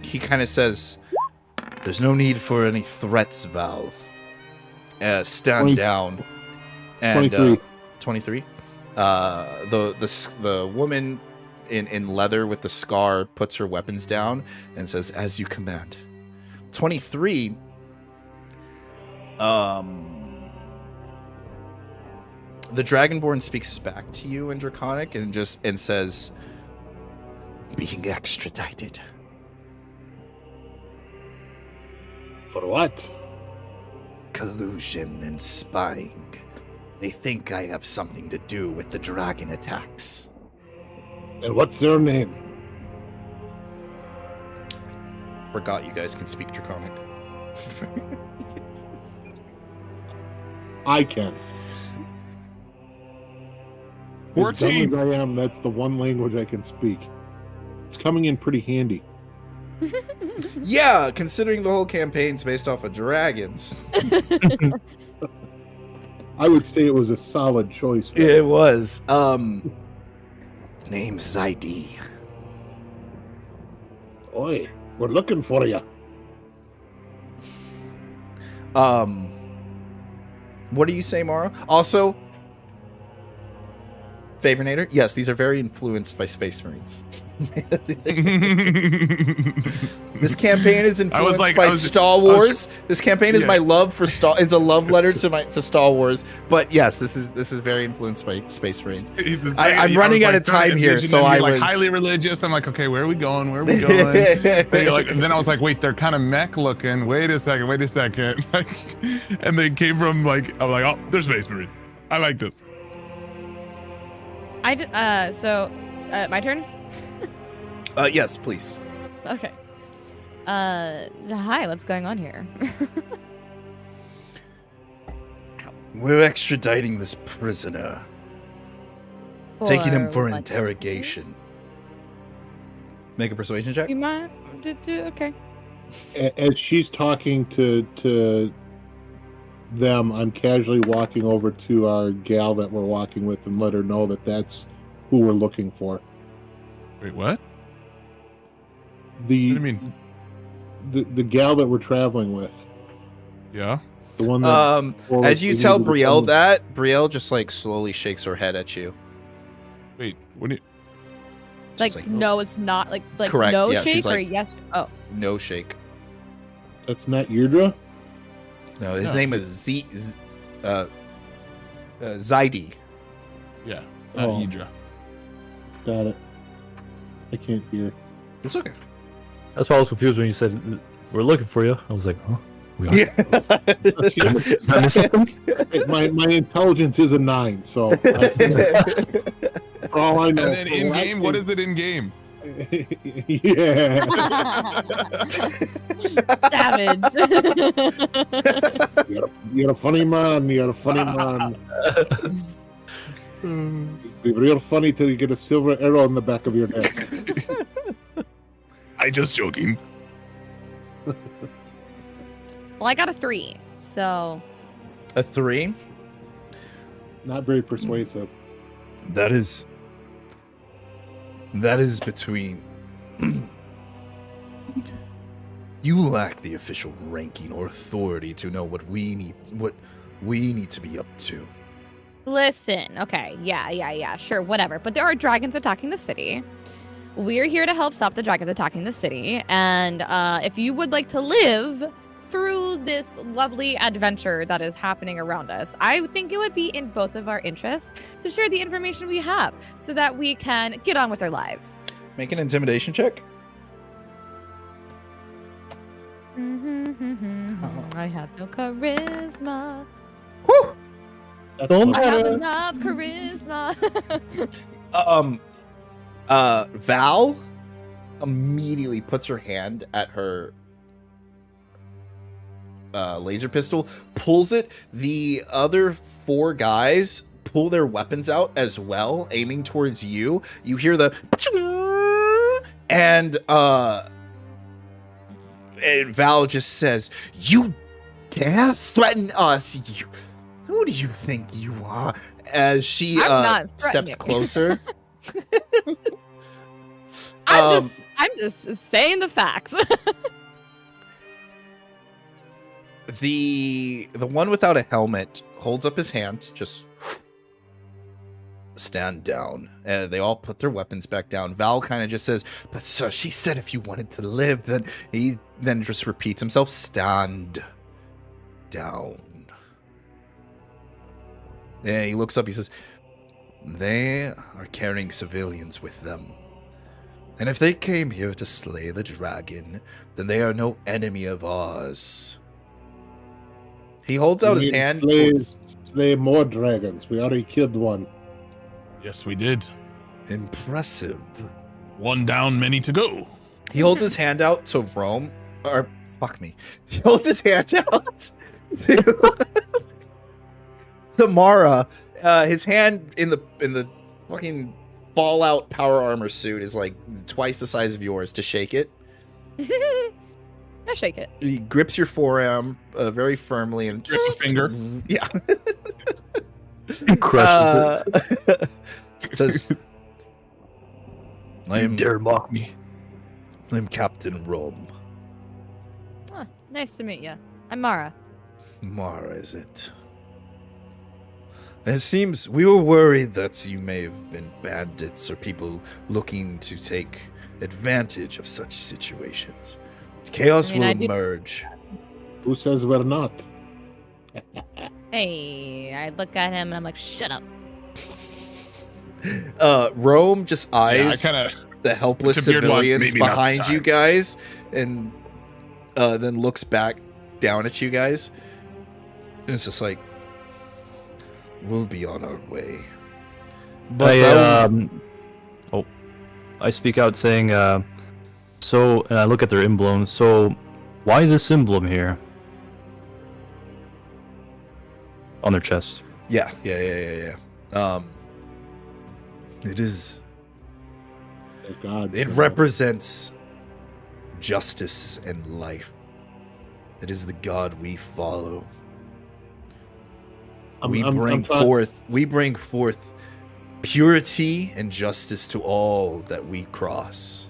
he kind of says, "There's no need for any threats, Val. Stand down." And 23. 23. The woman in leather with the scar, puts her weapons down and says, "As you command." 23. The Dragonborn speaks back to you in Draconic and says, "Being extradited." For what? Collusion and spying. They think I have something to do with the dragon attacks. And what's their name? Forgot you guys can speak Draconic. I can. As dumb 14. as I am, that's the one language I can speak. It's coming in pretty handy. Yeah, considering the whole campaign's based off of dragons. I would say it was a solid choice. though. It was. Name's Zaidi. Oi, we're looking for you. What do you say, Mara? Also, Fabernator? Yes, these are very influenced by Space Marines. This campaign is influenced by Star Wars. This campaign is my love for Star. It's a love letter to Star Wars. But yes, this is very influenced by Space Marines. I'm running out of time here, so I was highly religious. I'm like, okay, where are we going? Where are we going? And then I was like, wait, they're kind of mech looking. Wait a second. And they came from like, I'm like, oh, they're Space Marine. I like this. My turn? Yes, please. Okay. Hi, what's going on here? We're extraditing this prisoner, taking him for what? interrogation. Make a persuasion check. You might okay. As she's talking to them, I'm casually walking over to our gal that we're walking with and let her know that that's who we're looking for. Wait, what? What The do you mean? the gal that we're traveling with. Yeah. The one that As you tell Brielle that, Brielle just like slowly shakes her head at you. Wait, what do you? Like, no, it's not. Like Correct, no yeah, shake she's or like- yes? Oh. No shake. That's not Yurdra? No, his No. name is Zaidi. Yeah. Oh. Hydra. Got it. I can't hear. It's okay. That's why I was confused when you said we're looking for you. I was like, huh? We are? Yeah. Did I miss something? Hey, my intelligence is a 9, so for all I know. And then in game, what is it in game? Yeah. Savage. You're a funny man. You're a funny man. It'd be real funny till you get a silver arrow in the back of your head. I just joking. Well, I got a 3, so A 3? Not very persuasive. That is between. You lack the official ranking or authority to know what we need to be up to. listen. Okay, yeah, sure, whatever. But there are dragons attacking the city. We're here to help stop the dragons attacking the city. And if you would like to live through this lovely adventure that is happening around us, I think it would be in both of our interests to share the information we have so that we can get on with our lives. Make an intimidation check. I have no charisma. Whew. Don't I have matter. enough charisma. Val immediately puts her hand at her laser pistol, pulls it. The other 4 guys pull their weapons out as well, aiming towards you. You hear the and Val just says, "You dare threaten us? Who do you think you are?" As she I'm not steps threatening. closer. I'm just saying the facts. The one without a helmet holds up his hand, just stand down. They all put their weapons back down. Val kind of just says, "But sir, she said if you wanted to live." Then he just repeats himself, "Stand down." Yeah, he looks up. He says, "They are carrying civilians with them. And if they came here to slay the dragon, then they are no enemy of ours." He holds out his hand towards... Slay more dragons. We already killed one. Yes, we did. Impressive. One down, many to go. He holds his hand out to Rome, or fuck me. He holds his hand out to Mara. His hand in the fucking Fallout power armor suit is like twice the size of yours to shake it. I shake it. He grips your forearm very firmly and Grip a finger. yeah. Crush Says, You dare mock me. I'm Captain Rome. Huh, nice to meet you. I'm Mara. Mara, is it? It seems we were worried that you may have been bandits or people looking to take advantage of such situations. Chaos I will do- emerge. Who says we're not? Hey, I look at him and I'm like, shut up. Rome just Yeah, I eyes kind of. the helpless It's a beard one, civilians maybe not the behind you time. guys and then looks back down at you guys. It's just like, we'll be on our way. But I speak out saying, so, and I look at their emblem. So, why this emblem here on their chest? yeah. It is. Oh, God. It represents justice and life. It is the God we follow. We bring forth purity and justice to all that we cross.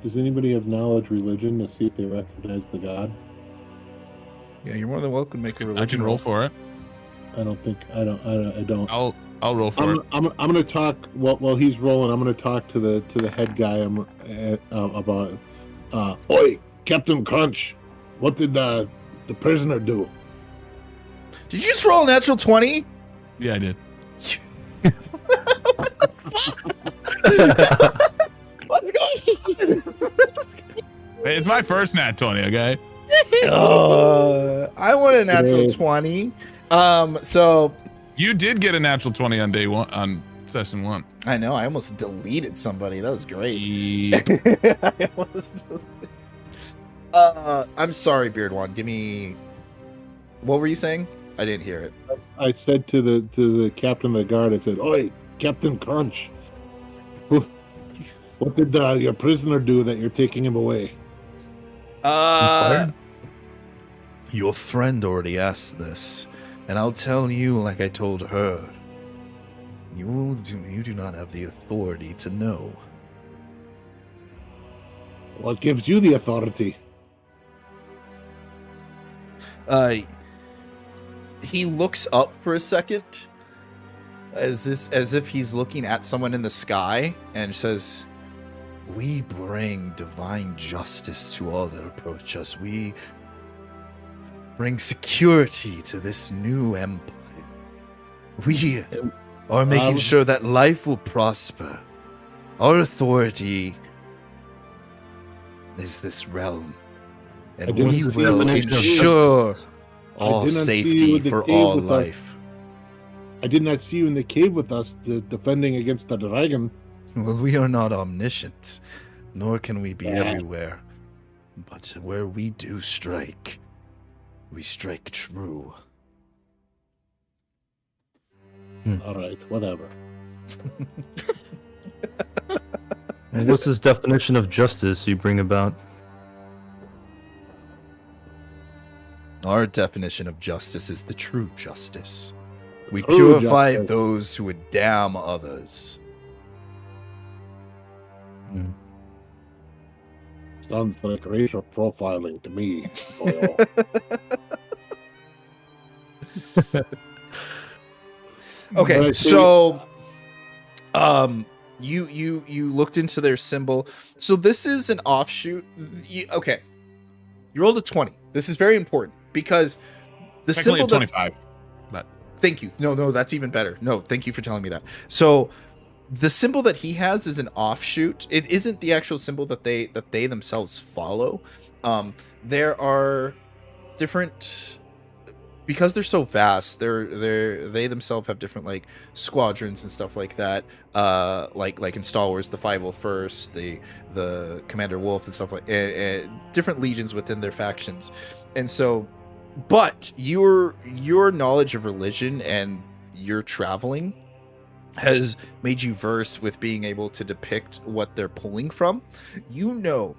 Does anybody have knowledge religion to see if they recognize the god? Yeah, you're more than welcome to make a religion I can roll for it. I don't. I'll roll for it. I'm gonna talk while he's rolling. I'm gonna talk to the head guy. About it. Oi, Captain Crunch, what did the prisoner do? Did you just roll a natural 20? Yeah, I did. What's going Hey, it's my first nat 20, okay? on? I want a natural 20. So You did get a natural 20 on day one, on session one. I know I almost deleted somebody. That was great. Yep. I almost deleted. I'm sorry, Beard One. Give me. What were you saying? I didn't hear it. I said to the captain of the guard. I said, "Oi, Captain Crunch, what did your prisoner do that you're taking him away?" Inspired? Your friend already asked this, and I'll tell you like I told her. You do not have the authority to know. What gives you the authority? He looks up for a second, as if he's looking at someone in the sky, and says, "We bring divine justice to all that approach us. We bring security to this new empire. We are making sure that life will prosper. Our authority is this realm, and we Against the will definition of ensure I all did not see you safety in the for cave all with us. life." I did not see you in the cave with us defending against the dragon. Well, we are not omniscient, nor can we be everywhere. But where we do strike, we strike true. All right, whatever. And what's this definition of justice you bring about? Our definition of justice is the true justice. We True purify justice. those who would damn others. Hmm. Sounds like racial profiling to me. Okay, Right, so you looked into their symbol. So this is an offshoot. Okay, you rolled a 20. This is very important because the Technically symbol a that 25. But Thank you. No, that's even better. No, thank you for telling me that. So the symbol that he has is an offshoot. It isn't the actual symbol that they themselves follow. There are different, because they're so vast. They themselves have different like squadrons and stuff like that. Like in Star Wars, the 501st, the Commander Wolf and stuff like different legions within their factions, and so. But your knowledge of religion and your traveling has made you versed with being able to depict what they're pulling from. You know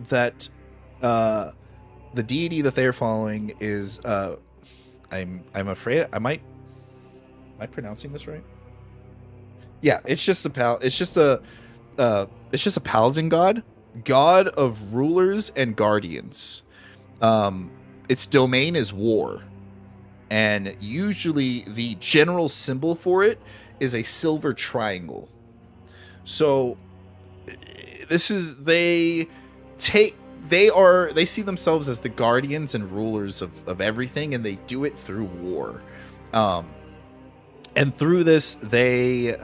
that the deity that they're following is I'm afraid am I pronouncing this right? Yeah, it's just a paladin god of rulers and guardians. Its domain is war, and usually the general symbol for it is a silver triangle. So this is they see themselves as the guardians and rulers of everything, and they do it through war. And through this they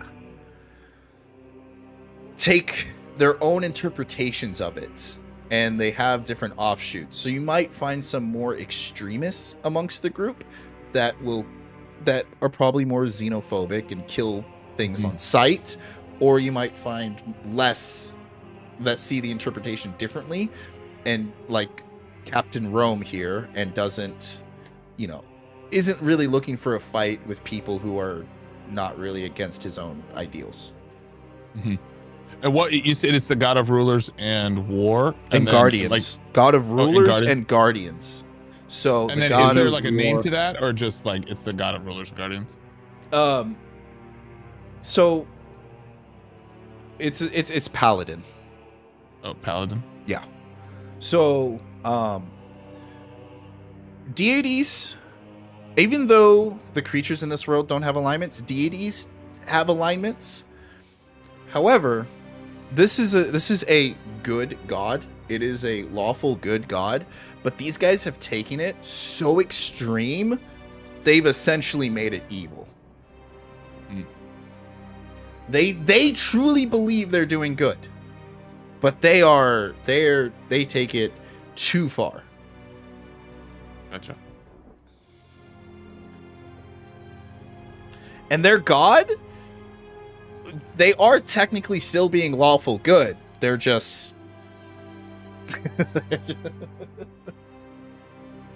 take their own interpretations of it, and they have different offshoots. So you might find some more extremists amongst the group that are probably more xenophobic and kill things on sight, or you might find less that see the interpretation differently, and like Captain Rome here, and isn't really looking for a fight with people who are not really against his own ideals. Mm-hmm. And what you said, it's the god of rulers and war and then, guardians, god of rulers and guardians. So and then is there like a name to that, or just like it's the god of rulers and guardians? So it's paladin. Oh, paladin. Yeah. So deities, even though the creatures in this world don't have alignments, deities have alignments. However, this is a good god. It is a lawful good god, but these guys have taken it so extreme, they've essentially made it evil. They truly believe they're doing good, but they take it too far. Gotcha. And their god, they are technically still being lawful good. They're just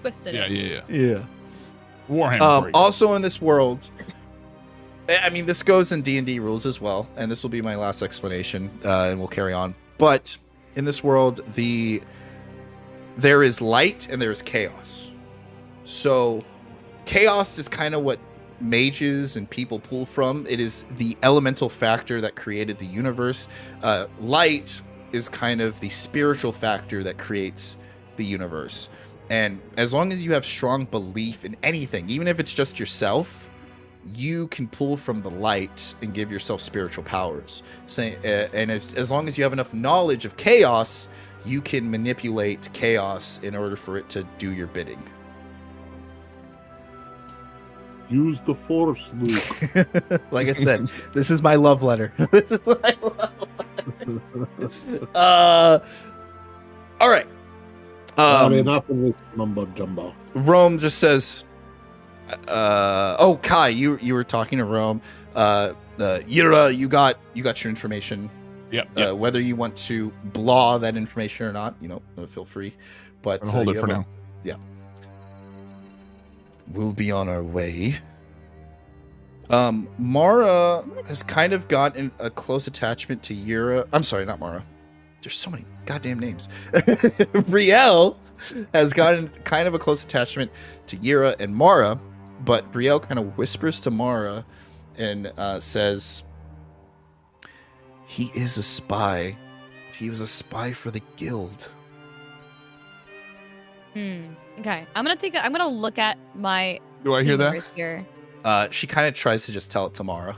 Twisted. Yeah. Warhammer. Also in this world, I mean, this goes in D&D rules as well, and this will be my last explanation, and we'll carry on. But in this world, there is light and there is chaos. So chaos is kind of what mages and people pull from. It is the elemental factor that created the universe. Light is kind of the spiritual factor that creates the universe. And as long as you have strong belief in anything, even if it's just yourself, you can pull from the light and give yourself spiritual powers. And as long as you have enough knowledge of chaos, you can manipulate chaos in order for it to do your bidding. Use the force, Luke. Like I said, this is my love letter. This is my love letter. All right. Enough of this mumbo jumbo. Rome just says, Kai, you were talking to Rome. Yira, you got your information. Yep. Whether you want to blah that information or not, feel free. But hold it for now. Yeah. We'll be on our way. Mara has kind of gotten a close attachment to Yira. I'm sorry, not Mara. There's so many goddamn names. Brielle has gotten kind of a close attachment to Yira and Mara, but Brielle kind of whispers to Mara and says, he is a spy. He was a spy for the guild. Okay, I'm gonna look at my. Do I hear that? Right here. She kind of tries to just tell it to Mara.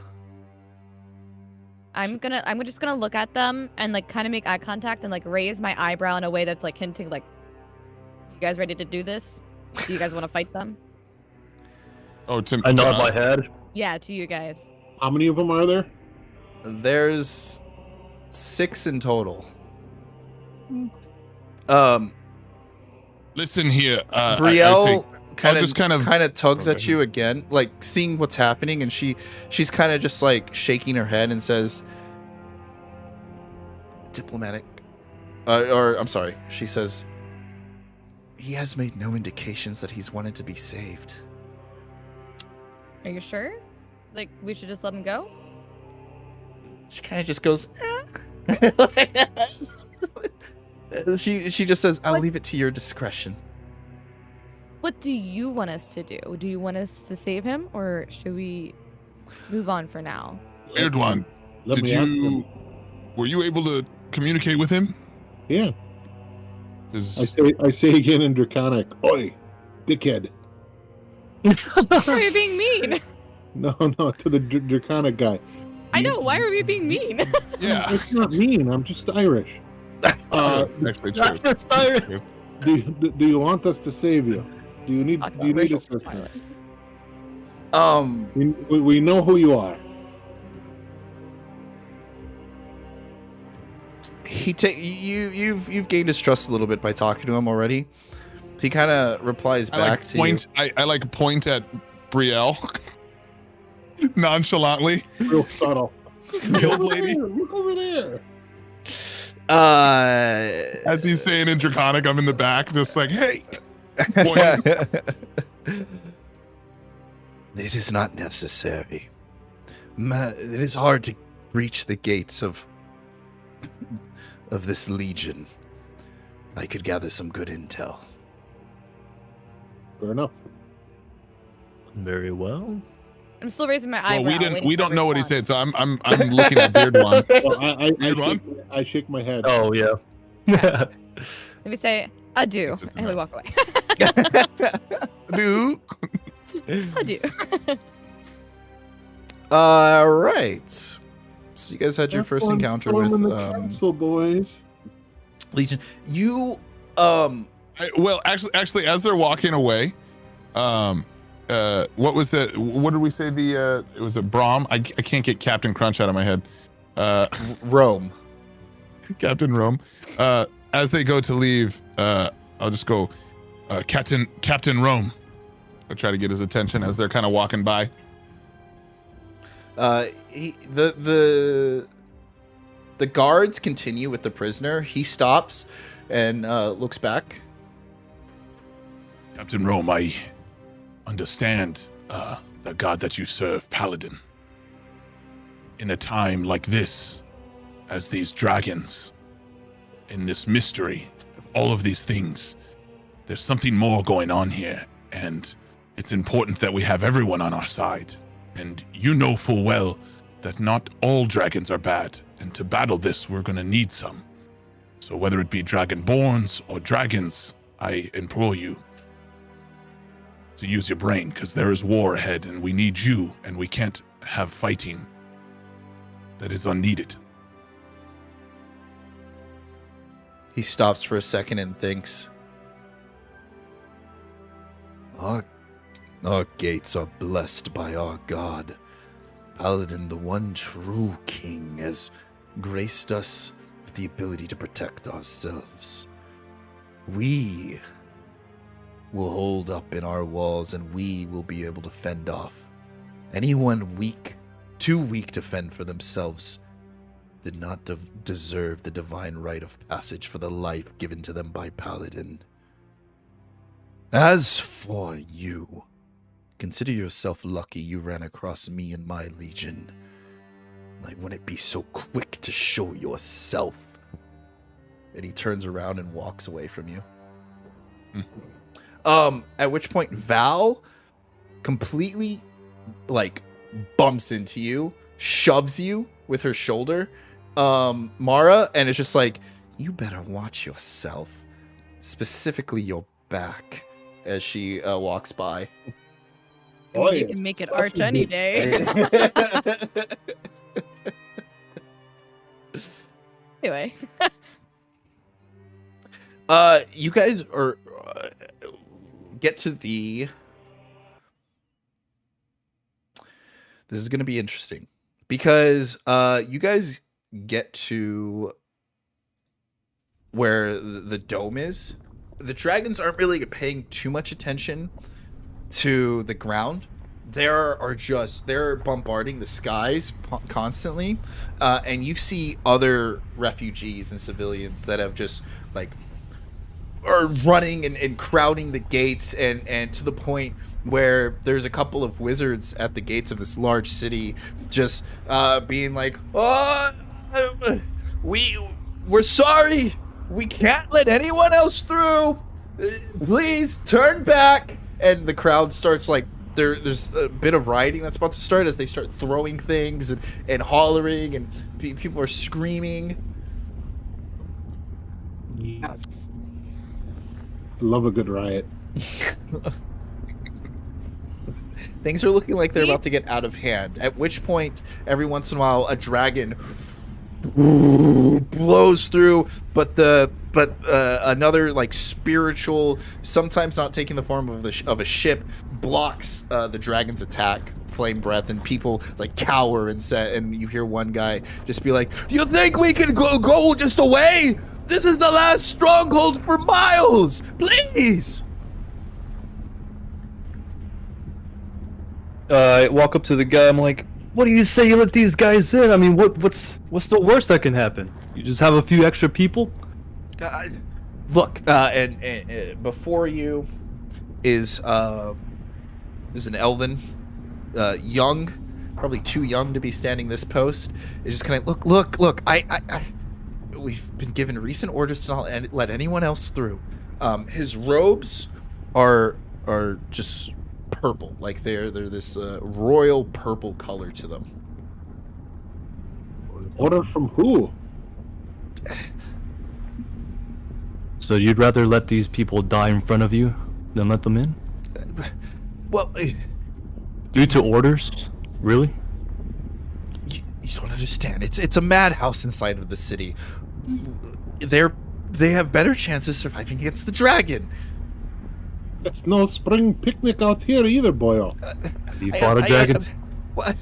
I'm just gonna look at them and like kind of make eye contact and like raise my eyebrow in a way that's like hinting like, you guys ready to do this? Do you guys want to fight them? Oh, to I nod to my us? head. Yeah, to you guys. How many of them are there? There's 6 in total. Um, Listen here, I say- Brielle just kind of- kind of tugs Okay. at you again, like seeing what's happening, and she's kind of just like shaking her head and says, "Diplomatic," or I'm sorry, she says, "He has made no indications that he's wanted to be saved." Are you sure? Like we should just let him go? She kind of just goes, eh. She just says, "I'll What? leave it to your discretion." What do you want us to do? Do you want us to save him, or should we move on for now? Weird one. Let Did me ask you? them. Were you able to communicate with him? Yeah. Does- I say again in Draconic, oi, dickhead. Why are you being mean? No, to the Draconic guy. I know. Why are we being mean? yeah. It's not mean. I'm just Irish. Actually, true. That's Irish. True. Do you want us to save you? Do you need Talk do you about need racial assistance? profiling. We know who you are. You've gained his trust a little bit by talking to him already. He kind of replies I back like to point. I like point at Brielle nonchalantly. Real subtle. The old lady, Look over there. you. as he's saying in Draconic, I'm in the back, just like, hey. Point. It is not necessary. It is hard to reach the gates of this legion. I could gather some good intel. Fair enough. Very well. I'm still raising my eyebrow. Well, waiting we for a don't know what he response. said, so I'm looking at Beard One. Well, Good one. I shake my head. Oh yeah. Let me say adieu, Yes, it's and we enough. walk away. Dude. Adieu. All right. So you guys had your Have first fun encounter with storming the castle, boys. Legion. You Well, actually, as they're walking away, what was that? What did we say? It was a Brom. I can't get Captain Crunch out of my head. Rome. Captain Rome. As they go to leave, I'll just go, Captain Rome. I try to get his attention as they're kind of walking by. The guards continue with the prisoner. He stops and looks back. Captain Rome, I understand the god that you serve, Paladin. In a time like this, as these dragons, in this mystery of all of these things, there's something more going on here, and it's important that we have everyone on our side. And you know full well that not all dragons are bad, and to battle this, we're going to need some. So whether it be dragonborns or dragons, I implore you to use your brain, because there is war ahead, and we need you, and we can't have fighting that is unneeded. He stops for a second and thinks. Our gates are blessed by our God. Paladin, the one true king, has graced us with the ability to protect ourselves. We will hold up in our walls, and we will be able to fend off. Anyone weak, too weak to fend for themselves, did not deserve the divine rite of passage for the life given to them by Paladin. As for you, consider yourself lucky you ran across me and my legion. I wouldn't be so quick to show yourself. And he turns around and walks away from you. At which point Val completely bumps into you, shoves you with her shoulder, Mara, and it's just like, you better watch yourself, specifically your back, as she walks by. Oh, You yeah. can make it Such arch a any good- day. Anyway. You guys are get to the. This is going to be interesting because you guys get to where the dome is. The dragons aren't really paying too much attention to the ground. They're bombarding the skies constantly, and you see other refugees and civilians that have just like are running and crowding the gates, and to the point where there's a couple of wizards at the gates of this large city just being like, oh, we're sorry, we can't let anyone else through, please turn back. And the crowd starts like there's a bit of rioting that's about to start as they start throwing things and hollering, and people are screaming. Yes. Love a good riot. Things are looking like they're about to get out of hand, at which point every once in a while a dragon blows through, but another like spiritual, sometimes not taking the form of a ship, blocks the dragon's attack, flame breath, and people like cower and you hear one guy just be like, you think we can go just away? This is the last stronghold for miles, please. I walk up to the guy. I'm like, "What do you say you let these guys in? I mean, what's the worst that can happen? You just have a few extra people." Look, and before you is an elven, young, probably too young to be standing this post. It's just kind of look. We've been given recent orders to not let anyone else through. His robes are just purple, like they're this royal purple color to them. Order from who? So you'd rather let these people die in front of you than let them in? Well, Due to orders? Really? you don't understand. It's a madhouse inside of the city. They have better chances surviving against the dragon. It's no spring picnic out here either, boyo. Have you fought a dragon? What?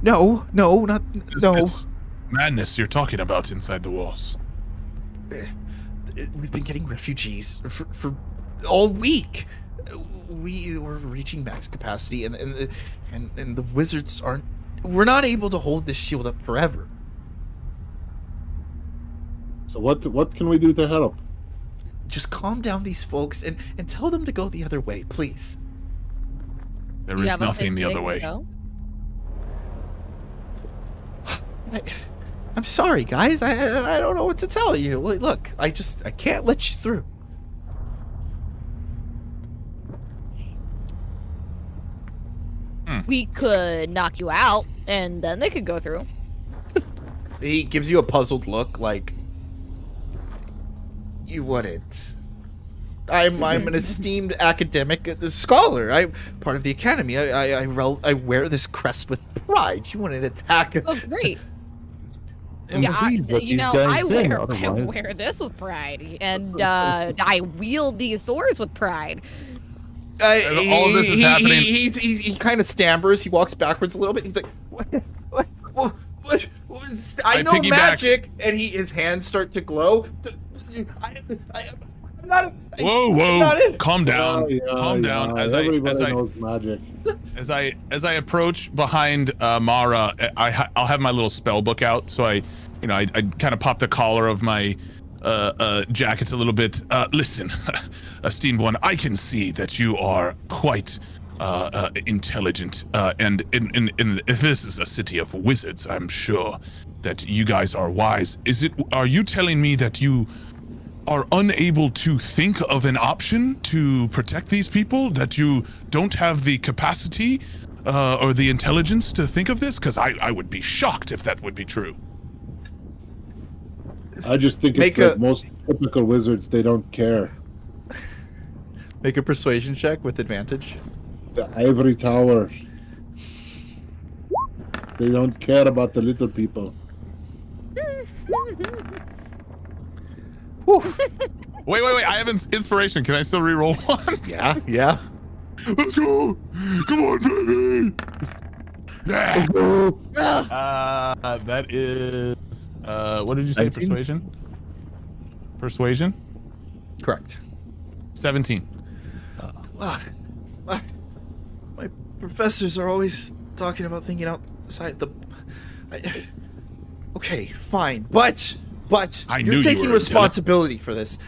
No, not no. This madness you're talking about inside the walls. We've been getting refugees for all week. We were reaching max capacity, and the wizards aren't. We're not able to hold this shield up forever. So what can we do to help? Just calm down these folks and tell them to go the other way, please. There You is have a nothing the place other they can way. go? I'm sorry, guys. I don't know what to tell you. Look, I can't let you through. We could knock you out, and then they could go through. He gives you a puzzled look, like you wouldn't. I'm an esteemed academic scholar. I'm part of the academy. I wear this crest with pride. You wouldn't attack. Oh, great. And Yeah, please let you these know, guys I in, wear otherwise- this with pride, and I wield these swords with pride. All of this is happening. He kind of stammers. He walks backwards a little bit. He's like, what? I know piggyback. magic, and his hands start to glow. I'm not. Whoa! Calm down. Calm Yeah, down. everybody knows magic. As I approach behind Mara, I'll have my little spell book out. So I kind of pop the collar of my jacket a little bit. Listen, esteemed one, I can see that you are quite intelligent, and if this is a city of wizards, I'm sure that you guys are wise. Are you telling me that you are unable to think of an option to protect these people, that you don't have the capacity or the intelligence to think of this? Because I would be shocked if that would be true. I just think it's like most typical wizards, they don't care. Make a persuasion check with advantage. The ivory tower. They don't care about the little people. Wait. I have inspiration. Can I still reroll one? Yeah. Let's go. Come on, baby. Yeah. That is. What did you say? 19? Persuasion. Persuasion. Correct. 17. My professors are always talking about thinking outside the. Okay, fine, but I knew you're you taking were responsibility for this.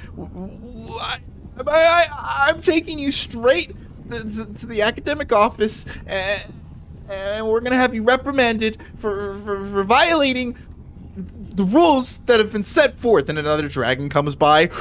I'm taking you straight to the academic office, and we're gonna have you reprimanded for violating the rules that have been set forth. And another dragon comes by.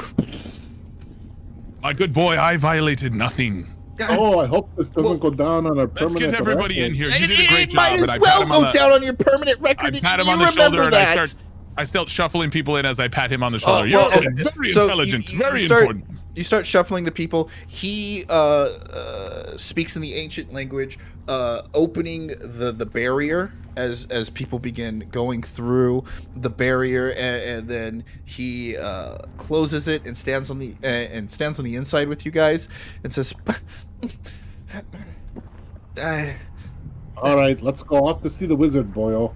My good boy, I violated nothing. Oh, I hope this doesn't go down on a permanent Let's get everybody in here. You did a It great might job. And as I well pat him go on the, down on your permanent record. I pat him You on the shoulder remember and that. I start shuffling people in as I pat him on the Oh, shoulder. well, You're okay. very So intelligent, very start, important. You start shuffling the people. He speaks in the ancient language, opening the barrier as people begin going through the barrier, and then he closes it and stands on the inside with you guys and says, All right, let's go off to see the wizard, boyo.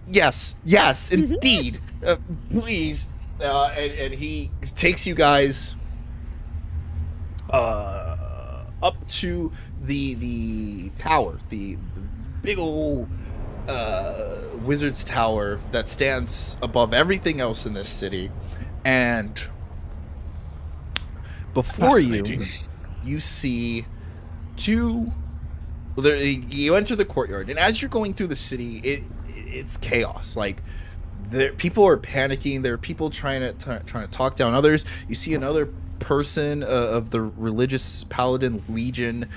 Yes, indeed. Please. And he takes you guys up to the tower, the big old wizard's tower that stands above everything else in this city. And before you see two. You enter the courtyard, and as you're going through the city, it's chaos. Like, people are panicking. There are people trying to talk down others. You see another person of the religious paladin legion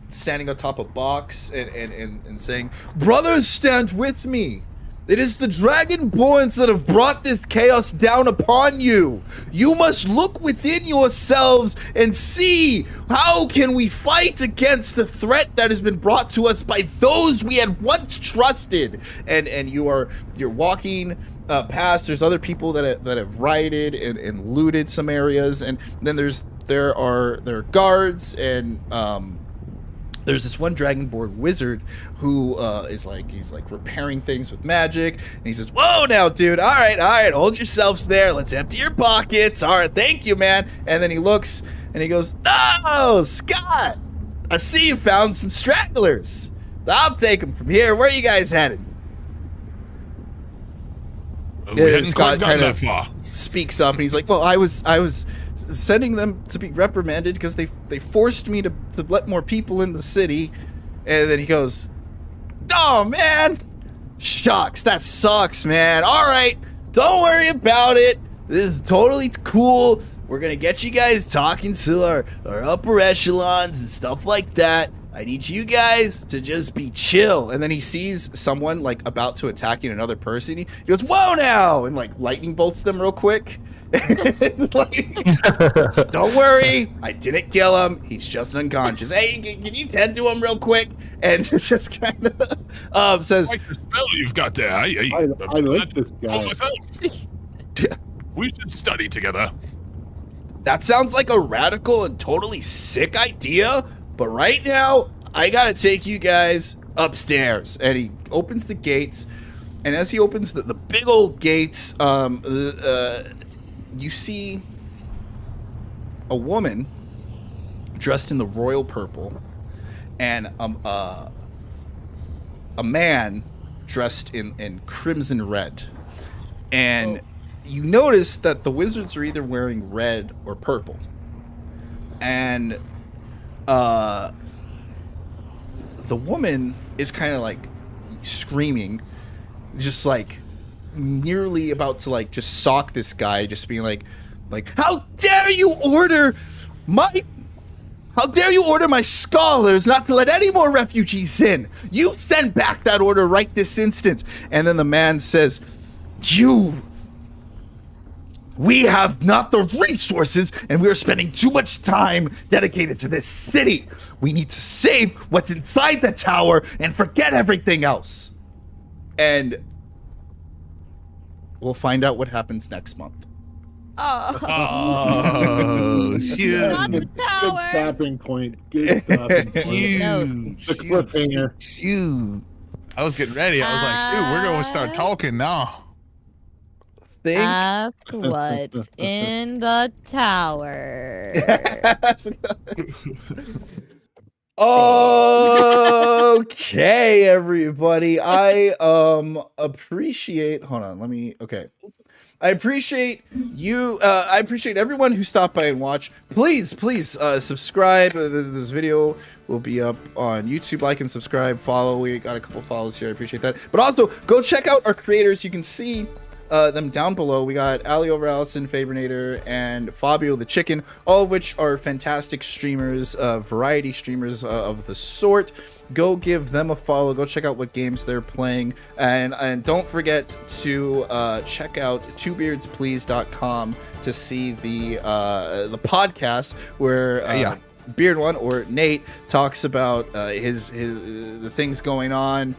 standing on top of a box and saying, "Brothers, stand with me. It is the Dragonborns that have brought this chaos down upon you. You must look within yourselves and see how can we fight against the threat that has been brought to us by those we had once trusted." And you're walking past. There's other people that have rioted and looted some areas, and then there are guards, and there's this one Dragonborn wizard who he's like repairing things with magic, and he says, "Whoa, now, dude! All right, hold yourselves there. Let's empty your pockets. All right, thank you, man." And then he looks and he goes, "Oh, Scott, I see you found some stragglers. I'll take them from here. Where are you guys headed?" We hadn't Scott quite gotten kind that of far. speaks up, and he's like, "Well, I was sending them to be reprimanded because they forced me to let more people in the city." And then he goes, "Oh, man, shucks, that sucks, man. All right, don't worry about it. This is totally cool. We're gonna get you guys talking to our upper echelons and stuff like that. I need you guys to just be chill." And then he sees someone like about to attacking another person. He goes, "Whoa, now!" and like lightning bolts them real quick. Like, "Don't worry, I didn't kill him. He's just unconscious. Hey, can you tend to him real quick?" And it's just kind of says, I like the spell you've got there. I like this guy. Myself. We should study together. "That sounds like a radical and totally sick idea, but right now I gotta take you guys upstairs." And he opens the gates, and as he opens the big old gates, you see a woman dressed in the royal purple, and a man dressed in crimson red. And you notice that the wizards are either wearing red or purple. And the woman is kind of like screaming, just like nearly about to like just sock this guy, just being like, how dare you order my scholars not to let any more refugees in? You send back that order right this instant." And then the man says, "You We have not the resources, and we are spending too much time dedicated to this city. We need to save what's inside the tower and forget everything else. And we'll find out what happens next month. Oh, shoot. Not the Good tower. stopping point. Good stopping point. Shoot. The cliffhanger. Shoot. I was getting ready. I was like, shoot, we're going to start talking now. Think. Ask what's in the tower. Okay, everybody. I appreciate. Hold on. Let me. Okay. I appreciate you. I appreciate everyone who stopped by and watched. Please subscribe. This video will be up on YouTube. Like and subscribe. Follow. We got a couple follows here. I appreciate that. But also, go check out our creators. You can see them down below. We got Ali over Allison, Fabernator, and Fabio the Chicken, all of which are fantastic streamers, variety streamers of the sort. Go give them a follow. Go check out what games they're playing, and don't forget to check out twobeardsplease.com to see the podcast where Beard One or Nate talks about the things going on,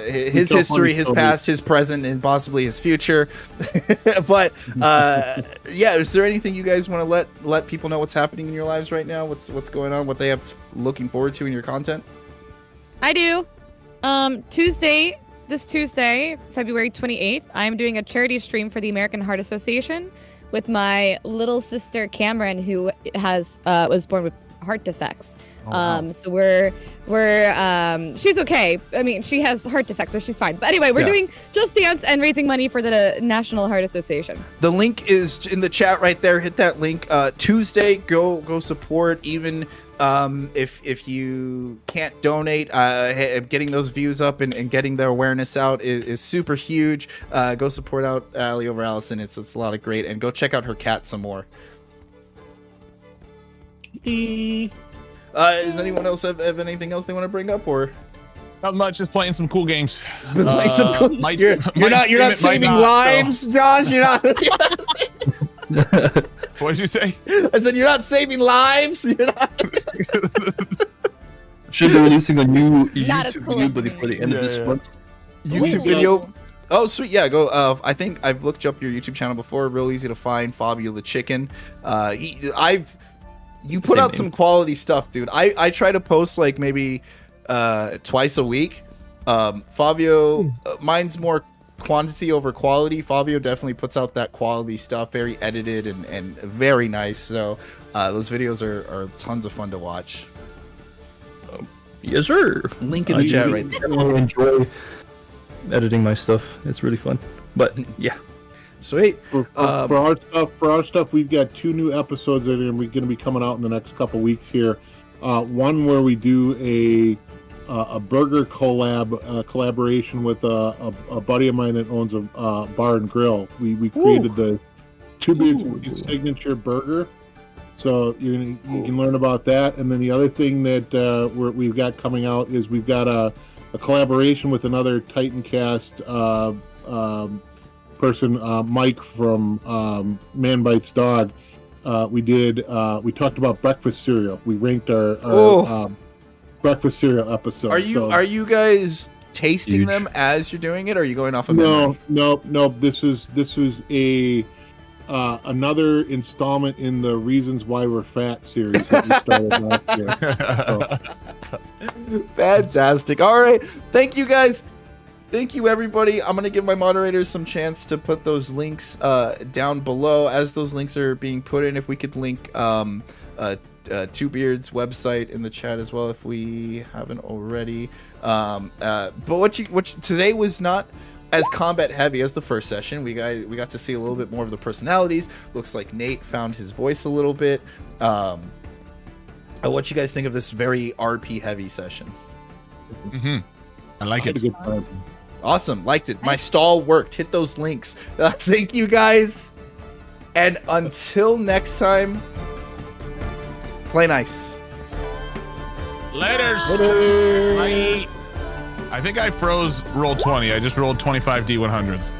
his history, his past, his present, and possibly his future. But yeah, is there anything you guys want to let people know what's happening in your lives right now? What's going on? What they have looking forward to in your content? I do. This Tuesday, February 28th, I'm doing a charity stream for the American Heart Association with my little sister Cameron, who was born with heart defects. Oh, wow. So we're she's okay. I mean, she has heart defects, but she's fine. But anyway, we're doing Just Dance and raising money for the National Heart Association. The link is in the chat right there. Hit that link. Tuesday, go support. Even if you can't donate, getting those views up and getting the awareness out is super huge. Go support out Ali over Allison. It's a lot of great, and go check out her cat some more. Does anyone else have anything else they want to bring up, or Not much, just playing some cool games. you're not saving lives, Josh? You're not. What did you say? I said you're not saving lives. You're not. Should be releasing a new Not as YouTube cool video as before me. the end of this month. YouTube Ooh. video. Oh, sweet. Yeah, go. I think I've looked up your YouTube channel before. Real easy to find. Fabio the Chicken. You put Same out name. some quality stuff, dude. I try to post like maybe twice a week. Fabio, mine's more quantity over quality. Fabio definitely puts out that quality stuff, very edited and very nice. So those videos are tons of fun to watch. Yes, sir. Link in the chat right there. I enjoy editing my stuff. It's really fun. But yeah, Sweet. For our stuff, we've got 2 new episodes that are going to be coming out in the next couple weeks here. One where we do a burger collaboration with a buddy of mine that owns a bar and grill. We created the Two Beards signature burger. So you can learn about that. And then the other thing that we've got coming out is we've got a collaboration with another Titancast person, Mike from Man Bites Dog. We talked about breakfast cereal. We ranked our breakfast cereal episode. Are you guys tasting Huge. them as you're doing it, or are you going off of memory? No. This is a another installment in the Reasons Why We're Fat series that we started last year. Fantastic. All right. Thank you, guys. Thank you, everybody. I'm going to give my moderators some chance to put those links down below as those links are being put in. If we could link Two Beards website in the chat as well, if we haven't already. But what today was not as combat heavy as the first session. We got to see a little bit more of the personalities. Looks like Nate found his voice a little bit. What you guys think of this very RP heavy session? Mm-hmm. I like Had a it. good time. Awesome, liked it. My stall worked. Hit those links. Thank you, guys. And until next time, play nice. Laters. Bye. I think I froze roll 20. I just rolled 25 D100s.